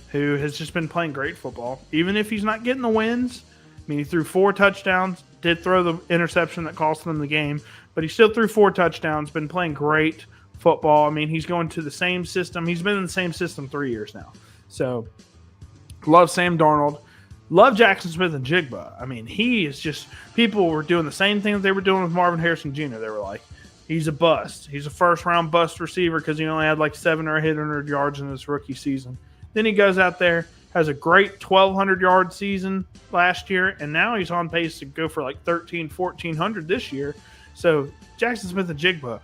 who has just been playing great football, even if he's not getting the wins. He threw 4 touchdowns, did throw the interception that cost them the game, but he still threw 4 touchdowns, been playing great football. He's going to the same system. He's been in the same system 3 years now. So love Sam Darnold. Love Jackson Smith and Jigba. He is just – people were doing the same thing that they were doing with Marvin Harrison Jr. They were like, he's a bust. He's a first-round bust receiver because he only had like 700 or 800 yards in his rookie season. Then he goes out there, has a great 1,200-yard season last year, and now he's on pace to go for like 1,400 this year. So Jackson Smith and Jigba,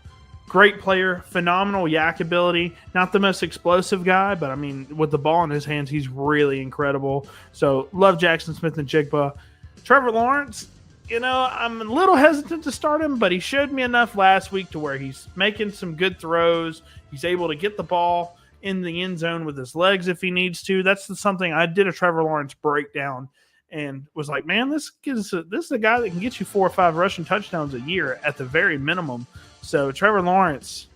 great player, phenomenal yak ability. Not the most explosive guy, but with the ball in his hands, he's really incredible. So love Jackson Smith and Jigba. Trevor Lawrence, I'm a little hesitant to start him, but he showed me enough last week to where he's making some good throws. He's able to get the ball in the end zone with his legs if he needs to. That's something I did a Trevor Lawrence breakdown and was like, man, this is a guy that can get you 4 or 5 rushing touchdowns a year at the very minimum. So Trevor Lawrence,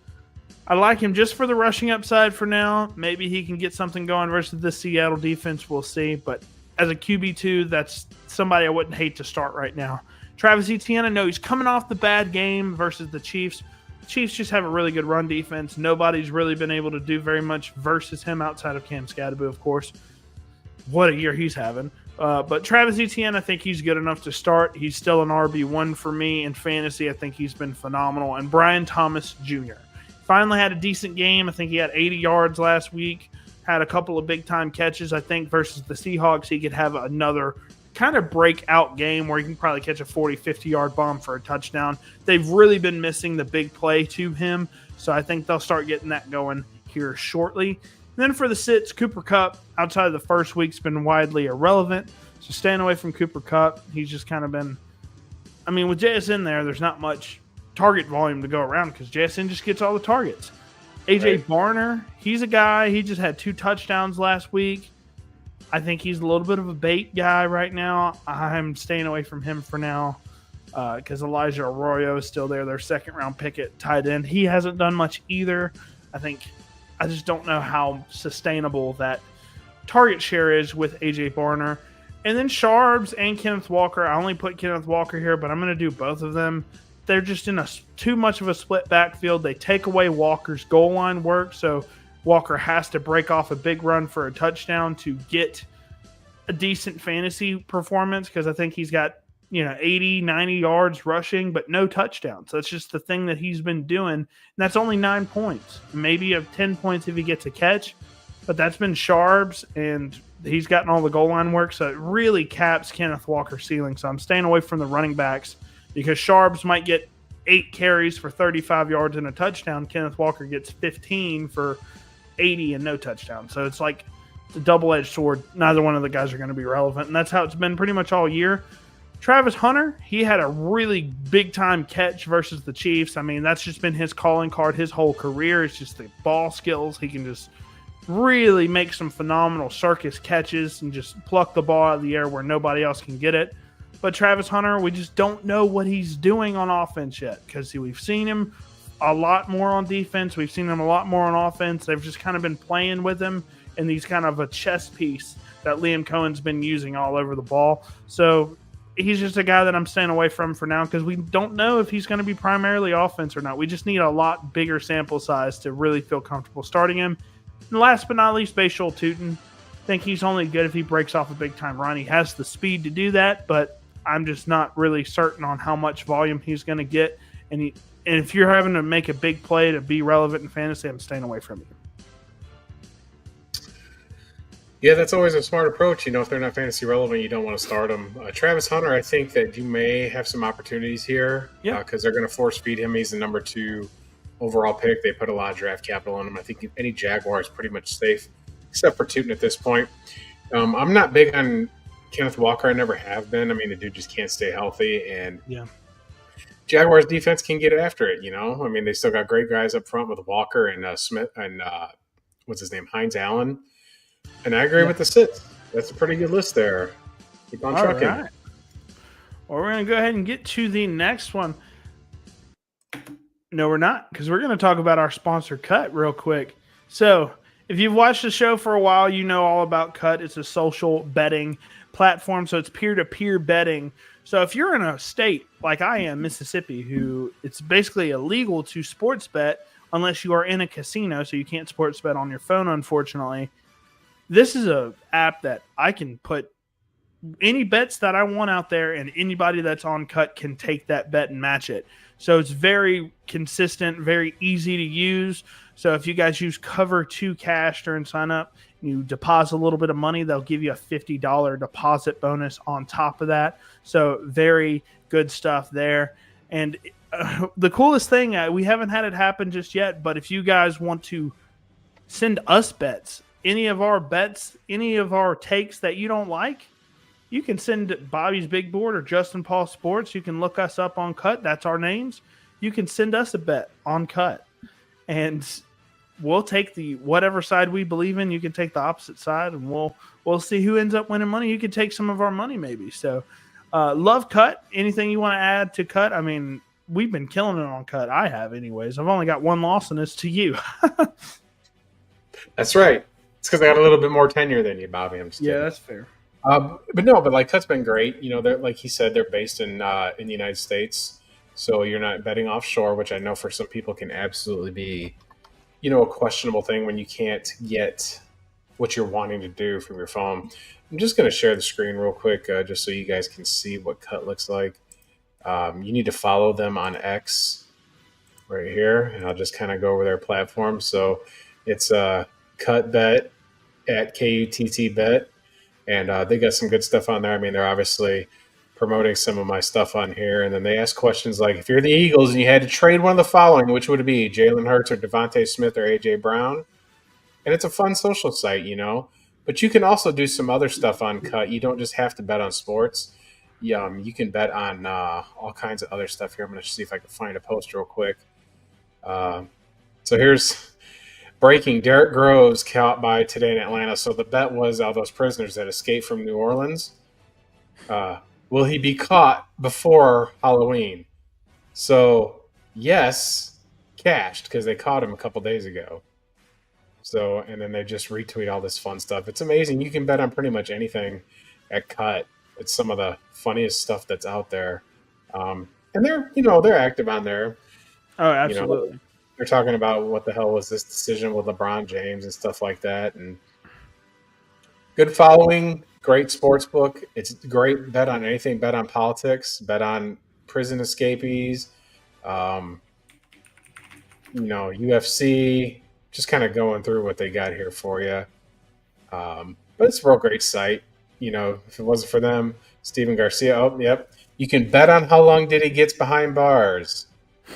I like him just for the rushing upside for now. Maybe he can get something going versus this Seattle defense. We'll see. But as a QB2, that's somebody I wouldn't hate to start right now. Travis Etienne, I know he's coming off the bad game versus the Chiefs. The Chiefs just have a really good run defense. Nobody's really been able to do very much versus him outside of Cam Scadaboo, of course. What a year he's having. But Travis Etienne, I think he's good enough to start. He's still an RB1 for me in fantasy. I think he's been phenomenal. And Brian Thomas Jr. finally had a decent game. I think he had 80 yards last week. had a couple of big-time catches. I think versus the Seahawks, he could have another kind of breakout game where he can probably catch a 40, 50-yard bomb for a touchdown. They've really been missing the big play to him, so I think they'll start getting that going here shortly. And then for the sits, Cooper Kupp, outside of the first week, has been widely irrelevant. So staying away from Cooper Kupp. He's just kind of been – I mean, with JSN there's not much target volume to go around because JSN just gets all the targets. A.J. Barner, he's a guy. He just had 2 touchdowns last week. I think he's a little bit of a bait guy right now. I'm staying away from him for now because Elijah Arroyo is still there, their second-round pick at tight end. He hasn't done much either. I just don't know how sustainable that target share is with A.J. Barner. And then Sharps and Kenneth Walker. I only put Kenneth Walker here, but I'm going to do both of them. They're just in too much of a split backfield. They take away Walker's goal line work, so Walker has to break off a big run for a touchdown to get a decent fantasy performance because I think he's got 80, 90 yards rushing, but no touchdowns. That's just the thing that he's been doing. And that's only 9 points. Maybe of 10 points if he gets a catch, but that's been Sharps, and he's gotten all the goal line work, so it really caps Kenneth Walker's ceiling. So I'm staying away from the running backs because Sharps might get 8 carries for 35 yards and a touchdown. Kenneth Walker gets 15 for 80 and no touchdown. So it's like it's a double-edged sword. Neither one of the guys are going to be relevant, and that's how it's been pretty much all year. Travis Hunter, he had a really big-time catch versus the Chiefs. I mean, that's just been his calling card his whole career. It's just the ball skills. He can just really make some phenomenal circus catches and just pluck the ball out of the air where nobody else can get it. But Travis Hunter, we just don't know what he's doing on offense yet because we've seen him a lot more on defense. We've seen him a lot more on offense. They've just kind of been playing with him in these kind of a chess piece that Liam Cohen's been using all over the ball. So he's just a guy that I'm staying away from for now because we don't know if he's going to be primarily offense or not. We just need a lot bigger sample size to really feel comfortable starting him. And last but not least, Bashal Tutin. I think he's only good if he breaks off a big-time run. He has the speed to do that, but I'm just not really certain on how much volume he's going to get. And if you're having to make a big play to be relevant in fantasy, I'm staying away from you. Yeah, that's always a smart approach. If they're not fantasy relevant, you don't want to start them. Travis Hunter, I think that you may have some opportunities here because they're going to force feed him. He's the number 2 overall pick. They put a lot of draft capital on him. I think any Jaguar is pretty much safe, except for Tootin at this point. I'm not big on Kenneth Walker. I never have been. I mean, the dude just can't stay healthy, and Jaguars defense can get after it. I mean, they still got great guys up front with Walker and Smith and what's his name, Hines Allen. And I agree with the sits. That's a pretty good list there. Keep on trucking. Right. Well, we're going to go ahead and get to the next one. No, we're not, because we're going to talk about our sponsor, Cut, real quick. So if you've watched the show for a while, you know all about Cut. It's a social betting platform, so it's peer-to-peer betting. So if you're in a state like I am, Mississippi, who it's basically illegal to sports bet unless you are in a casino, so you can't sports bet on your phone, unfortunately. This is an app that I can put any bets that I want out there, and anybody that's on Cut can take that bet and match it. So it's very consistent, very easy to use. So if you guys use Cover 2 Cash during sign up, you deposit a little bit of money, they'll give you a $50 deposit bonus on top of that. So very good stuff there. And the coolest thing, we haven't had it happen just yet, but if you guys want to send us bets, any of our bets, any of our takes that you don't like, you can send Bobby's Big Board or Justin Paul Sports. You can look us up on Cut. That's our names. You can send us a bet on Cut. And we'll take the whatever side we believe in. You can take the opposite side, and we'll see who ends up winning money. You can take some of our money maybe. So love Cut. Anything you want to add to Cut? I mean, we've been killing it on Cut. I have anyways. I've only got one loss, and it's to you. That's right. It's because I got a little bit more tenure than you, Bobby. I'm just kidding. That's fair. But like Cut's been great. They're, like he said, they're based in the United States, so you're not betting offshore, which I know for some people can absolutely be, a questionable thing when you can't get what you're wanting to do from your phone. I'm just going to share the screen real quick, just so you guys can see what Cut looks like. You need to follow them on X right here, and I'll just kind of go over their platform. So it's Cut Bet. at KUTT Bet, and they got some good stuff on there. I mean, they're obviously promoting some of my stuff on here, and then they ask questions like, if you're the Eagles and you had to trade one of the following, which would it be? Jalen Hurts or Devontae Smith or AJ Brown? And it's a fun social site, But you can also do some other stuff on Cut. You don't just have to bet on sports. You can bet on all kinds of other stuff here. I'm going to see if I can find a post real quick. So here's breaking. Derek Groves caught by today in Atlanta. So the bet was all those prisoners that escaped from New Orleans. Will he be caught before Halloween? So, yes, cashed because they caught him a couple days ago. So, and then they just retweet all this fun stuff. It's amazing. You can bet on pretty much anything at Cut. It's some of the funniest stuff that's out there. And they're active on there. Oh, absolutely. They're talking about what the hell was this decision with LeBron James and stuff like that. And good following, great sports book. It's great. Bet on anything. Bet on politics. Bet on prison escapees. UFC. Just kind of going through what they got here for you. But it's a real great site. If it wasn't for them, Steven Garcia. Oh, yep. You can bet on how long Diddy gets behind bars.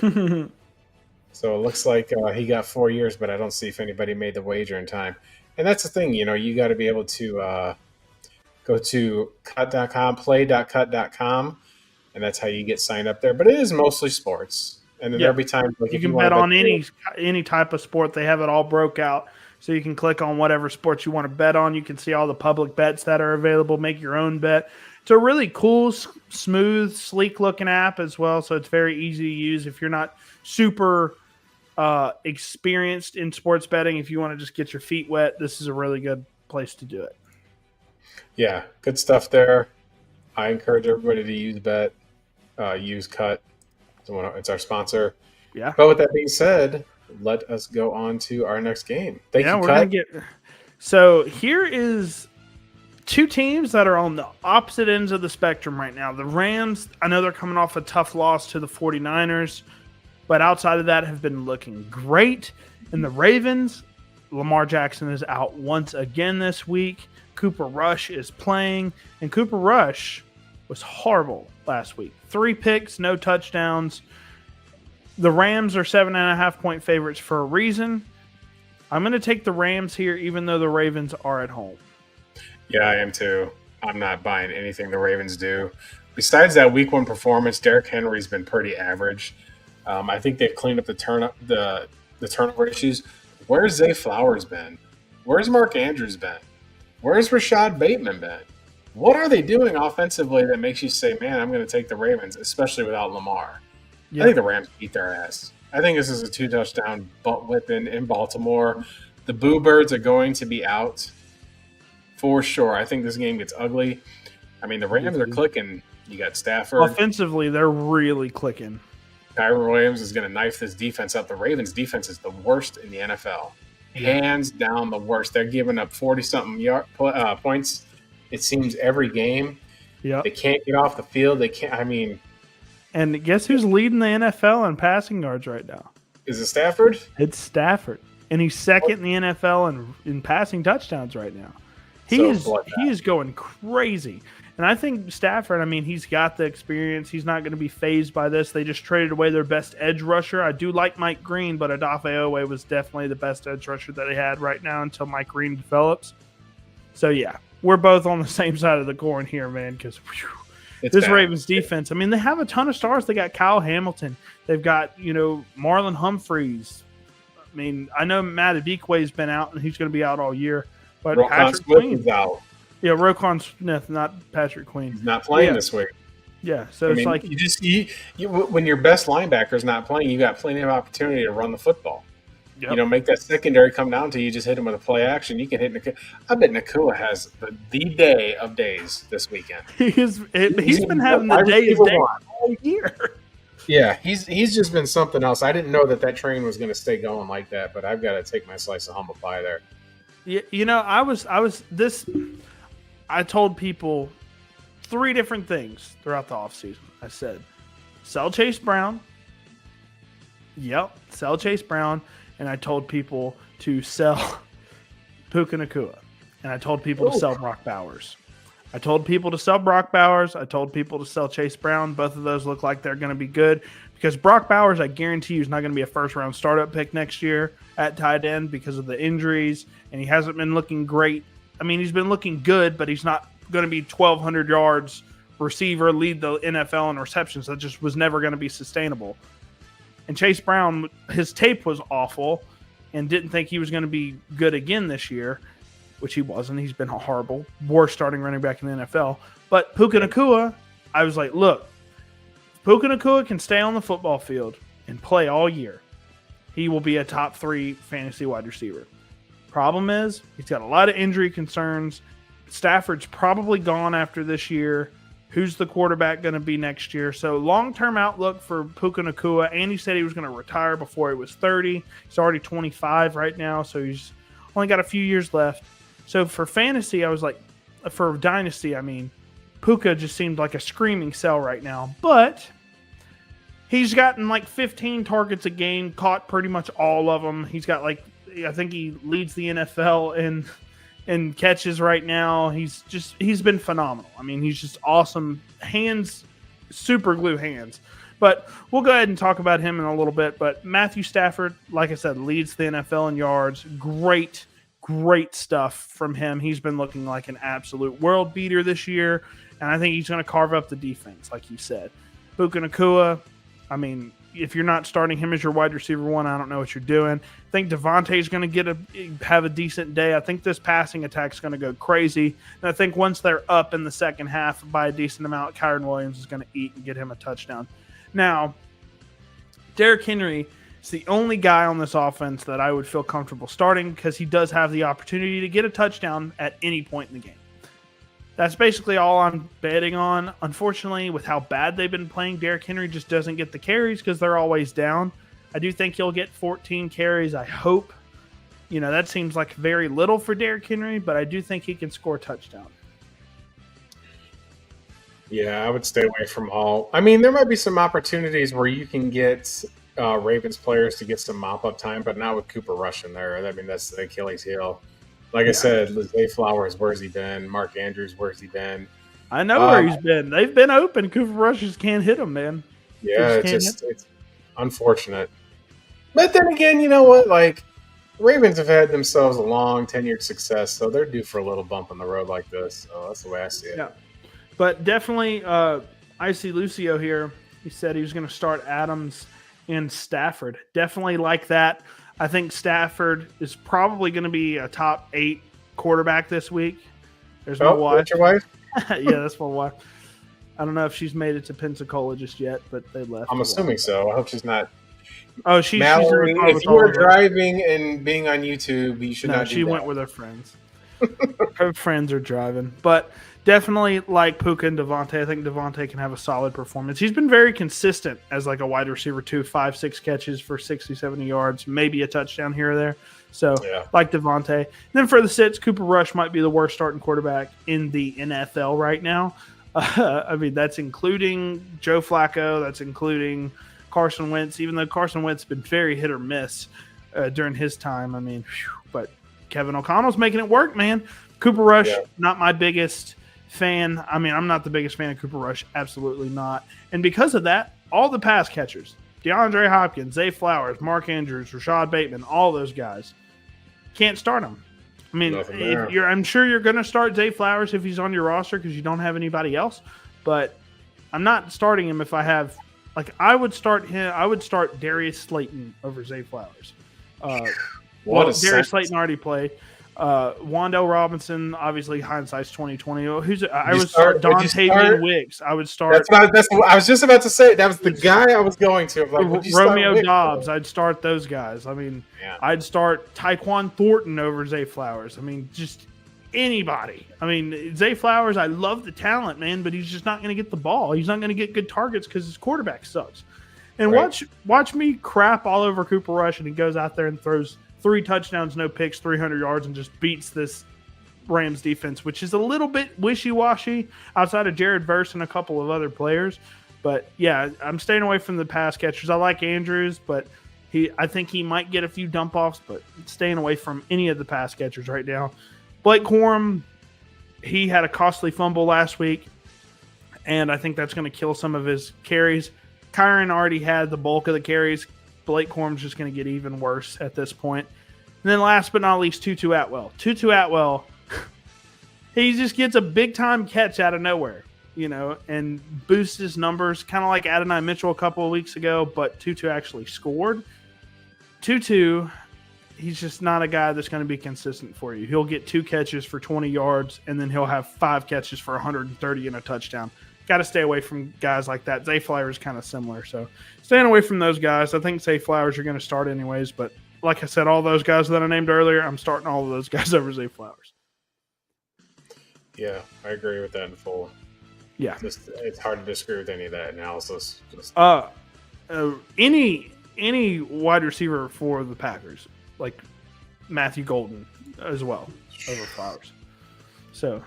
So it looks like he got 4 years, but I don't see if anybody made the wager in time. And that's the thing, you got to be able to go to cut.com, play.cut.com, and that's how you get signed up there. But it is mostly sports. And then there'll be times like you can bet on any type of sport. They have it all broke out. So you can click on whatever sports you want to bet on. You can see all the public bets that are available, make your own bet. It's a really cool, smooth, sleek-looking app as well, so it's very easy to use if you're not super experienced in sports betting. If you want to just get your feet wet, this is a really good place to do it. Yeah, good stuff there. I encourage everybody to use Cut. It's our sponsor. Yeah. But with that being said, let us go on to our next game. Thank you, Cut. So here is two teams that are on the opposite ends of the spectrum right now. The Rams, I know they're coming off a tough loss to the 49ers, but outside of that have been looking great. And the Ravens, Lamar Jackson is out once again this week. Cooper Rush is playing, and Cooper Rush was horrible last week. 3 picks, no touchdowns. The Rams are 7.5-point favorites for a reason. I'm going to take the Rams here, even though the Ravens are at home. Yeah, I am too. I'm not buying anything the Ravens do. Besides that Week 1 performance, Derrick Henry's been pretty average. I think they've cleaned up the turnover issues. Where's Zay Flowers been? Where's Mark Andrews been? Where's Rashad Bateman been? What are they doing offensively that makes you say, man, I'm going to take the Ravens, especially without Lamar? Yeah. I think the Rams beat their ass. I think this is a 2-touchdown butt whipping in Baltimore. The Boo Birds are going to be out for sure. I think this game gets ugly. I mean, the Rams are clicking. You got Stafford. Offensively, they're really clicking. Kyron Williams is going to knife this defense up. The Ravens' defense is the worst in the NFL. Hands down the worst. They're giving up 40-something points, it seems, every game. Yeah, They can't get off the field. They can't. I mean. And guess who's leading the NFL in passing yards right now? Is it Stafford? It's Stafford. And he's second in the NFL in passing touchdowns right now. He is going crazy. And I think Stafford, I mean, he's got the experience. He's not going to be fazed by this. They just traded away their best edge rusher. I do like Mike Green, but Odafe Owe was definitely the best edge rusher that they had right now until Mike Green develops. So, yeah, we're both on the same side of the coin here, man, because this bad. Ravens defense, I mean, they have a ton of stars. They got Kyle Hamilton. They've got, Marlon Humphreys. I mean, I know Matt Adikwe's been out, and he's going to be out all year. But Roquan Patrick Smith Queen is out. Yeah, Roquan Smith, not Patrick Queen. He's not playing this week. Yeah, so it's like when your best linebacker is not playing, you got plenty of opportunity to run the football. Yep. Make that secondary come down to you. Just hit him with a play action. You can hit Nakua. I bet Nakua has the day of days this weekend. He's been having the day of days all year. Yeah, he's just been something else. I didn't know that train was going to stay going like that, but I've got to take my slice of humble pie there. I told people 3 different things throughout the offseason. I said, sell Chase Brown. Yep, sell Chase Brown. And I told people to sell Puka Nakua. and I told people to sell Brock Bowers. I told people to sell Brock Bowers. I told people to sell Chase Brown. Both of those look like they're going to be good because Brock Bowers, I guarantee you, is not going to be a first-round startup pick next year at tight end because of the injuries, and he hasn't been looking great. I mean, he's been looking good, but he's not going to be 1,200 yards receiver, lead the NFL in receptions. That just was never going to be sustainable. And Chase Brown, his tape was awful and didn't think he was going to be good again this year, which he wasn't. He's been a horrible, worst starting running back in the NFL. But Puka Nacua, I was like, look, if Puka Nacua can stay on the football field and play all year, he will be a top 3 fantasy wide receiver. Problem is, he's got a lot of injury concerns. Stafford's probably gone after this year. Who's the quarterback going to be next year? So long-term outlook for Puka Nacua, and he said he was going to retire before he was 30. He's already 25 right now, so he's only got a few years left. So for fantasy, I was like, for Dynasty, I mean, Puka just seemed like a screaming sell right now. But he's gotten like 15 targets a game, caught pretty much all of them. He's got like, I think he leads the NFL in catches right now. He's been phenomenal. I mean, he's just awesome. Hands, super glue hands. But we'll go ahead and talk about him in a little bit. But Matthew Stafford, like I said, leads the NFL in yards. Great stuff from him. He's been looking like an absolute world beater this year, and I think he's going to carve up the defense, like you said. Puka Nacua, I mean, if you're not starting him as your wide receiver 1, I don't know what you're doing. I think Devontae's going to have a decent day. I think this passing attack is going to go crazy, and I think once they're up in the second half by a decent amount, Kyren Williams is going to eat and get him a touchdown. Now, Derrick Henry is the only guy on this offense that I would feel comfortable starting because he does have the opportunity to get a touchdown at any point in the game. That's basically all I'm betting on. Unfortunately, with how bad they've been playing, Derrick Henry just doesn't get the carries because they're always down. I do think he'll get 14 carries, I hope. You know, that seems like very little for Derrick Henry, but I do think he can score a touchdown. Yeah, I would stay away from all. I mean, there might be some opportunities where you can get Ravens players to get some mop-up time, but not with Cooper Rush in there. I mean, that's the Achilles heel. Like I said, Zay Flowers, where's he been? Mark Andrews, where's he been? I know where he's been. They've been open. Cooper Rush just can't hit him, man. Yeah, it's unfortunate. But then again, you know what? Like, Ravens have had themselves a long, tenured success, so they're due for a little bump on the road like this. So that's the way I see it. Yeah. But definitely, I see Lucio here. He said he was going to start Adams and Stafford. Definitely like that. I think Stafford is probably going to be a top 8 quarterback this week. There's my wife. That's your wife? Yeah, that's my wife. I don't know if she's made it to Pensacola just yet, but they left. I'm assuming so. I hope she's not. Oh, she's Mallory, if you are driving and being on YouTube, you should not do that. She went with her friends. Her friends are driving. But definitely like Puka and Devontae. I think Devontae can have a solid performance. He's been very consistent as like a wide receiver too. 5-6 catches for 60, 70 yards, maybe a touchdown here or there. So like Devontae. Then for the sits, Cooper Rush might be the worst starting quarterback in the NFL right now. I mean, that's including Joe Flacco. That's including Carson Wentz, even though Carson Wentz has been very hit or miss during his time. I mean, but Kevin O'Connell's making it work, man. Cooper Rush, not my biggest fan. I mean, I'm not the biggest fan of Cooper Rush. Absolutely not. And because of that, all the pass catchers, DeAndre Hopkins, Zay Flowers, Mark Andrews, Rashad Bateman, all those guys, can't start them. I mean, I'm sure you're going to start Zay Flowers if he's on your roster because you don't have anybody else. But I'm not starting him if I have – like, I would start him. I would start Darius Slayton over Zay Flowers. Darius Slayton already played. Wandale Robinson, obviously hindsight's 2020. I would start Dontavian Wicks. I would start. That's what I was just about to say. That was the guy I was going to. Like, Romeo Dobbs. I'd start those guys. I mean, I'd start Tyquan Thornton over Zay Flowers. I mean, just anybody. I mean, Zay Flowers, I love the talent, man, but he's just not going to get the ball. He's not going to get good targets because his quarterback sucks. And watch me crap all over Cooper Rush, and he goes out there and throws 3 touchdowns, no picks, 300 yards, and just beats this Rams defense, which is a little bit wishy-washy outside of Jared Verse and a couple of other players. But, yeah, I'm staying away from the pass catchers. I like Andrews, but I think he might get a few dump-offs, but staying away from any of the pass catchers right now. Blake Corum, he had a costly fumble last week, and I think that's going to kill some of his carries. Kyron already had the bulk of the carries. Blake Corum's just going to get even worse at this point. And then last but not least, Tutu Atwell. Tutu Atwell, he just gets a big-time catch out of nowhere, and boosts his numbers, kind of like Adonai Mitchell a couple of weeks ago, but Tutu actually scored. Tutu, he's just not a guy that's going to be consistent for you. He'll get 2 catches for 20 yards, and then he'll have 5 catches for 130 and a touchdown. Got to stay away from guys like that. Zay Flowers is kind of similar, so staying away from those guys. I think Zay Flowers are going to start anyways, but like I said, all those guys that I named earlier, I'm starting all of those guys over Zay Flowers. Yeah, I agree with that in full. Yeah. It's hard to disagree with any of that analysis. Any wide receiver for the Packers, like Matthew Golden as well, over Flowers. So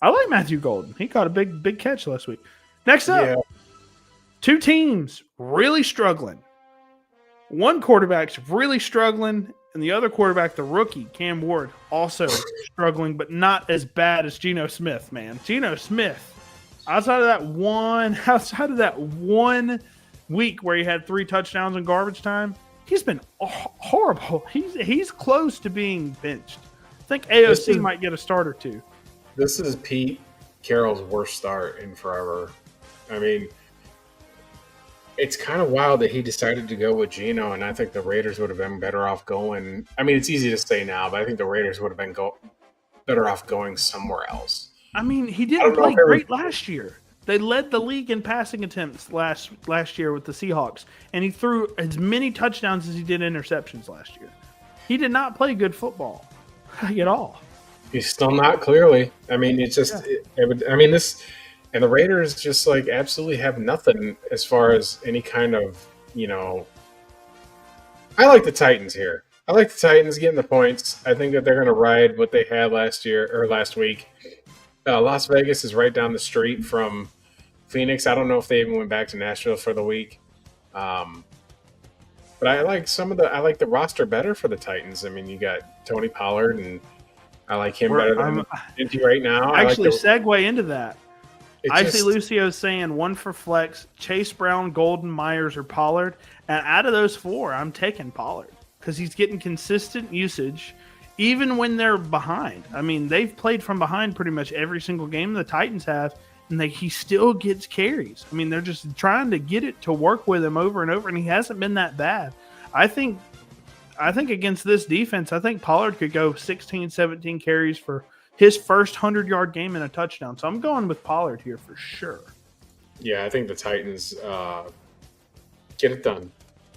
I like Matthew Golden. He caught a big catch last week. Next up, 2 teams really struggling. One quarterback's really struggling, and the other quarterback, the rookie, Cam Ward, also struggling, but not as bad as Geno Smith, man. Geno Smith, outside of that one week where he had 3 touchdowns in garbage time, he's been horrible. He's close to being benched. I think AOC might get a start or 2. This is Pete Carroll's worst start in forever. I mean, it's kind of wild that he decided to go with Geno, and I think the Raiders would have been better off going. I mean, it's easy to say now, but I think the Raiders would have been better off going somewhere else. I mean, he didn't play great last year. They led the league in passing attempts last year with the Seahawks, and he threw as many touchdowns as he did interceptions last year. He did not play good football at all. He's still not, clearly. I mean, it's just this, and the Raiders just absolutely have nothing as far as any kind of, I like the Titans here. I like the Titans getting the points. I think that they're going to ride what they had last week. Las Vegas is right down the street from Phoenix. I don't know if they even went back to Nashville for the week. But I like the roster better for the Titans. I mean, you got Tony Pollard, and I like him better than Indy right now. Actually, segue into that. I see Lucio's saying 1 for flex, Chase Brown, Golden, Myers, or Pollard. And out of those 4, I'm taking Pollard because he's getting consistent usage even when they're behind. I mean, they've played from behind pretty much every single game the Titans have, and he still gets carries. I mean, they're just trying to get it to work with him over and over, and he hasn't been that bad. I think against this defense, I think Pollard could go 16, 17 carries for his first 100-yard game and a touchdown. So I'm going with Pollard here for sure. Yeah, I think the Titans get it done.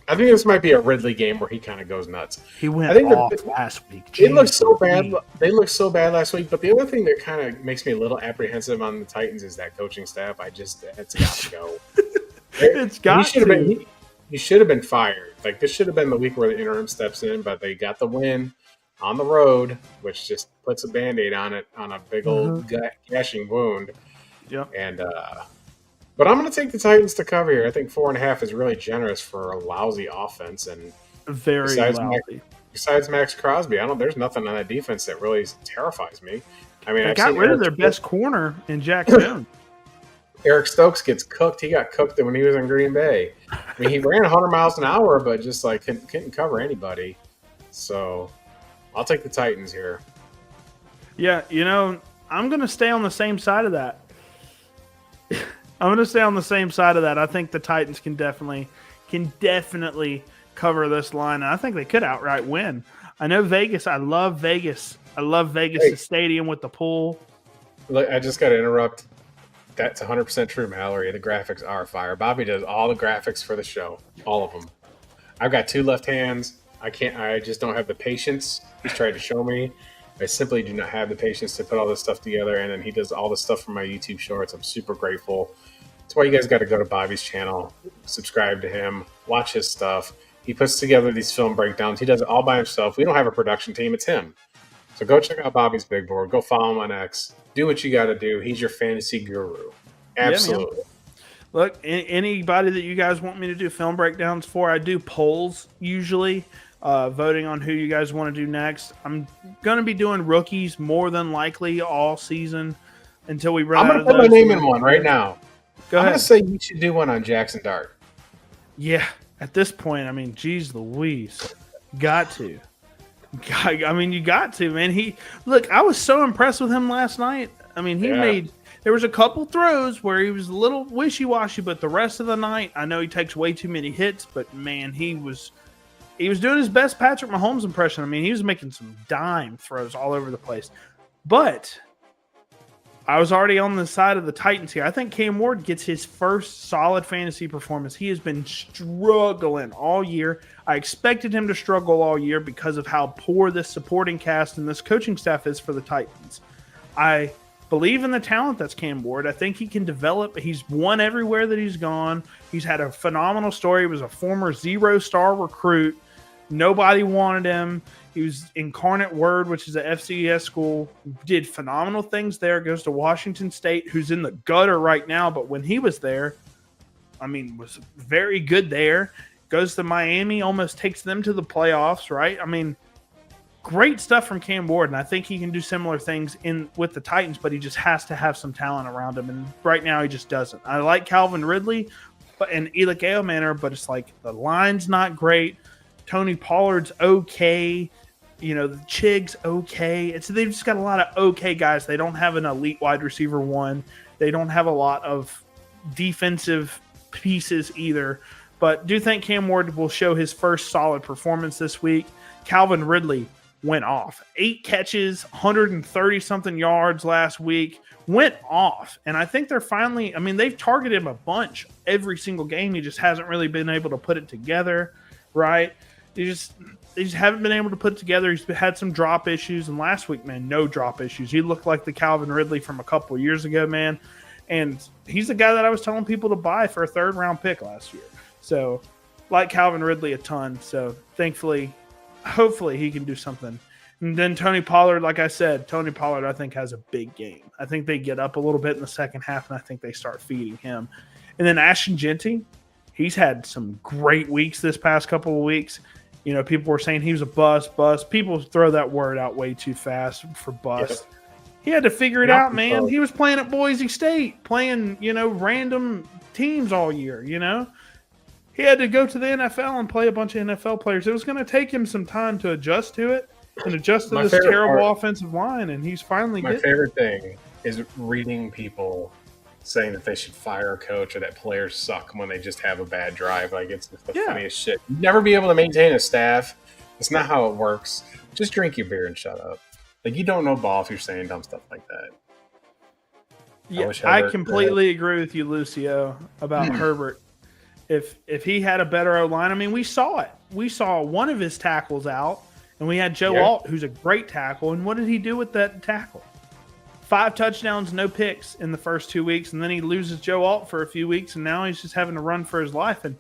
I think this might be a Ridley game where he kind of goes nuts. He went off last week. It looked so bad. They looked so bad last week. But the other thing that kind of makes me a little apprehensive on the Titans is that coaching staff. It's got to go. It's got to. He should have been fired. This should have been the week where the interim steps in, but they got the win on the road, which just puts a Band-Aid on it, on a big old gashing wound. Yep. And but I'm going to take the Titans to cover here. I think 4.5 is really generous for a lousy offense, and very lousy. Besides Max Crosby, there's nothing on that defense that really terrifies me. I mean, they got rid of their best corner in Jack Jones. Eric Stokes gets cooked. He got cooked when he was in Green Bay. I mean, he ran 100 miles an hour, but just couldn't cover anybody. So I'll take the Titans here. Yeah, I'm going to stay on the same side of that. I think the Titans can definitely cover this line. And I think they could outright win. I know Vegas. I love Vegas. The stadium with the pool. Look, I just got to interrupt. That's 100% true, Mallory. The graphics are fire. Bobby does all the graphics for the show. All of them. I've got 2 left hands. I just don't have the patience. He's tried to show me. I simply do not have the patience to put all this stuff together. And then he does all the stuff for my YouTube shorts. I'm super grateful. That's why you guys got to go to Bobby's channel, subscribe to him, watch his stuff. He puts together these film breakdowns. He does it all by himself. We don't have a production team. It's him. So go check out Bobby's Big Board. Go follow him on X. Do what you got to do. He's your fantasy guru. Absolutely. Yeah, look, anybody that you guys want me to do film breakdowns for, I do polls usually. voting on who you guys want to do next. I'm going to be doing rookies more than likely all season until we run I'm out going of to put those. my name in one right now. Go I'm ahead. going to say you should do one on Jackson Dart. Yeah, at this point, I mean, geez Louise. Got to. I mean, you got to, man. Look, I was so impressed with him last night. I mean, there was a couple throws where he was a little wishy-washy, but the rest of the night, I know he takes way too many hits, but man, he was doing his best Patrick Mahomes impression. I mean, he was making some dime throws all over the place. But I was already on the side of the Titans here. I think Cam Ward gets his first solid fantasy performance. He has been struggling all year. I expected him to struggle all year because of how poor this supporting cast and this coaching staff is for the Titans. I believe in the talent that's Cam Ward. I think he can develop. He's won everywhere that he's gone. He's had a phenomenal story. He was a former 0-star recruit. Nobody wanted him. He was Incarnate Word, which is a FCS school. Did phenomenal things there. Goes to Washington State, who's in the gutter right now. But when he was there, I mean, was very good there. Goes to Miami, almost takes them to the playoffs, right? I mean, great stuff from Cam Ward, and I think he can do similar things with the Titans, but he just has to have some talent around him, and right now he just doesn't. I like Calvin Ridley and Elick Ailmanor, but it's like the line's not great. Tony Pollard's okay. You know, the Chig's okay. They've just got a lot of okay guys. They don't have an elite wide receiver one. They don't have a lot of defensive pieces either. But do think Cam Ward will show his first solid performance this week. Calvin Ridley went off. 8 catches, 130-something yards last week. Went off. And I think they're finally – I mean, they've targeted him a bunch every single game. He just hasn't really been able to put it together, right? They just haven't been able to put it together. He's had some drop issues. And last week, man, no drop issues. He looked like the Calvin Ridley from a couple of years ago, man. And he's the guy that I was telling people to buy for a third-round pick last year. So, like Calvin Ridley a ton. So, thankfully, hopefully he can do something. And then Tony Pollard, like I said, I think has a big game. I think they get up a little bit in the second half, and I think they start feeding him. And then Ashton Jeanty, he's had some great weeks this past couple of weeks. You know, people were saying he was a bust. People throw that word out way too fast for bust. Yeah. He had to figure it out, man. He was playing at Boise State, playing, random teams all year, He had to go to the NFL and play a bunch of NFL players. It was going to take him some time to adjust to it and adjust to this terrible offensive line, and he's finally My favorite thing is reading people saying that they should fire a coach or that players suck when they just have a bad drive. Like, it's the funniest shit. You'd never be able to maintain a staff. It's not how it works. Just drink your beer and shut up. Like, you don't know ball if you're saying dumb stuff like that. Yeah, I completely agree with you, Lucio, about Herbert. If he had a better O-line, I mean, we saw it. We saw one of his tackles out, and we had Joe Alt, who's a great tackle. And what did he do with that tackle? 5 touchdowns, no picks in the first 2 weeks, and then he loses Joe Alt for a few weeks, and now he's just having to run for his life. And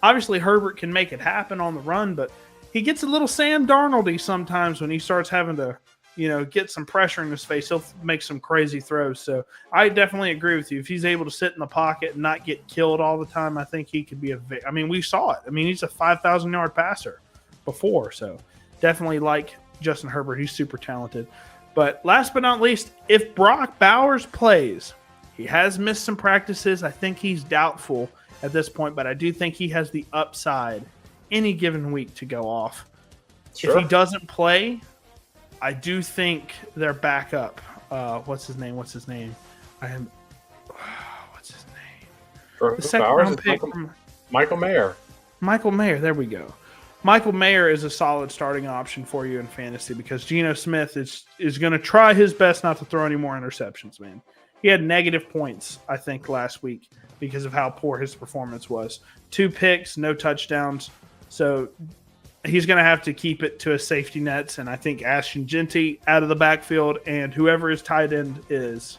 obviously Herbert can make it happen on the run, but he gets a little Sam Darnold-y sometimes when he starts having to, get some pressure in his face. He'll make some crazy throws. So I definitely agree with you. If he's able to sit in the pocket and not get killed all the time, I think he could be we saw it. I mean, he's a 5,000-yard passer before, so definitely like Justin Herbert. He's super talented. But last but not least, if Brock Bowers plays, he has missed some practices. I think he's doubtful at this point, but I do think he has the upside any given week to go off. Sure. If he doesn't play, I do think their backup, what's his name? What's his name? The second round pick Michael Mayer. Michael Mayer, there we go. Michael Mayer is a solid starting option for you in fantasy because Geno Smith is going to try his best not to throw any more interceptions, man. He had negative points, I think, last week because of how poor his performance was. 2 picks, no touchdowns. So he's going to have to keep it to his safety nets, and I think Ashton Jeanty out of the backfield and whoever his tight end is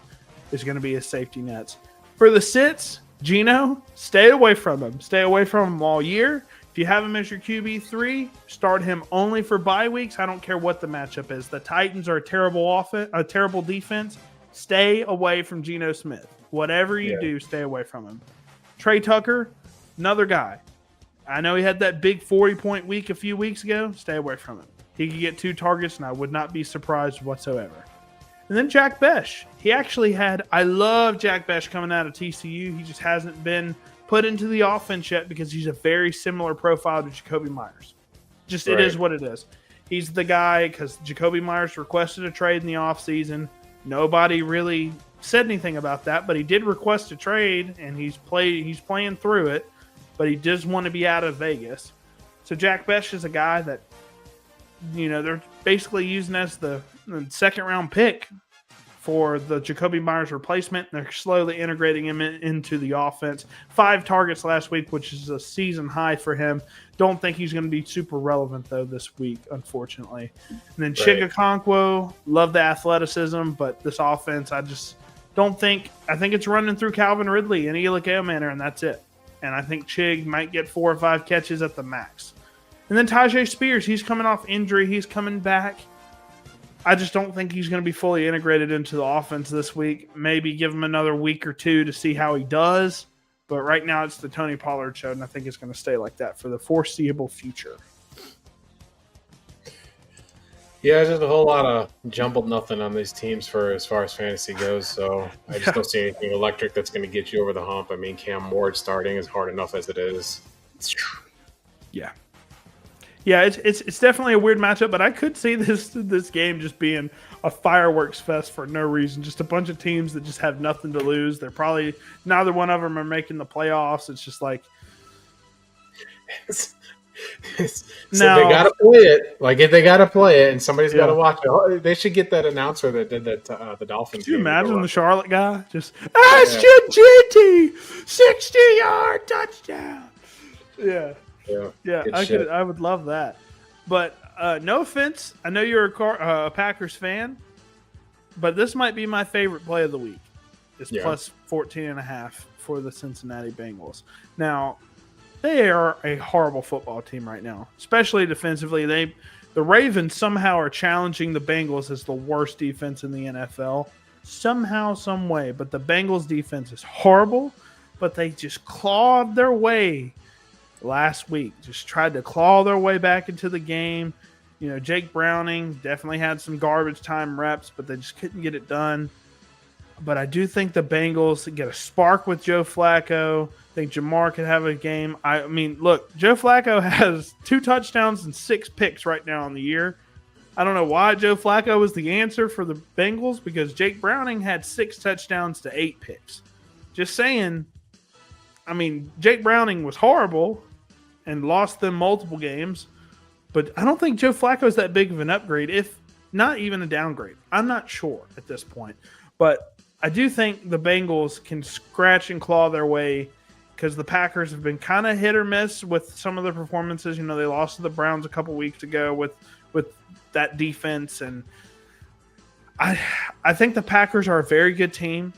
going to be his safety nets. For the sits, Geno, stay away from him. Stay away from him all year. If you have him as your QB3, start him only for bye weeks. I don't care what the matchup is. The Titans are a terrible defense. Stay away from Geno Smith. Whatever you do, stay away from him. Trey Tucker, another guy. I know he had that big 40-point week a few weeks ago. Stay away from him. He could get 2 targets, and I would not be surprised whatsoever. And then Jack Besh. He actually had – I love Jack Besh coming out of TCU. He just hasn't been put into the offense yet because he's a very similar profile to Jacoby Myers. Just It is what it is. He's the guy because Jacoby Myers requested a trade in the offseason. Nobody really said anything about that, but he did request a trade, and he's playing through it, but he does want to be out of Vegas. So Jack Besh is a guy that, they're basically using as the second-round pick for the Jacoby Myers replacement. They're slowly integrating him into the offense. 5 targets last week, which is a season high for him. Don't think he's going to be super relevant, though, this week, unfortunately. And then Chig Okonkwo, love the athleticism, but this offense, I just don't think – I think it's running through Calvin Ridley and Eli Manor, and that's it. And I think Chig might get 4 or 5 catches at the max. And then Tyjae Spears, he's coming off injury. He's coming back. I just don't think he's going to be fully integrated into the offense this week. Maybe give him another week or 2 to see how he does. But right now it's the Tony Pollard show, and I think it's going to stay like that for the foreseeable future. Yeah, there's a whole lot of jumbled nothing on these teams for as far as fantasy goes. So I just don't see anything electric that's going to get you over the hump. I mean, Cam Ward starting is hard enough as it is. Yeah. Yeah, it's definitely a weird matchup, but I could see this game just being a fireworks fest for no reason. Just a bunch of teams that just have nothing to lose. They're probably neither one of them are making the playoffs. It's just like so they got to play it. Like if they got to play it, and somebody's got to watch it. They should get that announcer that did that the Dolphins. Could you imagine the Charlotte guy just SGT 60-yard touchdown? Yeah. Yeah, I would love that. But no offense, I know you're a Packers fan, but this might be my favorite play of the week. It's plus 14.5 for the Cincinnati Bengals. Now, they are a horrible football team right now, especially defensively. The Ravens somehow are challenging the Bengals as the worst defense in the NFL. Somehow, some way. But the Bengals defense is horrible, but they just clawed their way last week. Just tried to claw their way back into the game. Jake Browning definitely had some garbage time reps, but they just couldn't get it done. But I do think the Bengals get a spark with Joe Flacco. I think Jamar could have a game. I mean, look, Joe Flacco has 2 touchdowns and 6 picks right now on the year. I don't know why Joe Flacco was the answer for the Bengals because Jake Browning had 6 touchdowns to 8 picks. Just saying, I mean, Jake Browning was horrible and lost them multiple games, but I don't think Joe Flacco is that big of an upgrade, if not even a downgrade. I'm not sure at this point, but I do think the Bengals can scratch and claw their way because the Packers have been kind of hit or miss with some of the performances. They lost to the Browns a couple weeks ago with that defense, and I think the Packers are a very good team,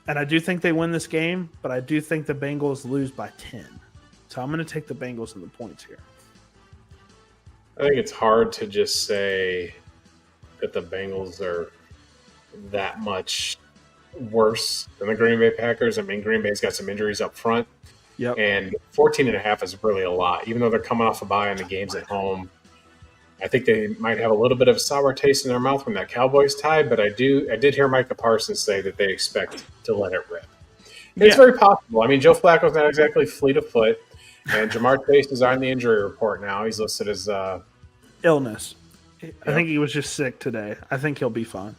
and I do think they win this game, but I do think the Bengals lose by 10. So I'm going to take the Bengals in the points here. I think it's hard to just say that the Bengals are that much worse than the Green Bay Packers. I mean, Green Bay's got some injuries up front. Yep. And 14.5 is really a lot. Even though they're coming off a bye and the game's at home, I think they might have a little bit of a sour taste in their mouth when that Cowboys tied. But I did hear Micah Parsons say that they expect to let it rip. It's very possible. I mean, Joe Flacco's not exactly fleet of foot. And Jamar Chase is on the injury report now. He's listed as illness. I think he was just sick today. I think he'll be fine.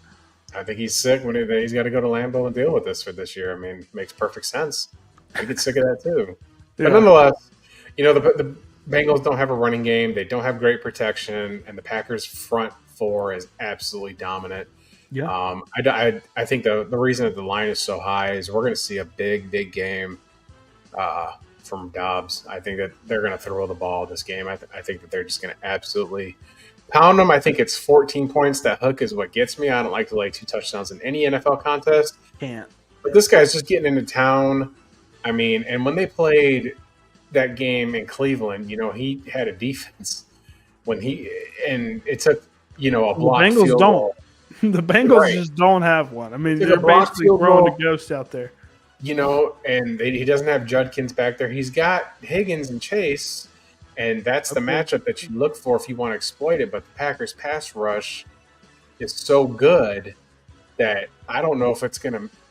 I think he's sick when he's got to go to Lambeau and deal with this for this year. I mean, it makes perfect sense. I get sick of that too. But nonetheless, the Bengals don't have a running game. They don't have great protection, and the Packers' front 4 is absolutely dominant. Yeah. I think the reason that the line is so high is we're going to see a big game from Dobbs. I think that they're going to throw the ball this game. I think that they're just going to absolutely pound them. I think it's 14 points. That hook is what gets me. I don't like to lay 2 touchdowns in any NFL contest. Can't. But this guy's just getting into town. I mean, and when they played that game in Cleveland, he had a defense and it took, a block. The Bengals field don't. goal. The Bengals just don't have one. I mean, they're basically throwing a ghost out there. and he doesn't have Judkins back there. He's got Higgins and Chase, and that's the matchup that you look for if you want to exploit it. But the Packers pass rush is so good that I don't know if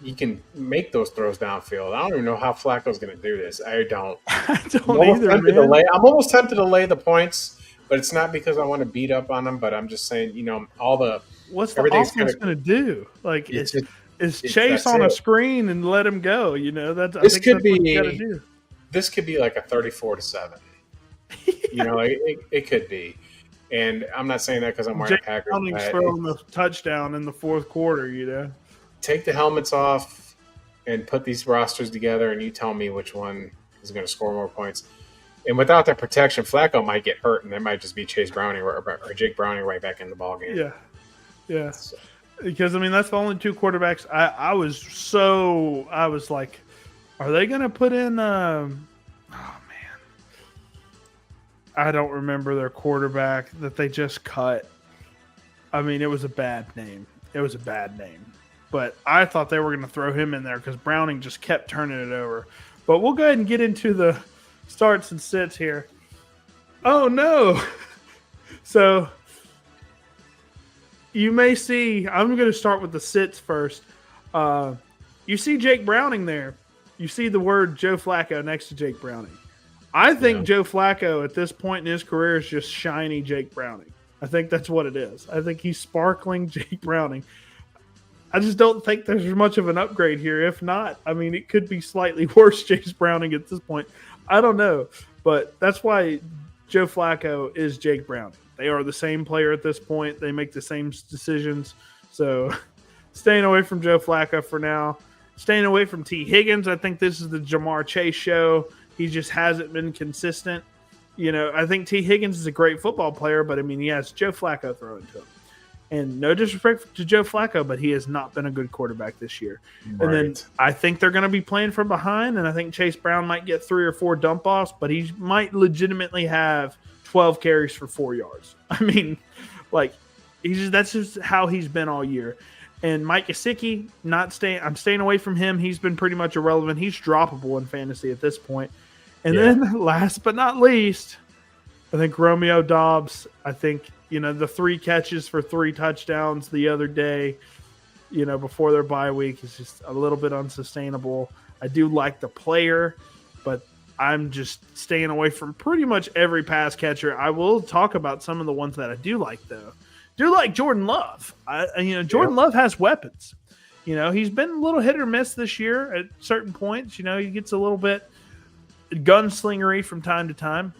he can make those throws downfield. I don't even know how Flacco's going to do this. I don't. I don't either, man. I'm almost tempted to lay the points, but it's not because I want to beat up on him. But I'm just saying, what's the offense going to do? Like, is Chase on a screen and let him go? That's what you got to do. This could be like a 34-7. It could be. And I'm not saying that because I'm wearing a Packers hat. Throwing the touchdown in the fourth quarter, Take the helmets off and put these rosters together, and you tell me which one is going to score more points. And without that protection, Flacco might get hurt, and there might just be Chase Browning or Jake Browning right back in the ballgame. Yeah. So. Because, that's the only two quarterbacks. I was like, are they going to put in I don't remember their quarterback that they just cut. It was a bad name. But I thought they were going to throw him in there because Browning just kept turning it over. But we'll go ahead and get into the starts and sits here. Oh, no. So you may see, I'm going to start with the sits first. You see Jake Browning there. You see the word Joe Flacco next to Jake Browning. I think Joe Flacco at this point in his career is just shiny Jake Browning. I think that's what it is. I think he's sparkling Jake Browning. I just don't think there's much of an upgrade here. If not, it could be slightly worse Chase Browning at this point. I don't know. But that's why Joe Flacco is Jake Browning. They are the same player at this point. They make the same decisions. So staying away from Joe Flacco for now. Staying away from T. Higgins. I think this is the Jamar Chase show. He just hasn't been consistent. I think T. Higgins is a great football player, but he has Joe Flacco throwing to him. And no disrespect to Joe Flacco, but he has not been a good quarterback this year. Right. And then I think they're going to be playing from behind, and I think Chase Brown might get 3 or 4 dump offs, but he might legitimately have 12 carries for 4 yards. That's just how he's been all year. And Mike Gesicki, I'm staying away from him. He's been pretty much irrelevant. He's droppable in fantasy at this point. And then last but not least, I think Romeo Doubs. I think, the 3 catches for 3 touchdowns the other day, before their bye week is just a little bit unsustainable. I do like the player, but I'm just staying away from pretty much every pass catcher. I will talk about some of the ones that I do like, though. Do like Jordan Love. Jordan Love has weapons. He's been a little hit or miss this year at certain points. He gets a little bit gunslingery from time to time.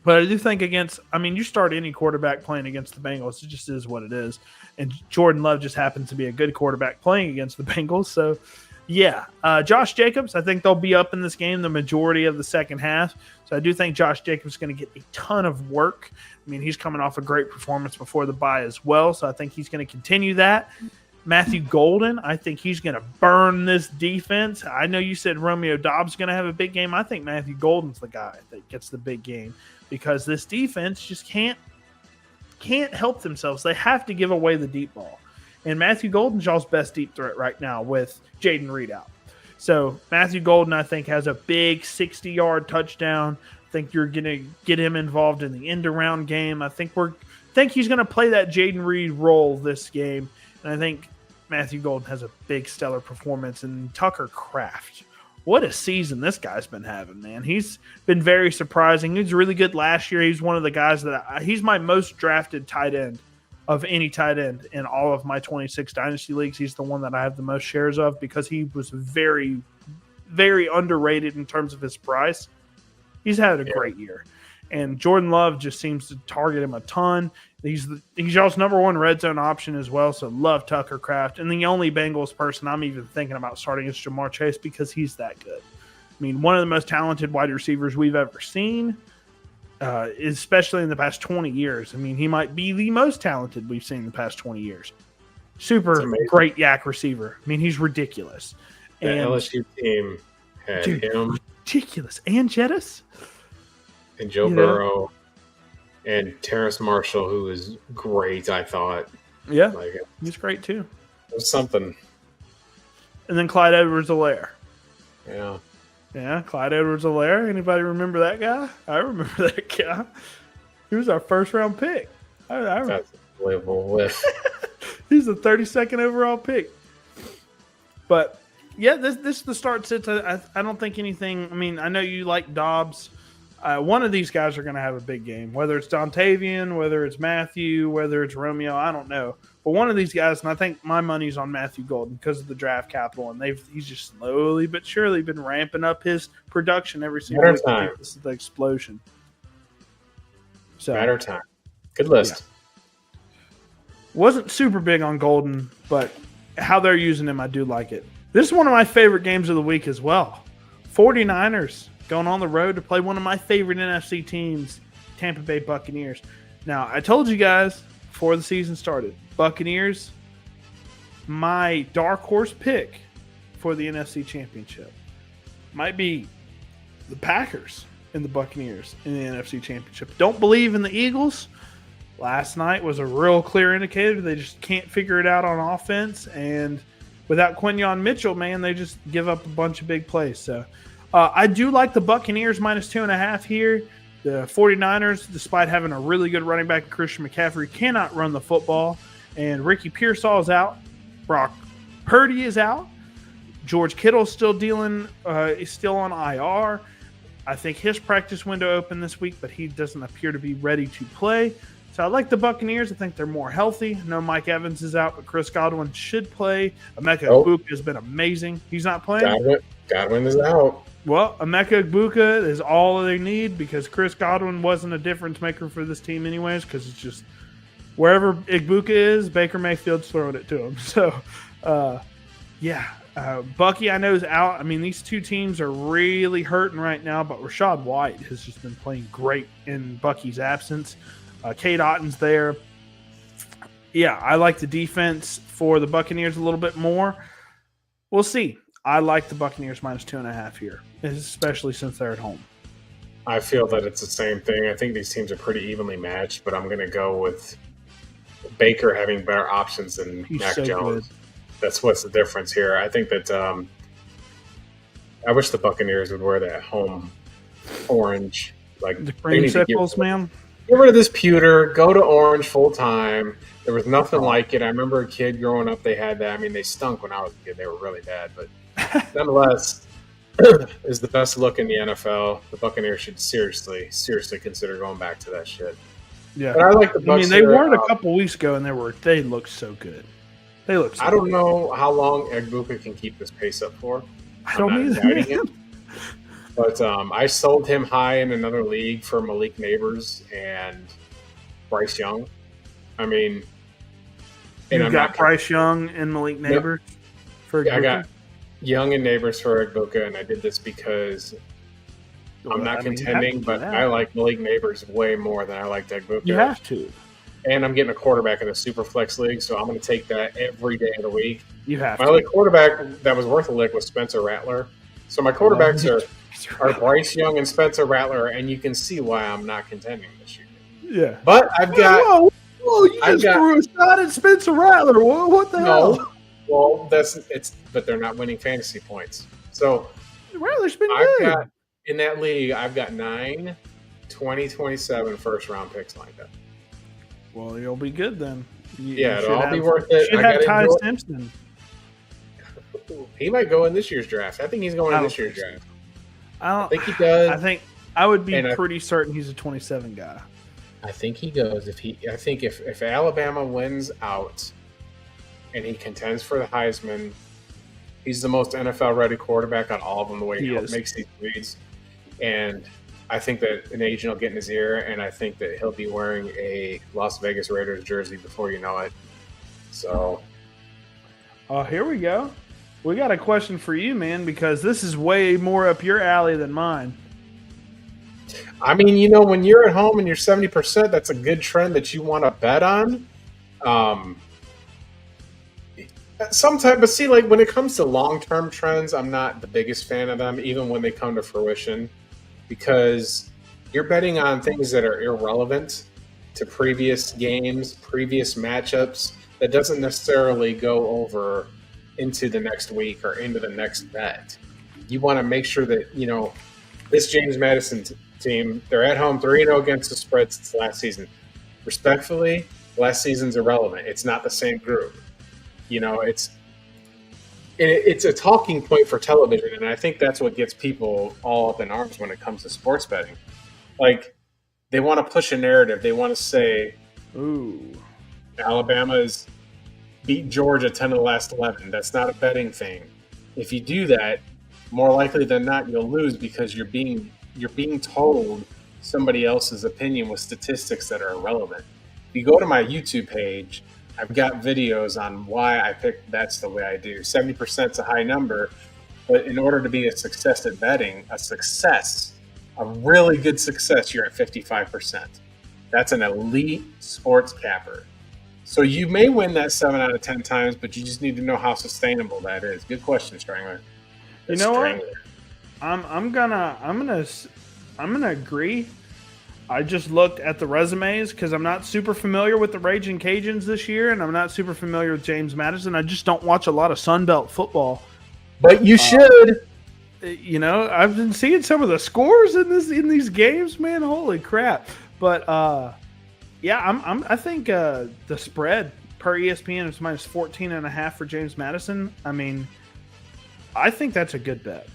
But I do think you start any quarterback playing against the Bengals, it just is what it is. And Jordan Love just happens to be a good quarterback playing against the Bengals. So, Josh Jacobs, I think they'll be up in this game the majority of the second half. So I do think Josh Jacobs is going to get a ton of work. He's coming off a great performance before the bye as well. So I think he's going to continue that. Matthew Golden, I think he's going to burn this defense. I know you said Romeo Doubs is going to have a big game. I think Matthew Golden's the guy that gets the big game because this defense just can't help themselves. They have to give away the deep ball. And Matthew Golden's y'all's best deep threat right now with Jaden Reed out. So Matthew Golden, I think, has a big 60-yard touchdown. I think you're going to get him involved in the end-around game. I think he's going to play that Jaden Reed role this game. And I think Matthew Golden has a big stellar performance. And Tucker Kraft, what a season this guy's been having, man. He's been very surprising. He was really good last year. He's one of the guys he's my most drafted tight end of any tight end in all of my 26 Dynasty leagues. He's the one that I have the most shares of because he was very, very underrated in terms of his price. He's had a great year. And Jordan Love just seems to target him a ton. He's y'all's number 1 red zone option as well, so love Tucker Kraft. And the only Bengals person I'm even thinking about starting is Jamar Chase because he's that good. One of the most talented wide receivers we've ever seen, especially in the past 20 years. He might be the most talented we've seen in the past 20 years. Super great yak receiver. He's ridiculous. The LSU team had him. Ridiculous. And Jettis. And Joe Burrow. And Terrace Marshall, who is great, I thought. Yeah, he's great too. It was something. And then Clyde Edwards-Helaire. Yeah. Yeah, Clyde Edwards-Helaire. Anybody remember that guy? I remember that guy. He was our first-round pick. That's unbelievable. With He's the 32nd overall pick. But, yeah, this is the start sit. I don't think anything – I mean, I know you like Dobbs. One of these guys are going to have a big game, whether it's Dontavian, whether it's Matthew, whether it's Romeo, I don't know. But one of these guys, and I think my money's on Matthew Golden because of the draft capital, and he's just slowly but surely been ramping up his production every single week. This is the explosion. So, matter time. Good list. Yeah. Wasn't super big on Golden, but how they're using him, I do like it. This is one of my favorite games of the week as well. 49ers. Going on the road to play one of my favorite NFC teams, Tampa Bay Buccaneers. Now, I told you guys before the season started, Buccaneers, my dark horse pick for the NFC Championship might be the Packers and the Buccaneers in the NFC Championship. Don't believe in the Eagles. Last night was a real clear indicator. They just can't figure it out on offense. And without Quinyon Mitchell, man, they just give up a bunch of big plays. So, I do like the Buccaneers -2.5 here. The 49ers, despite having a really good running back, Christian McCaffrey, cannot run the football. And Ricky Pearsall is out. Brock Purdy is out. George Kittle's still is still on IR. I think his practice window opened this week, but he doesn't appear to be ready to play. So I like the Buccaneers. I think they're more healthy. No, Mike Evans is out, but Chris Godwin should play. Emeka Egbuka has been amazing. He's not playing. Godwin is out. Well, Emeka Egbuka is all they need because Chris Godwin wasn't a difference maker for this team anyways, because it's just wherever Egbuka is, Baker Mayfield's throwing it to him. So, Bucky I know is out. I mean, these two teams are really hurting right now, but Rachaad White has just been playing great in Bucky's absence. Cade Otton's there. Yeah, I like the defense for the Buccaneers a little bit more. We'll see. I like the Buccaneers -2.5 here, especially since they're at home. I feel that it's the same thing. I think these teams are pretty evenly matched, but I'm going to go with Baker having better options than Mac Jones. Good. That's what's the difference here. I think that I wish the Buccaneers would wear that home orange. Like the creamsicles, man. Get rid of this pewter. Go to orange full time. There was nothing like it. I remember a kid growing up, they had that. I mean, they stunk when I was a kid. They were really bad, but nonetheless, is the best look in the NFL. The Buccaneers should seriously consider going back to that shit. Yeah, but I like the Bucs. I mean, they weren't a couple weeks ago, and they looked so good. They look. So I don't know how long Egbuka can keep this pace up for. I don't either. But I sold him high in another league for Malik Neighbors and Bryce Young. I mean, you got Bryce Young and Malik Neighbors for Egbuka? I got Young and Neighbors for Egbuka, and I did this because I'm not contending, but I like Malik Neighbors way more than I like Egbuka. You have to. And I'm getting a quarterback in the Superflex League, so I'm going to take that every day of the week. You have My only quarterback that was worth a lick was Spencer Rattler. So my quarterbacks are Bryce Young and Spencer Rattler, and you can see why I'm not contending this year. Yeah. But I've got... Whoa, you just threw a shot at Spencer Rattler. What the hell? Well, but they're not winning fantasy points. So Rattler's been good. In that league, I've got 9 2027 first-round picks lined up. Well, you'll be good then. It'll all be worth it. You should have Ty Simpson. He might go in this year's draft. I think he's going in this year's draft. I think he does. I think I would be pretty certain he's a 27 guy. I think he goes. I think if Alabama wins out and he contends for the Heisman, he's the most NFL-ready quarterback on all of them, the way he makes these reads. And I think that an agent will get in his ear, and I think that he'll be wearing a Las Vegas Raiders jersey before you know it. So, here we go. We got a question for you, man, because this is way more up your alley than mine. I mean, when you're at home and you're 70%, that's a good trend that you want to bet on. Sometimes, but see, like when it comes to long-term trends, I'm not the biggest fan of them, even when they come to fruition, because you're betting on things that are irrelevant to previous games, previous matchups, that doesn't necessarily go over into the next week or into the next bet. you want to make sure that, this James Madison team, they're at home 3-0 against the spread since last season. Respectfully, last season's irrelevant. It's not the same group. It's a talking point for television, and I think that's what gets people all up in arms when it comes to sports betting. Like, they want to push a narrative. They want to say, ooh, Alabama's beat Georgia 10 of the last 11. That's not a betting thing. If you do that, more likely than not, you'll lose because you're being told somebody else's opinion with statistics that are irrelevant. If you go to my YouTube page, I've got videos on why I picked that's the way I do. 70% is a high number, but in order to be a success at betting, a really good success, you're at 55%. That's an elite sports capper. So you may win that 7 out of 10 times, but you just need to know how sustainable that is. Good question, Strangler. You know what? I'm gonna agree. I just looked at the resumes because I'm not super familiar with the Raging Cajuns this year, and I'm not super familiar with James Madison. I just don't watch a lot of Sun Belt football. But you should. I've been seeing some of the scores in these games, man. Holy crap! But I think the spread per ESPN is minus 14.5 for James Madison. I mean, I think that's a good bet.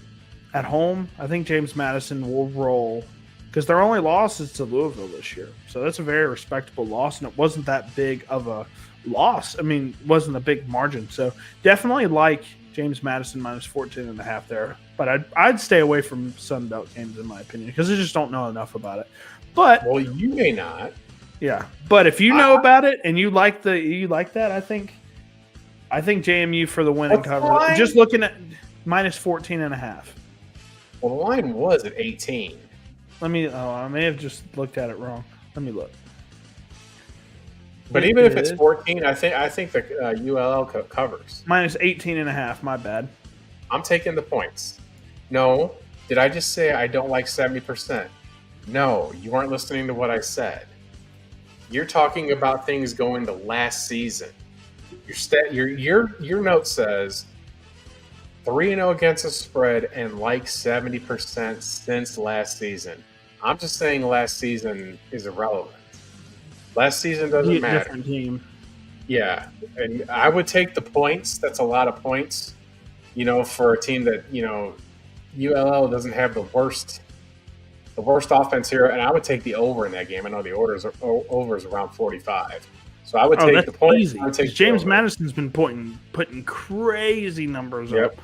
At home, I think James Madison will roll because their only loss is to Louisville this year. So that's a very respectable loss, and it wasn't that big of a loss. I mean, it wasn't a big margin. So definitely like James Madison minus 14.5 there. But I'd stay away from Sun Belt games, in my opinion, because I just don't know enough about it. But well, you may not. Yeah, but if you know about it and you like that, I think JMU for the win and cover. Just looking at minus 14.5. Well, the line was at 18. I may have just looked at it wrong. Let me look. But even if it's 14, I think the ULL covers. Minus 18.5, my bad. I'm taking the points. No, did I just say I don't like 70%? No, you weren't listening to what I said. You're talking about things going to last season. Your note says 3-0 against the spread and like 70% since last season. I'm just saying last season is irrelevant. Last season doesn't matter. Different team. Yeah, and I would take the points. That's a lot of points, for a team that, ULL doesn't have the worst offense here, and I would take the over in that game. I know the over is around 45. So I would take the points. James Madison's been putting crazy numbers up.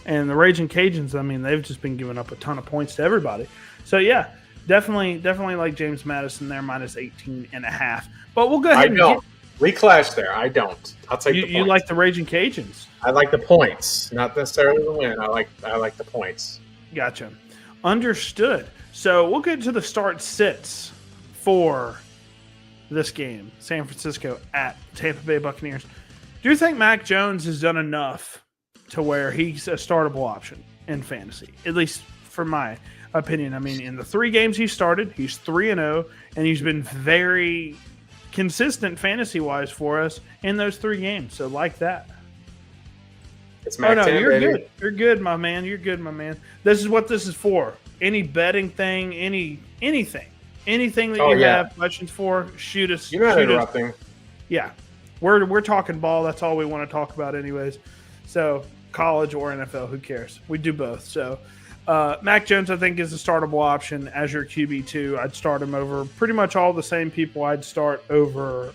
And the Raging Cajuns, I mean, they've just been giving up a ton of points to everybody. So, yeah, definitely like James Madison there, minus 18.5. But we'll go ahead We clash there. I don't. I'll take the points. You like the Raging Cajuns? I like the points, not necessarily the win. I like the points. Gotcha. Understood. So we'll get to the start sits for this game. San Francisco at Tampa Bay Buccaneers. Do you think Mac Jones has done enough to where he's a startable option in fantasy? At least for my opinion. I mean, in the 3 games he started, he's 3-0, and he's been very consistent fantasy-wise for us in those 3 games. So like that. It's Mac 10, you're baby. good. You're good, my man. You're good, my man. This is what this is for. Any betting thing, anything that you have questions for, shoot us. You're not interrupting. Yeah, we're talking ball. That's all we want to talk about, anyways. So college or NFL, who cares? We do both. So Mac Jones, I think, is a startable option as your QB2. I'd start him over pretty much all the same people I'd start over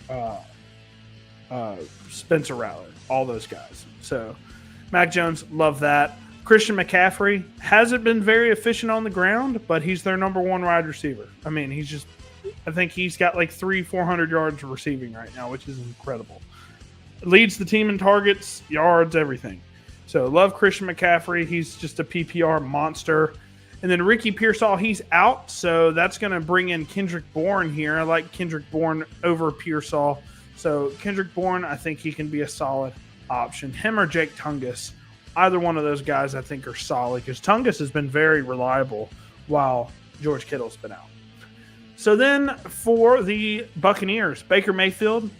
Spencer Rattler, all those guys. So Mac Jones, love that. Christian McCaffrey hasn't been very efficient on the ground, but he's their number 1 wide receiver. I mean, I think he's got like 400 yards receiving right now, which is incredible. Leads the team in targets, yards, everything. So love Christian McCaffrey. He's just a PPR monster. And then Ricky Pearsall, he's out, so that's going to bring in Kendrick Bourne here. I like Kendrick Bourne over Pearsall. So Kendrick Bourne, I think he can be a solid option. Him or Jake Tungus. Either one of those guys I think are solid because Tungus has been very reliable while George Kittle's been out. So then for the Buccaneers, Baker Mayfield,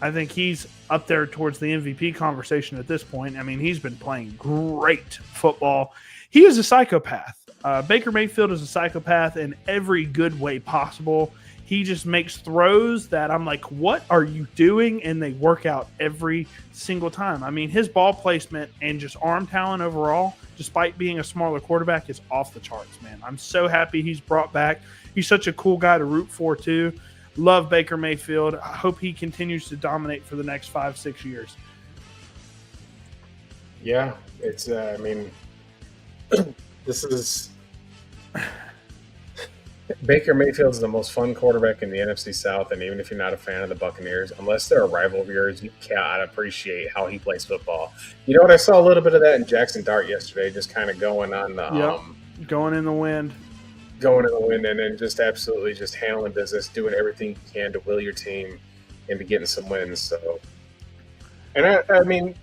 I think he's up there towards the MVP conversation at this point. I mean, he's been playing great football. he is a psychopath. Baker Mayfield is a psychopath in every good way possible. He just makes throws that I'm like, what are you doing? And they work out every single time. I mean, his ball placement and just arm talent overall, despite being a smaller quarterback, is off the charts, man. I'm so happy he's brought back. He's such a cool guy to root for, too. Love Baker Mayfield. I hope he continues to dominate for the next 5-6 years. Yeah, it's, I mean, this is... Baker Mayfield is the most fun quarterback in the NFC South, and even if you're not a fan of the Buccaneers, unless they're a rival of yours, you cannot appreciate how he plays football. You know what? I saw a little bit of that in Jackson Dart yesterday, just kind of going on the going in the wind, and then just absolutely just handling business, doing everything you can to will your team into getting some wins. So, and I mean.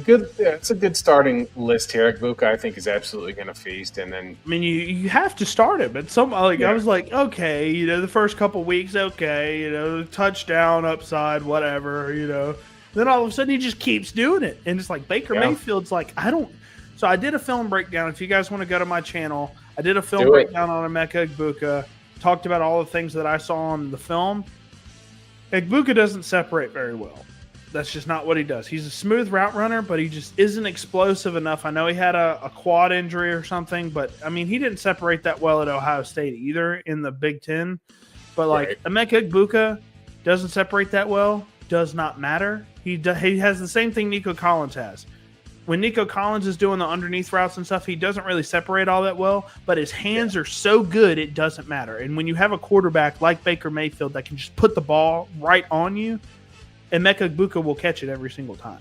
Good. Yeah, it's a good starting list here. Buka, I think, is absolutely going to feast, and then I mean, you have to start him. But I was like, okay, the first couple weeks, okay, touchdown, upside, whatever, Then all of a sudden, he just keeps doing it, and it's like Baker Mayfield's like, I don't. So I did a film breakdown. If you guys want to go to my channel, I did a film breakdown on Emeka Egbuka. Talked about all the things that I saw on the film. Egbuka doesn't separate very well. That's just not what he does. He's a smooth route runner, but he just isn't explosive enough. I know he had a quad injury or something, but, I mean, he didn't separate that well at Ohio State either in the Big Ten. But, Emeka Egbuka doesn't separate that well, does not matter. He has the same thing Nico Collins has. When Nico Collins is doing the underneath routes and stuff, he doesn't really separate all that well, but his hands are so good it doesn't matter. And when you have a quarterback like Baker Mayfield that can just put the ball right on you, Emeka Egbuka will catch it every single time.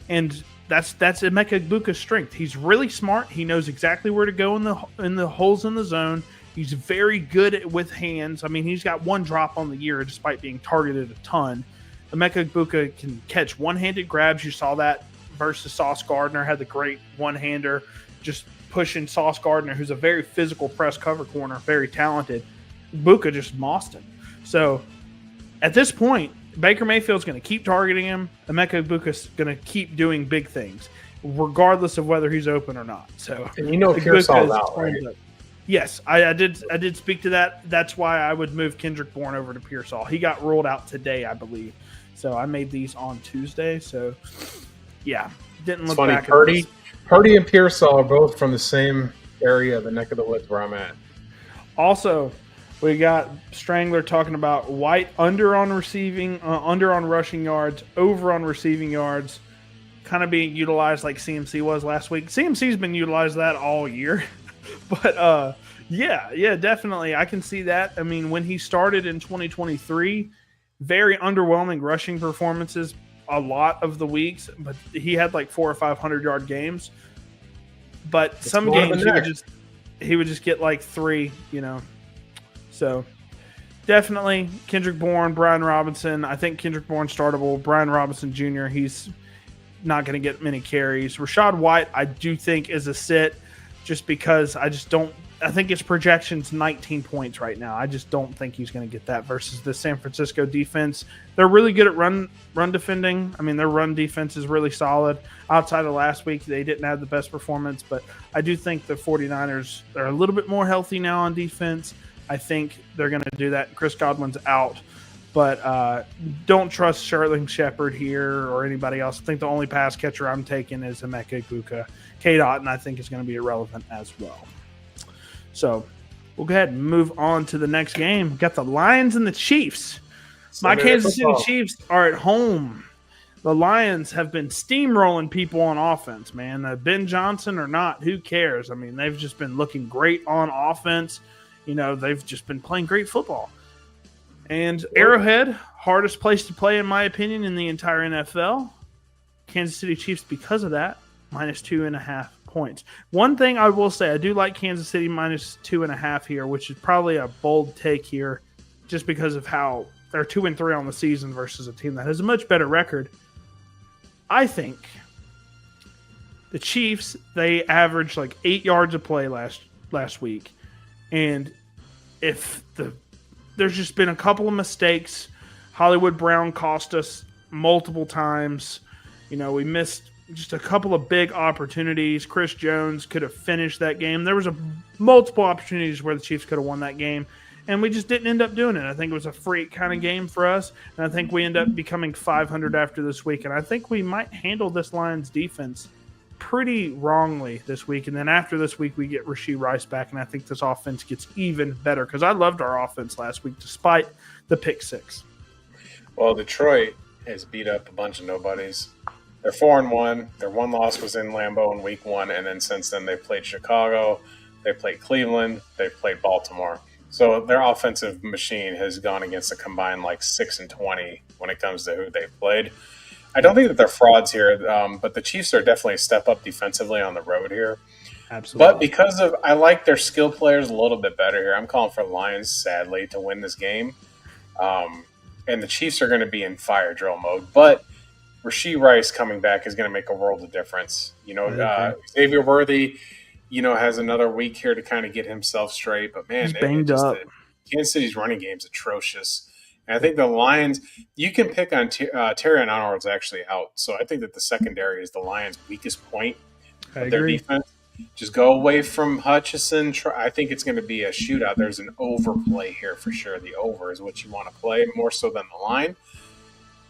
And that's Emeka Egbuka's strength. He's really smart. He knows exactly where to go in the holes in the zone. He's very good with hands. I mean, he's got one drop on the year despite being targeted a ton. Emeka Egbuka can catch one-handed grabs. You saw that versus Sauce Gardner. Had the great one-hander just pushing Sauce Gardner, who's a very physical press cover corner, very talented. Egbuka just mossed him. So at this point, Baker Mayfield's going to keep targeting him. Emeka Egbuka's going to keep doing big things, regardless of whether he's open or not. So, and Pearsall's out, right? Yes, I did speak to that. That's why I would move Kendrick Bourne over to Pearsall. He got ruled out today, I believe. So I made these on Tuesday. So, yeah, didn't look back. Purdy and Pearsall are both from the same area, the neck of the woods where I'm at. Also, we got Strangler talking about White under on rushing yards, over on receiving yards, kind of being utilized like CMC was last week. CMC's been utilized that all year. But, yeah, definitely. I can see that. I mean, when he started in 2023, very underwhelming rushing performances a lot of the weeks, but he had like 400 or 500-yard games. But some games he would just get like 3, So, definitely Kendrick Bourne, Brian Robinson. I think Kendrick Bourne startable. Brian Robinson Jr., he's not going to get many carries. Rachaad White, I do think, is a sit just because I think his projection's 19 points right now. I just don't think he's going to get that versus the San Francisco defense. They're really good at run defending. I mean, their run defense is really solid. Outside of last week, they didn't have the best performance, but I do think the 49ers are a little bit more healthy now on defense. I think they're going to do that. Chris Godwin's out, but don't trust Sterling Shepard here or anybody else. I think the only pass catcher I'm taking is Emeka Egbuka. Cade Otton, I think, is going to be irrelevant as well. So we'll go ahead and move on to the next game. We've got the Lions and the Chiefs. My Kansas City Chiefs are at home. The Lions have been steamrolling people on offense, man. Ben Johnson or not, who cares? I mean, they've just been looking great on offense. They've just been playing great football. And Arrowhead, hardest place to play, in my opinion, in the entire NFL. Kansas City Chiefs, because of that, -2.5 points. One thing I will say, I do like Kansas City -2.5 here, which is probably a bold take here, just because of how they're 2-3 on the season versus a team that has a much better record. I think the Chiefs, they averaged like 8 yards a play last week. And there's just been a couple of mistakes. Hollywood Brown cost us multiple times. We missed just a couple of big opportunities. Chris Jones could have finished that game. There was multiple opportunities where the Chiefs could have won that game, and we just didn't end up doing it. I think it was a freak kind of game for us, and I think we end up becoming 500 after this week, and I think we might handle this Lions defense pretty wrongly this week. And then after this week, we get Rashee Rice back, and I think this offense gets even better because I loved our offense last week despite the pick six. Well, Detroit has beat up a bunch of nobodies. They're 4-1. Their one loss was in Lambeau in week 1, and then since then they played Chicago, they played Cleveland, they played Baltimore. So their offensive machine has gone against a combined 6-20 when it comes to who they played. I don't think that they're frauds here, but the Chiefs are definitely a step up defensively on the road here. Absolutely. But because of I like their skill players a little bit better here, I'm calling for the Lions, sadly, to win this game. And the Chiefs are going to be in fire drill mode. But Rashee Rice coming back is going to make a world of difference. Xavier Worthy, has another week here to kind of get himself straight. But, man, he's banged up. Kansas City's running game is atrocious. And I think the Lions, you can pick on Terrion Arnold's actually out. So I think that the secondary is the Lions' weakest point of their defense. Just go away from Hutchison. I think it's going to be a shootout. There's an overplay here for sure. The over is what you want to play more so than the line.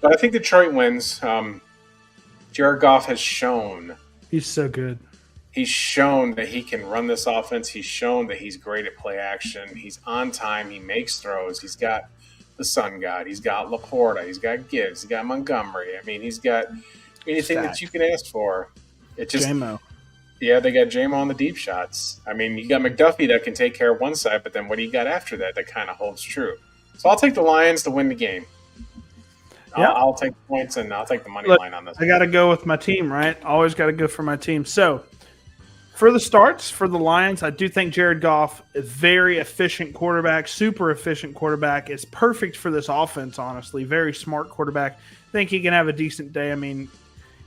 But I think Detroit wins. Jared Goff has shown. He's so good. He's shown that he can run this offense. He's shown that he's great at play action. He's on time. He makes throws. He's got the Sun God. He's got Laporta. He's got Gibbs. He's got Montgomery. I mean, he's got anything that you can ask for. It just J-Mo. Yeah, they got J-Mo on the deep shots. I mean, you got McDuffie that can take care of one side, but then what do you got after that kind of holds true? So I'll take the Lions to win the game. Yeah. I'll take the points, and I'll take the money line on this. I got to go with my team, right? Always got to go for my team. So for the starts for the Lions, I do think Jared Goff is very efficient quarterback, super efficient quarterback. Is perfect for this offense, honestly. Very smart quarterback. I think he can have a decent day. I mean,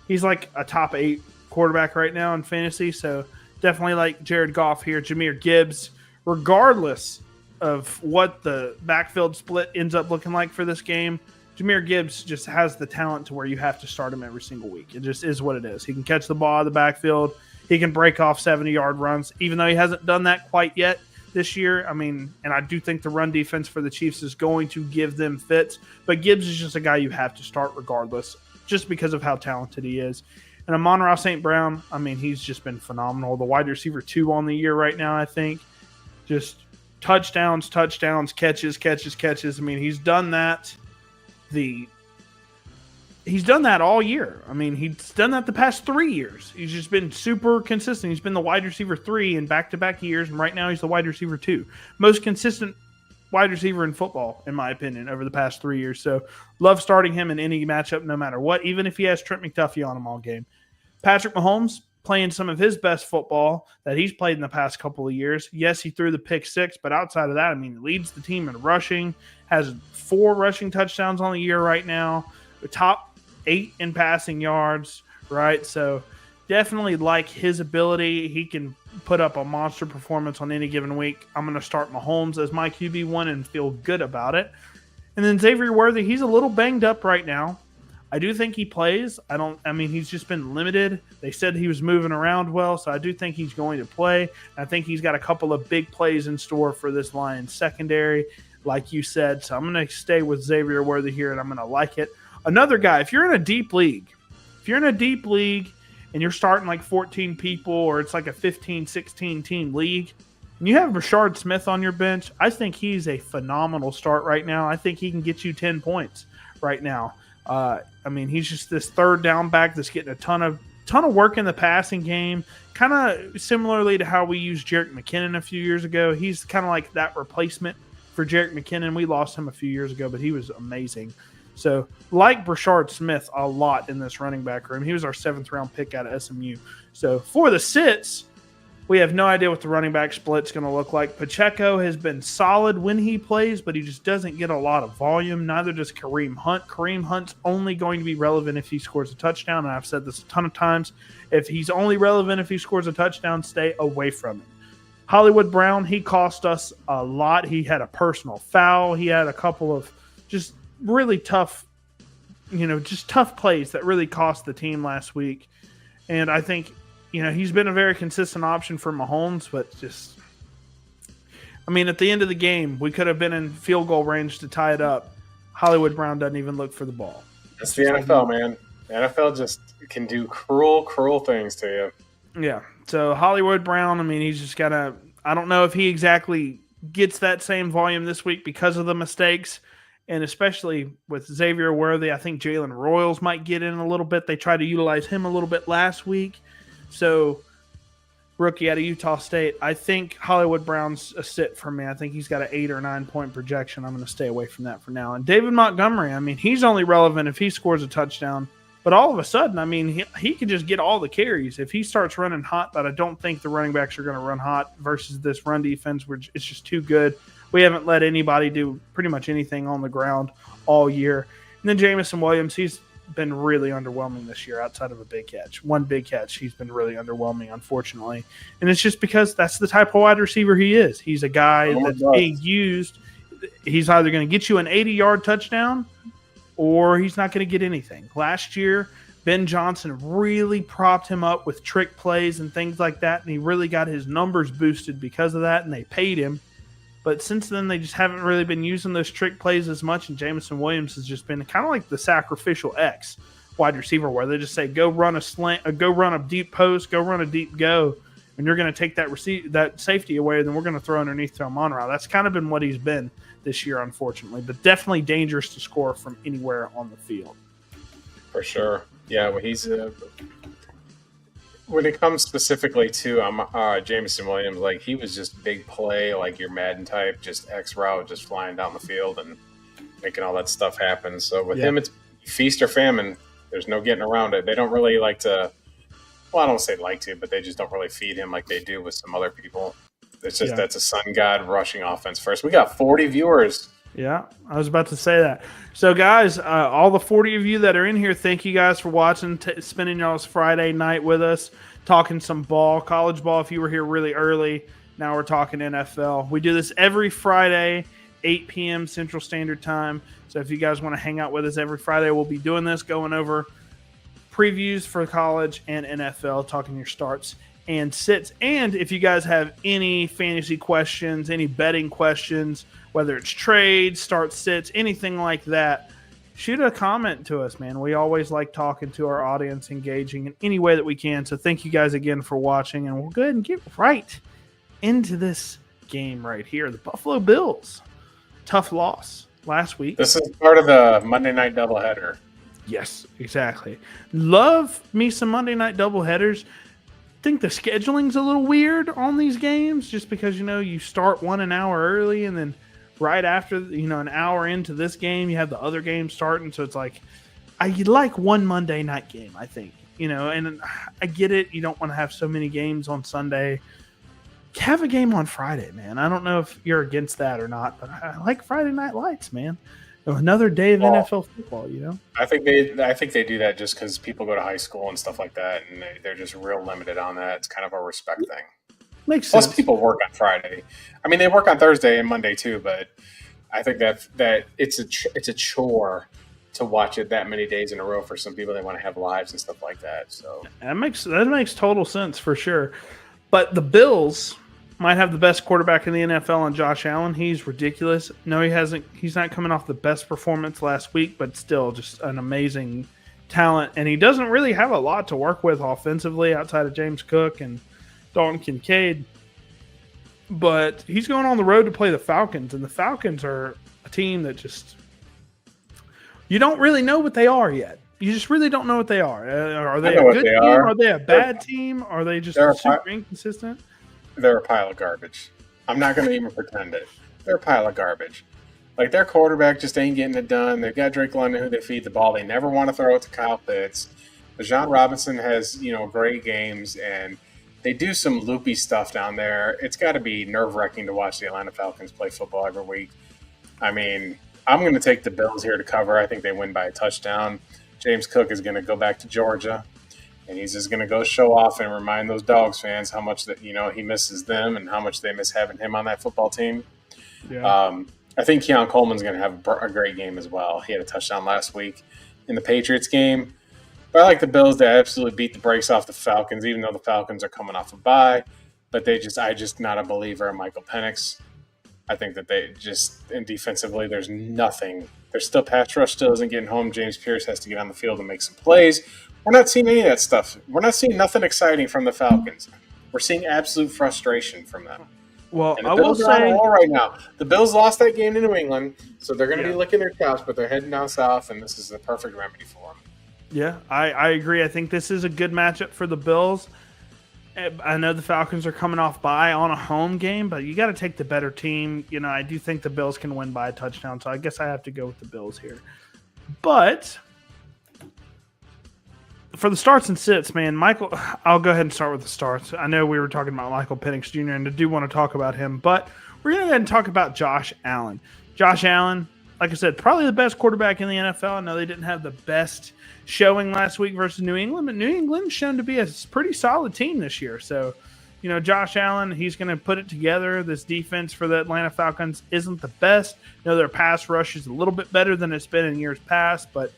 he's like a top 8 quarterback right now in fantasy, so definitely like Jared Goff here. Jahmyr Gibbs, regardless of what the backfield split ends up looking like for this game, Jahmyr Gibbs just has the talent to where you have to start him every single week. It just is what it is. He can catch the ball out of the backfield. He can break off 70-yard runs, even though he hasn't done that quite yet this year. I mean, and I do think the run defense for the Chiefs is going to give them fits, but Gibbs is just a guy you have to start regardless, just because of how talented he is. And Amon-Ra St. Brown, I mean, he's just been phenomenal. The wide receiver 2 on the year right now, I think. Just touchdowns, catches. I mean, he's done that. He's done that all year. I mean, he's done that the past 3 years. He's just been super consistent. He's been the wide receiver 3 in back-to-back years, and right now he's the wide receiver 2. Most consistent wide receiver in football, in my opinion, over the past 3 years. So, love starting him in any matchup, no matter what, even if he has Trent McDuffie on him all game. Patrick Mahomes playing some of his best football that he's played in the past couple of years. Yes, he threw the pick 6, but outside of that, I mean, he leads the team in rushing, has 4 rushing touchdowns on the year right now, the top 8 in passing yards, right? So definitely like his ability. He can put up a monster performance on any given week. I'm going to start Mahomes as my QB1 and feel good about it. And then Xavier Worthy, he's a little banged up right now. I do think he plays. He's just been limited. They said he was moving around well, so I do think he's going to play. I think he's got a couple of big plays in store for this Lions secondary, like you said. So I'm going to stay with Xavier Worthy here, and I'm going to like it. Another guy, if you're in a deep league and you're starting like 14 people, or it's like a 15, 16 team league, and you have Rashard Smith on your bench, I think he's a phenomenal start right now. I think he can get you 10 points right now. He's just this third down back that's getting a ton of work in the passing game, kind of similarly to how we used Jerick McKinnon a few years ago. He's kind of like that replacement for Jerick McKinnon. We lost him a few years ago, but he was amazing. So, like Rashard Smith a lot in this running back room. He was our 7th-round pick out of SMU. So, for the sits, we have no idea what the running back split's going to look like. Pacheco has been solid when he plays, but he just doesn't get a lot of volume. Neither does Kareem Hunt. Kareem Hunt's only going to be relevant if he scores a touchdown, and I've said this a ton of times. If he's only relevant if he scores a touchdown, stay away from him. Hollywood Brown, he cost us a lot. He had a personal foul. He had a couple of just really tough plays that really cost the team last week. And I think, he's been a very consistent option for Mahomes, but just, at the end of the game, we could have been in field goal range to tie it up. Hollywood Brown doesn't even look for the ball. That's the NFL, man. The NFL just can do cruel, cruel things to you. Yeah. So Hollywood Brown, he's just got to – I don't know if he exactly gets that same volume this week because of the mistakes, and especially with Xavier Worthy. I think Jalen Royals might get in a little bit. They tried to utilize him a little bit last week. So rookie out of Utah State, I think Hollywood Brown's a sit for me. I think he's got an 8 or 9 point projection. I'm going to stay away from that for now. And David Montgomery, he's only relevant if he scores a touchdown. But all of a sudden, he could just get all the carries. If he starts running hot, but I don't think the running backs are going to run hot versus this run defense, where it's just too good. We haven't let anybody do pretty much anything on the ground all year. And then Jamison Williams, he's been really underwhelming this year outside of a big catch. One big catch, he's been really underwhelming, unfortunately. And it's just because that's the type of wide receiver he is. He's a guy that's being used. He's either going to get you an 80-yard touchdown or he's not going to get anything. Last year, Ben Johnson really propped him up with trick plays and things like that, and he really got his numbers boosted because of that, and they paid him. But since then, they just haven't really been using those trick plays as much, and Jamison Williams has just been kind of like the sacrificial X wide receiver, where they just say, go run a slant, go run a deep post, go run a deep go, and you're going to take that safety away, and then we're going to throw underneath to Amon-Ra. That's kind of been what he's been this year, unfortunately, but definitely dangerous to score from anywhere on the field. For sure. Yeah, well, he's when it comes specifically to Jamison Williams, like he was just big play, like your Madden type, just X route, just flying down the field and making all that stuff happen. So with him, it's feast or famine. There's no getting around it. They don't really like to, well, I don't say like to, but they just don't really feed him like they do with some other people. It's just that's a sun god rushing offense first. We got 40 viewers. Yeah, I was about to say that. So, guys, all the 40 of you that are in here, thank you guys for watching, spending y'all's Friday night with us, talking some ball, college ball if you were here really early. Now we're talking NFL. We do this every Friday, 8 p.m. Central Standard Time. So if you guys want to hang out with us every Friday, we'll be doing this, going over previews for college and NFL, talking your starts and sits. And if you guys have any fantasy questions, any betting questions, whether it's trades, start sits, anything like that, shoot a comment to us, man. We always like talking to our audience, engaging in any way that we can. So thank you guys again for watching, and we'll go ahead and get right into this game right here. The Buffalo Bills, tough loss last week. This is part of the Monday night doubleheader. Yes, exactly. Love me some Monday night doubleheaders. Think the scheduling's a little weird on these games just because, you start one an hour early and then right after, an hour into this game, you have the other game starting. So it's like, I like one Monday night game, I think, and I get it. You don't want to have so many games on Sunday. Have a game on Friday, man. I don't know if you're against that or not, but I like Friday night lights, man. Another day of NFL football, I think they do that just because people go to high school and stuff like that, and they're just real limited on that. It's kind of a respect thing. Makes sense. Plus, people work on Friday. I mean, they work on Thursday and Monday too, but I think that it's a chore to watch it that many days in a row for some people. They want to have lives and stuff like that. So that makes total sense for sure. But the Bills might have the best quarterback in the NFL on Josh Allen. He's ridiculous. No, he hasn't. He's not coming off the best performance last week, but still just an amazing talent. And he doesn't really have a lot to work with offensively outside of James Cook and Dalton Kincaid. But he's going on the road to play the Falcons, and the Falcons are a team that just you don't really know what they are yet. You just really don't know what they are. Are they a good team? Are they a bad team? Are they just super inconsistent? They're a pile of garbage. I'm not going to even pretend it. They're a pile of garbage. Like, their quarterback just ain't getting it done. They've got Drake London who they feed the ball. They never want to throw it to Kyle Pitts. Bijan Robinson has, great games, and they do some loopy stuff down there. It's got to be nerve-wracking to watch the Atlanta Falcons play football every week. I mean, I'm going to take the Bills here to cover. I think they win by a touchdown. James Cook is going to go back to Georgia. And he's just going to go show off and remind those Dogs fans how much that he misses them and how much they miss having him on that football team. Yeah. I think Keon Coleman's going to have a great game as well. He had a touchdown last week in the Patriots game. But I like the Bills to absolutely beat the brakes off the Falcons, even though the Falcons are coming off a bye. But I just not a believer in Michael Penix. I think that they just, and defensively, there's nothing. There's still pass rush still isn't getting home. James Pierce has to get on the field and make some plays. We're not seeing any of that stuff. We're not seeing nothing exciting from the Falcons. We're seeing absolute frustration from them. Well, And the I will Bills are on a say, roll right now. The Bills lost that game to New England, so they're going to Yeah. be licking their chops, but they're heading down south, and this is the perfect remedy for them. yeah, I agree. I think this is a good matchup for the Bills. I know the Falcons are coming off bye on a home game, but you got to take the better team. You know, I do think the Bills can win by a touchdown, so I guess I have to go with the Bills here. But for the starts and sits, man, Michael, I'll go ahead and start with the starts. I know we were talking about Michael Penix Jr., and I do want to talk about him, but we're going to go ahead and talk about Josh Allen. Josh Allen, like I said, probably the best quarterback in the NFL. I know they didn't have the best showing last week versus New England, but New England's shown to be a pretty solid team this year. So, you know, Josh Allen, he's going to put it together. This defense for the Atlanta Falcons isn't the best. You know, their pass rush is a little bit better than it's been in years past, but,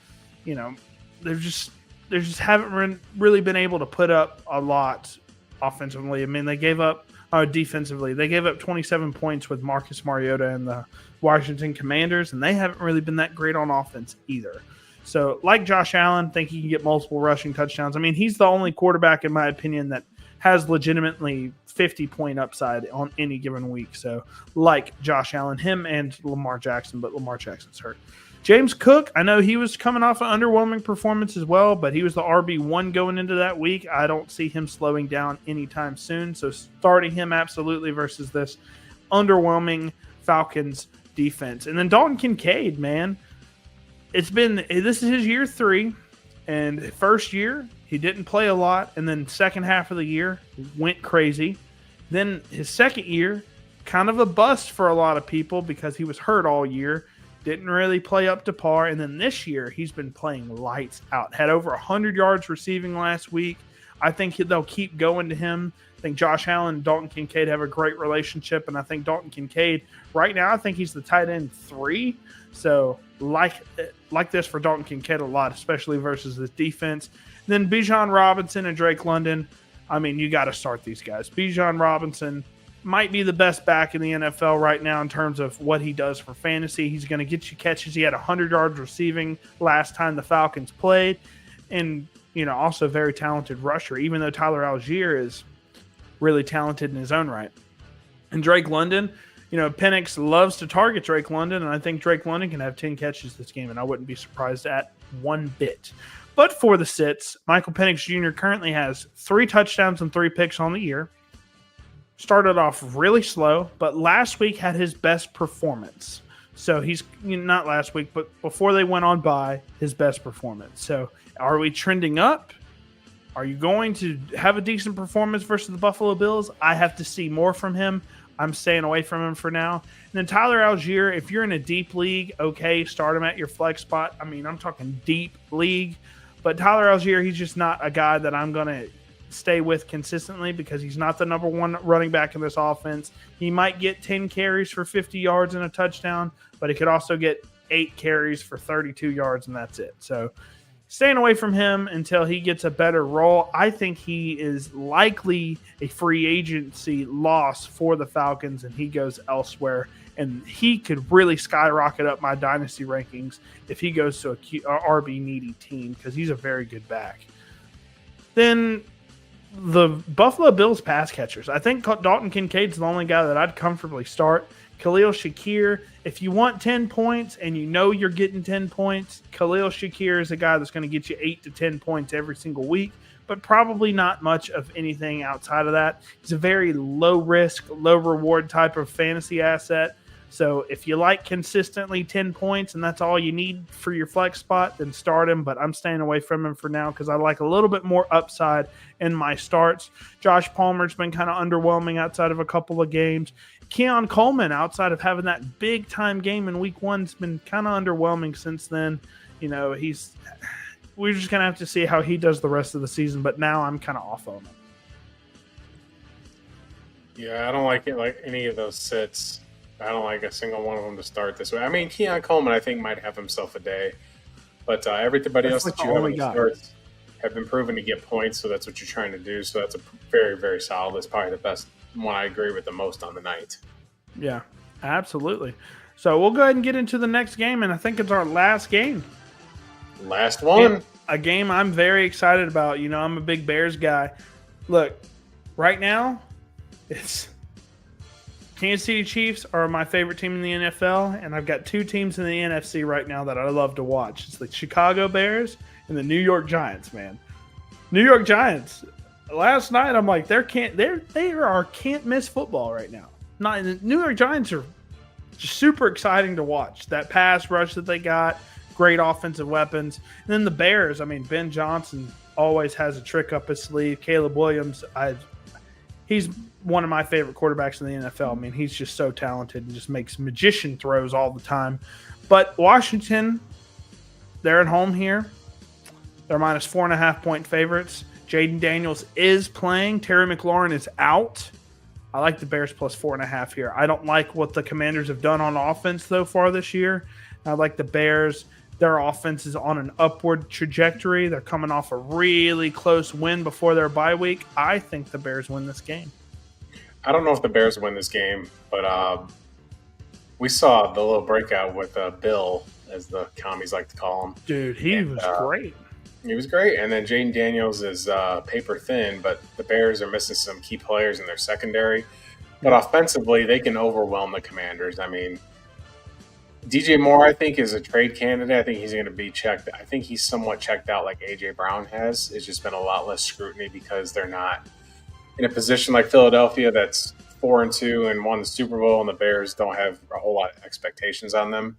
you know, they just haven't really been able to put up a lot offensively. I mean, they gave up defensively. They gave up 27 points with Marcus Mariota and the Washington Commanders, and they haven't really been that great on offense either. So, like Josh Allen, think he can get multiple rushing touchdowns. I mean, he's the only quarterback, in my opinion, that has legitimately 50-point upside on any given week. So, like Josh Allen, him and Lamar Jackson, but Lamar Jackson's hurt. James Cook, I know he was coming off an underwhelming performance as well, but he was the RB1 going into that week. I don't see him slowing down anytime soon. So, starting him absolutely versus this underwhelming Falcons defense. And then Dalton Kincaid, man. This is his year 3, and first year he didn't play a lot, and then second half of the year went crazy. Then his second year, kind of a bust for a lot of people because he was hurt all year, didn't really play up to par, and then this year he's been playing lights out. Had over 100 yards receiving last week. I think they'll keep going to him. I think Josh Allen and Dalton Kincaid have a great relationship, and I think Dalton Kincaid, right now, I think he's the tight end 3. So like this for Dalton Kincaid a lot, especially versus this defense. Then Bijan Robinson and Drake London. I mean, you got to start these guys. Bijan Robinson might be the best back in the NFL right now in terms of what he does for fantasy. He's going to get you catches. He had 100 yards receiving last time the Falcons played. And, you know, also very talented rusher, even though Tyler Algier is really talented in his own right. And Drake London, you know, Penix loves to target Drake London, and I think Drake London can have 10 catches this game, and I wouldn't be surprised at one bit. But for the sits, Michael Penix Jr. currently has 3 touchdowns and 3 picks on the year. Started off really slow, but last week had his best performance. So he's, you know, not last week, but before they went on bye, his best performance. So are we trending up? Are you going to have a decent performance versus the Buffalo Bills? I have to see more from him. I'm staying away from him for now. And then Tyler Algier, if you're in a deep league, okay, start him at your flex spot. I mean, I'm talking deep league. But Tyler Algier, he's just not a guy that I'm going to stay with consistently because he's not the number 1 running back in this offense. He might get 10 carries for 50 yards and a touchdown, but he could also get 8 carries for 32 yards, and that's it. So staying away from him until he gets a better role. I think he is likely a free agency loss for the Falcons, and he goes elsewhere. And he could really skyrocket up my dynasty rankings if he goes to a RB-needy team because he's a very good back. Then the Buffalo Bills pass catchers. I think Dalton Kincaid's the only guy that I'd comfortably start. Khalil Shakir, if you want 10 points and you know you're getting 10 points, Khalil Shakir is a guy that's going to get you 8 to 10 points every single week, but probably not much of anything outside of that. He's a very low-risk, low-reward type of fantasy asset. So if you like consistently 10 points and that's all you need for your flex spot, then start him. But I'm staying away from him for now because I like a little bit more upside in my starts. Josh Palmer's been kind of underwhelming outside of a couple of games. Keon Coleman, outside of having that big-time game in Week 1, has been kind of underwhelming since then. You know, we're just going to have to see how he does the rest of the season. But now I'm kind of off on him. Yeah, I don't like it like any of those sits. I don't like a single one of them to start this way. I mean, Keon Coleman, I think, might have himself a day. But everybody That's else like that the you have only in guy. starts, have been proven to get points, so that's what you're trying to do. So that's a very, very solid. It's probably the best one I agree with the most on the night. Yeah, absolutely. So we'll go ahead and get into the next game, and I think it's our last game. Last one. A game I'm very excited about. You know, I'm a big Bears guy. Look, right now, it's Kansas City Chiefs are my favorite team in the NFL, and I've got two teams in the NFC right now that I love to watch. It's the Chicago Bears and the New York Giants, man. New York Giants. Last night, I'm like, they are can't miss football right now. The New York Giants are just super exciting to watch. That pass rush that they got, great offensive weapons. And then the Bears, I mean, Ben Johnson always has a trick up his sleeve. Caleb Williams, he's one of my favorite quarterbacks in the NFL. I mean, he's just so talented and just makes magician throws all the time. But Washington, they're at home here. They're minus 4.5-point favorites. Jaden Daniels is playing. Terry McLaurin is out. I like the Bears plus 4.5 here. I don't like what the Commanders have done on offense so far this year. I like the Bears. Their offense is on an upward trajectory. They're coming off a really close win before their bye week. I think the Bears win this game. I don't know if the Bears win this game, but we saw the little breakout with Bill, as the commies like to call him. Dude, he was great. He was great. And then Jaden Daniels is paper thin, but the Bears are missing some key players in their secondary. But offensively, they can overwhelm the Commanders. I mean, DJ Moore, I think, is a trade candidate. I think he's going to be checked. I think he's somewhat checked out like A.J. Brown has. It's just been a lot less scrutiny because they're not in a position like Philadelphia that's 4-2 and won the Super Bowl, and the Bears don't have a whole lot of expectations on them.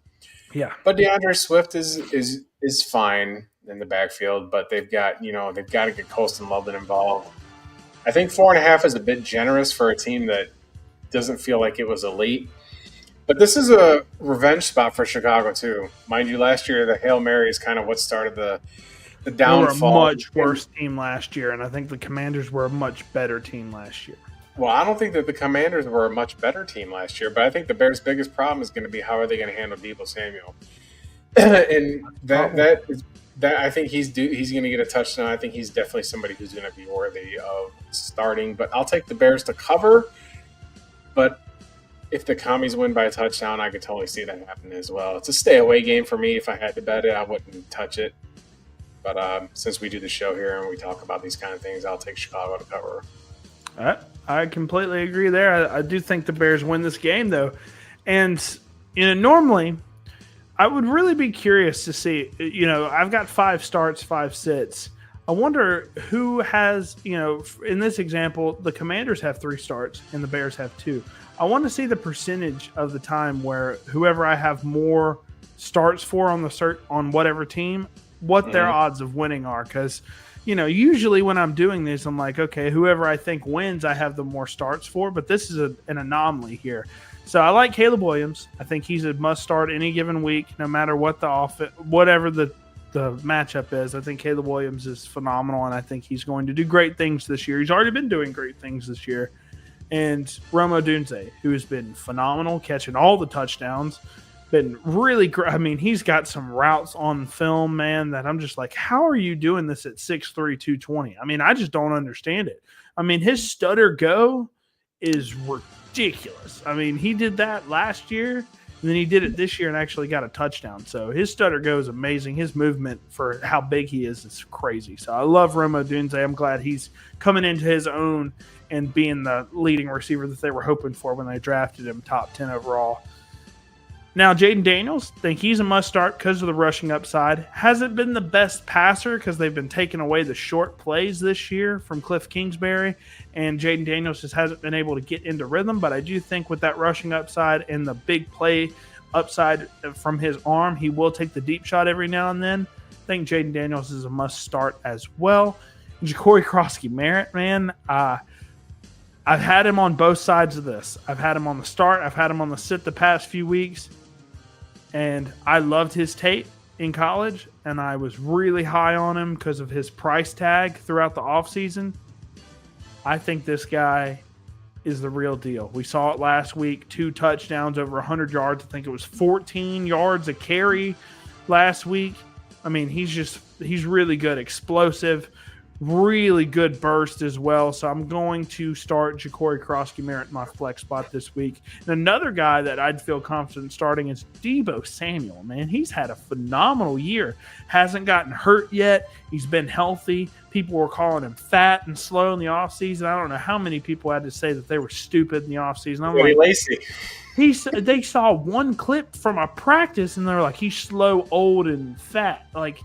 Yeah. But DeAndre Swift is fine in the backfield, but they've got to get Colston Loveland involved. I think 4.5 is a bit generous for a team that doesn't feel like it was elite. But this is a revenge spot for Chicago too. Mind you, last year the Hail Mary is kind of what started the downfall. They were a much worse team last year, and I think the Commanders were a much better team last year. Well, I don't think that the Commanders were a much better team last year, but I think the Bears' biggest problem is going to be how are they going to handle Deebo Samuel. And that I think he's going to get a touchdown. I think he's definitely somebody who's going to be worthy of starting. But I'll take the Bears to cover. But if the Commies win by a touchdown, I could totally see that happening as well. It's a stay-away game for me. If I had to bet it, I wouldn't touch it. But since we do the show here and we talk about these kind of things, I'll take Chicago to cover. I completely agree there. I do think the Bears win this game, though. And, normally I would really be curious to see, I've got 5 starts, 5 sits. I wonder who has, in this example, the Commanders have 3 starts and the Bears have 2. I want to see the percentage of the time where whoever I have more starts for on whatever team, what their odds of winning are. Because, usually when I'm doing this, I'm like, okay, whoever I think wins, I have the more starts for. But this is an anomaly here. So I like Caleb Williams. I think he's a must start any given week, no matter what whatever the matchup is. I think Caleb Williams is phenomenal, and I think he's going to do great things this year. He's already been doing great things this year. And Rome Odunze, who has been phenomenal, catching all the touchdowns, been really great. I mean, he's got some routes on film, man, that I'm just like, how are you doing this at 6'3", 220? I mean, I just don't understand it. I mean, his stutter go is ridiculous. I mean, he did that last year, and then he did it this year and actually got a touchdown. So his stutter go is amazing. His movement for how big he is crazy. So I love Rome Odunze. I'm glad he's coming into his own and being the leading receiver that they were hoping for when they drafted him top 10 overall. Now, Jaden Daniels, think he's a must-start because of the rushing upside. Hasn't been the best passer because they've been taking away the short plays this year from Cliff Kingsbury, and Jaden Daniels just hasn't been able to get into rhythm. But I do think with that rushing upside and the big play upside from his arm, he will take the deep shot every now and then. I think Jaden Daniels is a must-start as well. Ja'Cory Krosky-Merritt, man, I've had him on both sides of this. I've had him on the start. I've had him on the sit the past few weeks. And I loved his tape in college, and I was really high on him because of his price tag throughout the offseason. I think this guy is the real deal. We saw it last week, 2 touchdowns, over 100 yards. I think it was 14 yards a carry last week. I mean, he's just he's really good, explosive, really good burst as well. So I'm going to start Ja'Cory Krosky-Merritt in my flex spot this week. And another guy that I'd feel confident starting is Deebo Samuel. Man, he's had a phenomenal year. Hasn't gotten hurt yet. He's been healthy. People were calling him fat and slow in the offseason. I don't know how many people had to say that they were stupid in the offseason. I'm like, lazy. They saw one clip from a practice and they're like, he's slow, old, and fat. Like,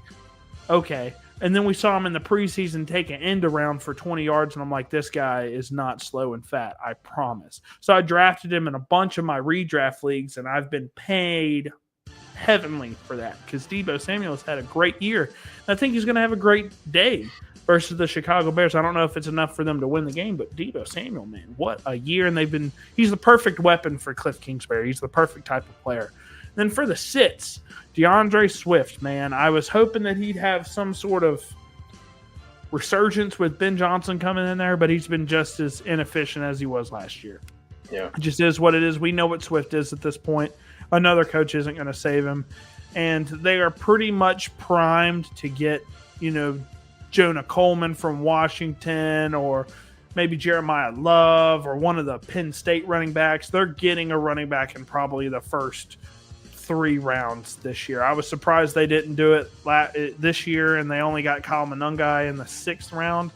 okay. And then we saw him in the preseason take an end around for 20 yards, and I'm like, this guy is not slow and fat, I promise. So I drafted him in a bunch of my redraft leagues, and I've been paid heavenly for that because Deebo Samuel has had a great year. And I think he's going to have a great day versus the Chicago Bears. I don't know if it's enough for them to win the game, but Deebo Samuel, man, what a year. And he's the perfect weapon for Cliff Kingsbury. He's the perfect type of player. Then for the sits, DeAndre Swift, man, I was hoping that he'd have some sort of resurgence with Ben Johnson coming in there, but he's been just as inefficient as he was last year. Yeah. It just is what it is. We know what Swift is at this point. Another coach isn't going to save him. And they are pretty much primed to get, Jonah Coleman from Washington or maybe Jeremiah Love or one of the Penn State running backs. They're getting a running back in probably the first 3 rounds this year. I was surprised they didn't do it this year, and they only got Kyle Monungai in the 6th round.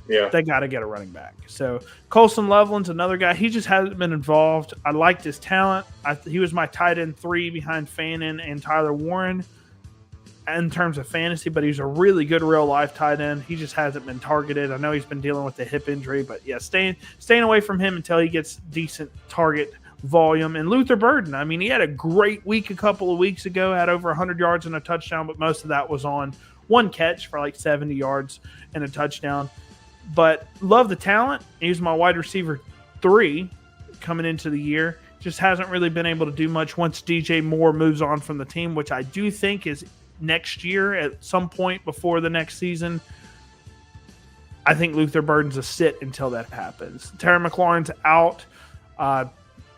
Yeah. They got to get a running back. So Colson Loveland's another guy. He just hasn't been involved. I liked his talent. He was my tight end 3 behind Fannin and Tyler Warren in terms of fantasy, but he's a really good real-life tight end. He just hasn't been targeted. I know he's been dealing with the hip injury, but yeah, staying away from him until he gets decent target volume. And Luther Burden, I mean, he had a great week a couple of weeks ago, had over 100 yards and a touchdown, but most of that was on one catch for like 70 yards and a touchdown. But love the talent. He's my wide receiver 3 coming into the year. Just hasn't really been able to do much once DJ Moore moves on from the team, which I do think is next year at some point before the next season. I think Luther Burden's a sit until that happens. Terry McLaurin's out.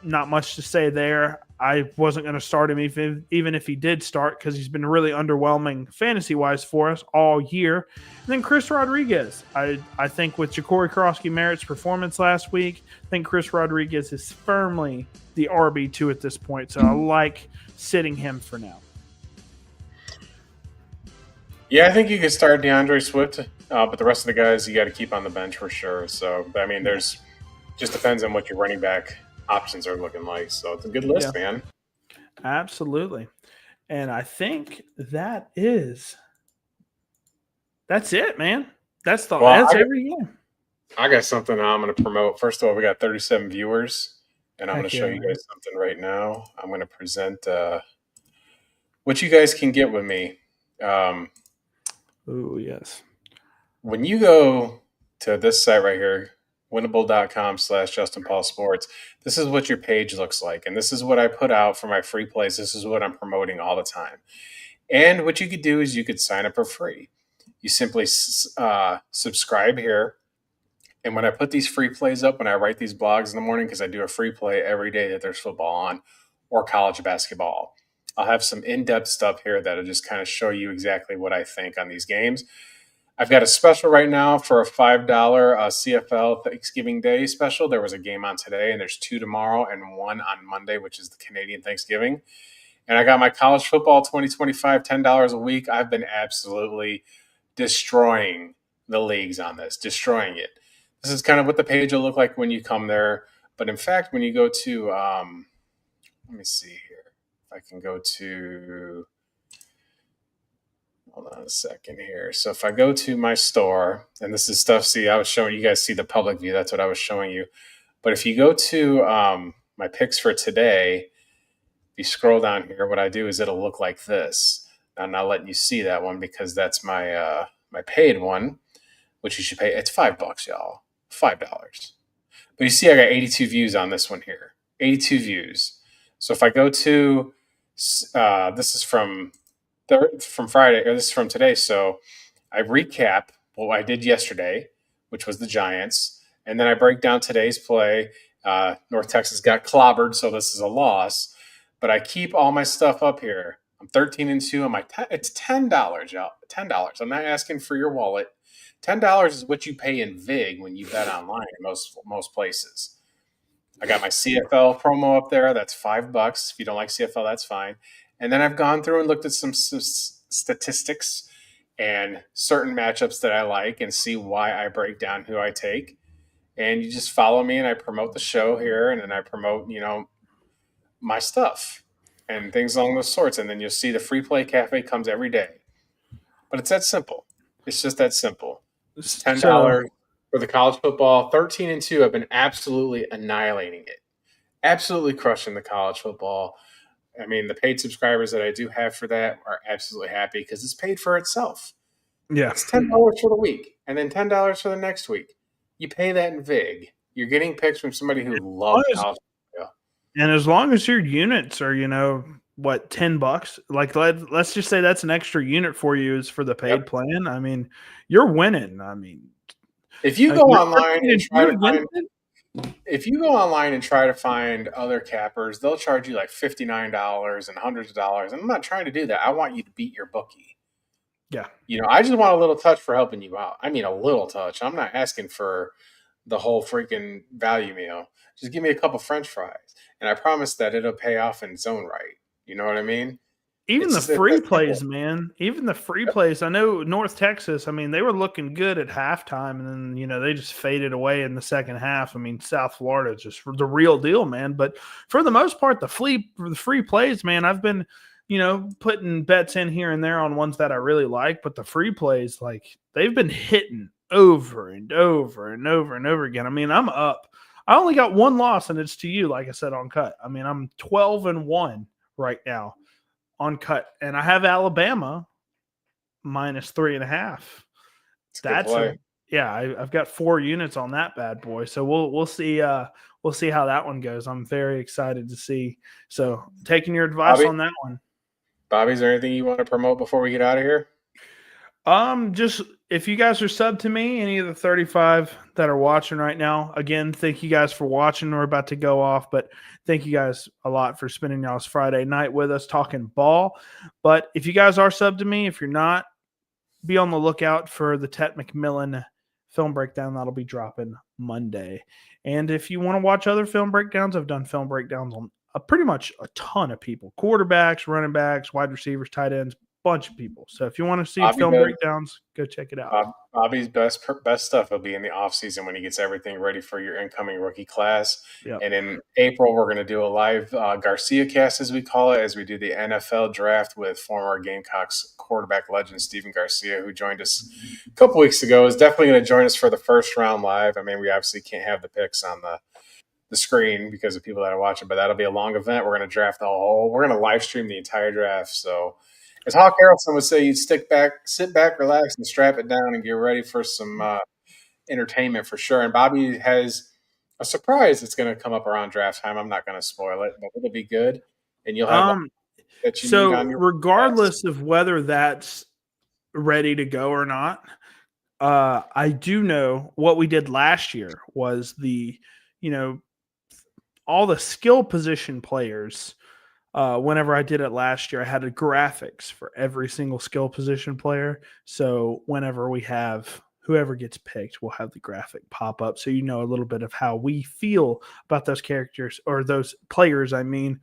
Not much to say there. I wasn't going to start him even if he did start because he's been really underwhelming fantasy-wise for us all year. And then Chris Rodriguez. I think with Ja'Cory Krosky-Merritt's performance last week, I think Chris Rodriguez is firmly the RB2 at this point. So I like sitting him for now. Yeah, I think you could start DeAndre Swift, but the rest of the guys you got to keep on the bench for sure. So, I mean, just depends on what your running back options are looking like. So it's a good list, man. Absolutely. And I think that's it, man. That's every year. I got something I'm going to promote. First of all, we got 37 viewers, and I'm going to show you guys something right now. I'm going to present what you guys can get with me. Oh, yes. When you go to this site right here, winnable.com/JustinPaulSports, this is what your page looks like. And this is what I put out for my free plays. This is what I'm promoting all the time. And what you could do is you could sign up for free. You simply subscribe here. And when I put these free plays up, when I write these blogs in the morning, because I do a free play every day that there's football on or college basketball, I'll have some in-depth stuff here that'll just kind of show you exactly what I think on these games. I've got a special right now for a $5 CFL Thanksgiving Day special. There was a game on today, and there's 2 tomorrow and 1 on Monday, which is the Canadian Thanksgiving. And I got my college football 2025, $10 a week. I've been absolutely destroying the leagues on this, destroying it. This is kind of what the page will look like when you come there. But in fact, when you go to, let me see here. If I can go to, hold on a second here. So if I go to my store, and this is stuff, see, I was showing you guys see the public view. That's what I was showing you. But if you go to my picks for today, if you scroll down here, what I do is it'll look like this. I'm not letting you see that one because that's my my paid one, which you should pay. It's $5, y'all. $5. But you see I got 82 views on this one here. 82 views. So if I go to, this is from Friday, or this is from today. So I recap what I did yesterday, which was the Giants. And then I break down today's play. North Texas got clobbered, so this is a loss. But I keep all my stuff up here. I'm 13-2 on my. It's $10, y'all. $10. I'm not asking for your wallet. $10 is what you pay in VIG when you bet online in most places. I got my CFL promo up there. That's $5. If you don't like CFL, that's fine. And then I've gone through and looked at some statistics and certain matchups that I like and see why I break down who I take. And you just follow me, and I promote the show here, and then I promote, my stuff and things along those sorts. And then you'll see the Free Play Cafe comes every day. But it's that simple. It's just that simple. It's $10 for the college football. 13-2. I've been absolutely annihilating it. Absolutely crushing the college football. I mean, the paid subscribers that I do have for that are absolutely happy because it's paid for itself. Yeah. It's $10 for the week and then $10 for the next week. You pay that in VIG. You're getting picks from somebody who loves college football. And as long as your units are, $10, like let's just say that's an extra unit for you is for the paid plan. I mean, you're winning. I mean, if you go online and try to find if you go online and try to find other cappers, they'll charge you like $59 and hundreds of dollars. And I'm not trying to do that. I want you to beat your bookie. Yeah. I just want a little touch for helping you out. I mean, a little touch. I'm not asking for the whole freaking value meal. Just give me a couple French fries. And I promise that it'll pay off in its own right. You know what I mean? Even the free plays, man. Even the free plays. I know North Texas, I mean, they were looking good at halftime, and then, they just faded away in the second half. I mean, South Florida is just the real deal, man. But for the most part, the free plays, man, I've been, putting bets in here and there on ones that I really like. But the free plays, like, they've been hitting over and over and over and over again. I mean, I'm up. I only got one loss, and it's to you, like I said, on cut. I mean, I'm 12-1 right now on cut, and I have Alabama minus 3.5. That's I've got 4 units on that bad boy. So we'll see. We'll see how that one goes. I'm very excited to see. So taking your advice on that one. Bobby, is there anything you want to promote before we get out of here? Just if you guys are sub to me, any of the 35 that are watching right now, again, thank you guys for watching. We're about to go off, but thank you guys a lot for spending y'all's Friday night with us talking ball. But if you guys are sub to me, if you're not, be on the lookout for the Tet McMillan film breakdown. That'll be dropping Monday. And if you want to watch other film breakdowns, I've done film breakdowns on pretty much a ton of people, quarterbacks, running backs, wide receivers, tight ends, bunch of people. So if you want to see film breakdowns, go check it out. Bobby's best stuff will be in the off season when he gets everything ready for your incoming rookie class. Yep. And in April, we're going to do a live Garcia cast, as we call it, as we do the NFL draft with former Gamecocks quarterback legend Steven Garcia, who joined us a couple weeks ago. Is definitely going to join us for the first round live. I mean, we obviously can't have the picks on the screen because of people that are watching, but that'll be a long event. We're going to draft we're going to live stream the entire draft. So as Hawk Harrelson would say, you sit back, relax, and strap it down and get ready for some entertainment for sure. And Bobby has a surprise that's going to come up around draft time. I'm not going to spoil it, but it'll be good. And you'll have that you need on your regardless podcast. Of whether that's ready to go or not, I do know what we did last year was all the skill position players. Whenever I did it last year, I had graphics for every single skill position player. So whenever we have whoever gets picked, we'll have the graphic pop up. So you know a little bit of how we feel about those characters or those players, I mean.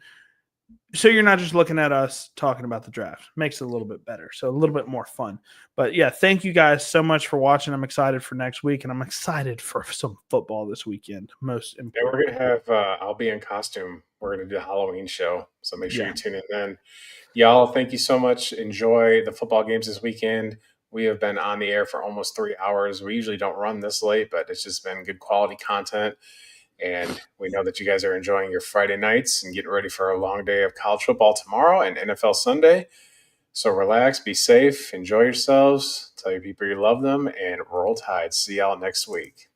So you're not just looking at us talking about the draft. Makes it a little bit better. So a little bit more fun. But yeah, thank you guys so much for watching. I'm excited for next week, and I'm excited for some football this weekend. Most important. Yeah, we're going to have I'll be in costume. We're going to do a Halloween show. So make sure you tune in then. Y'all, thank you so much. Enjoy the football games this weekend. We have been on the air for almost 3 hours. We usually don't run this late, but it's just been good quality content. And we know that you guys are enjoying your Friday nights and getting ready for a long day of college football tomorrow and NFL Sunday. So relax, be safe, enjoy yourselves, tell your people you love them, and roll tide. See y'all next week.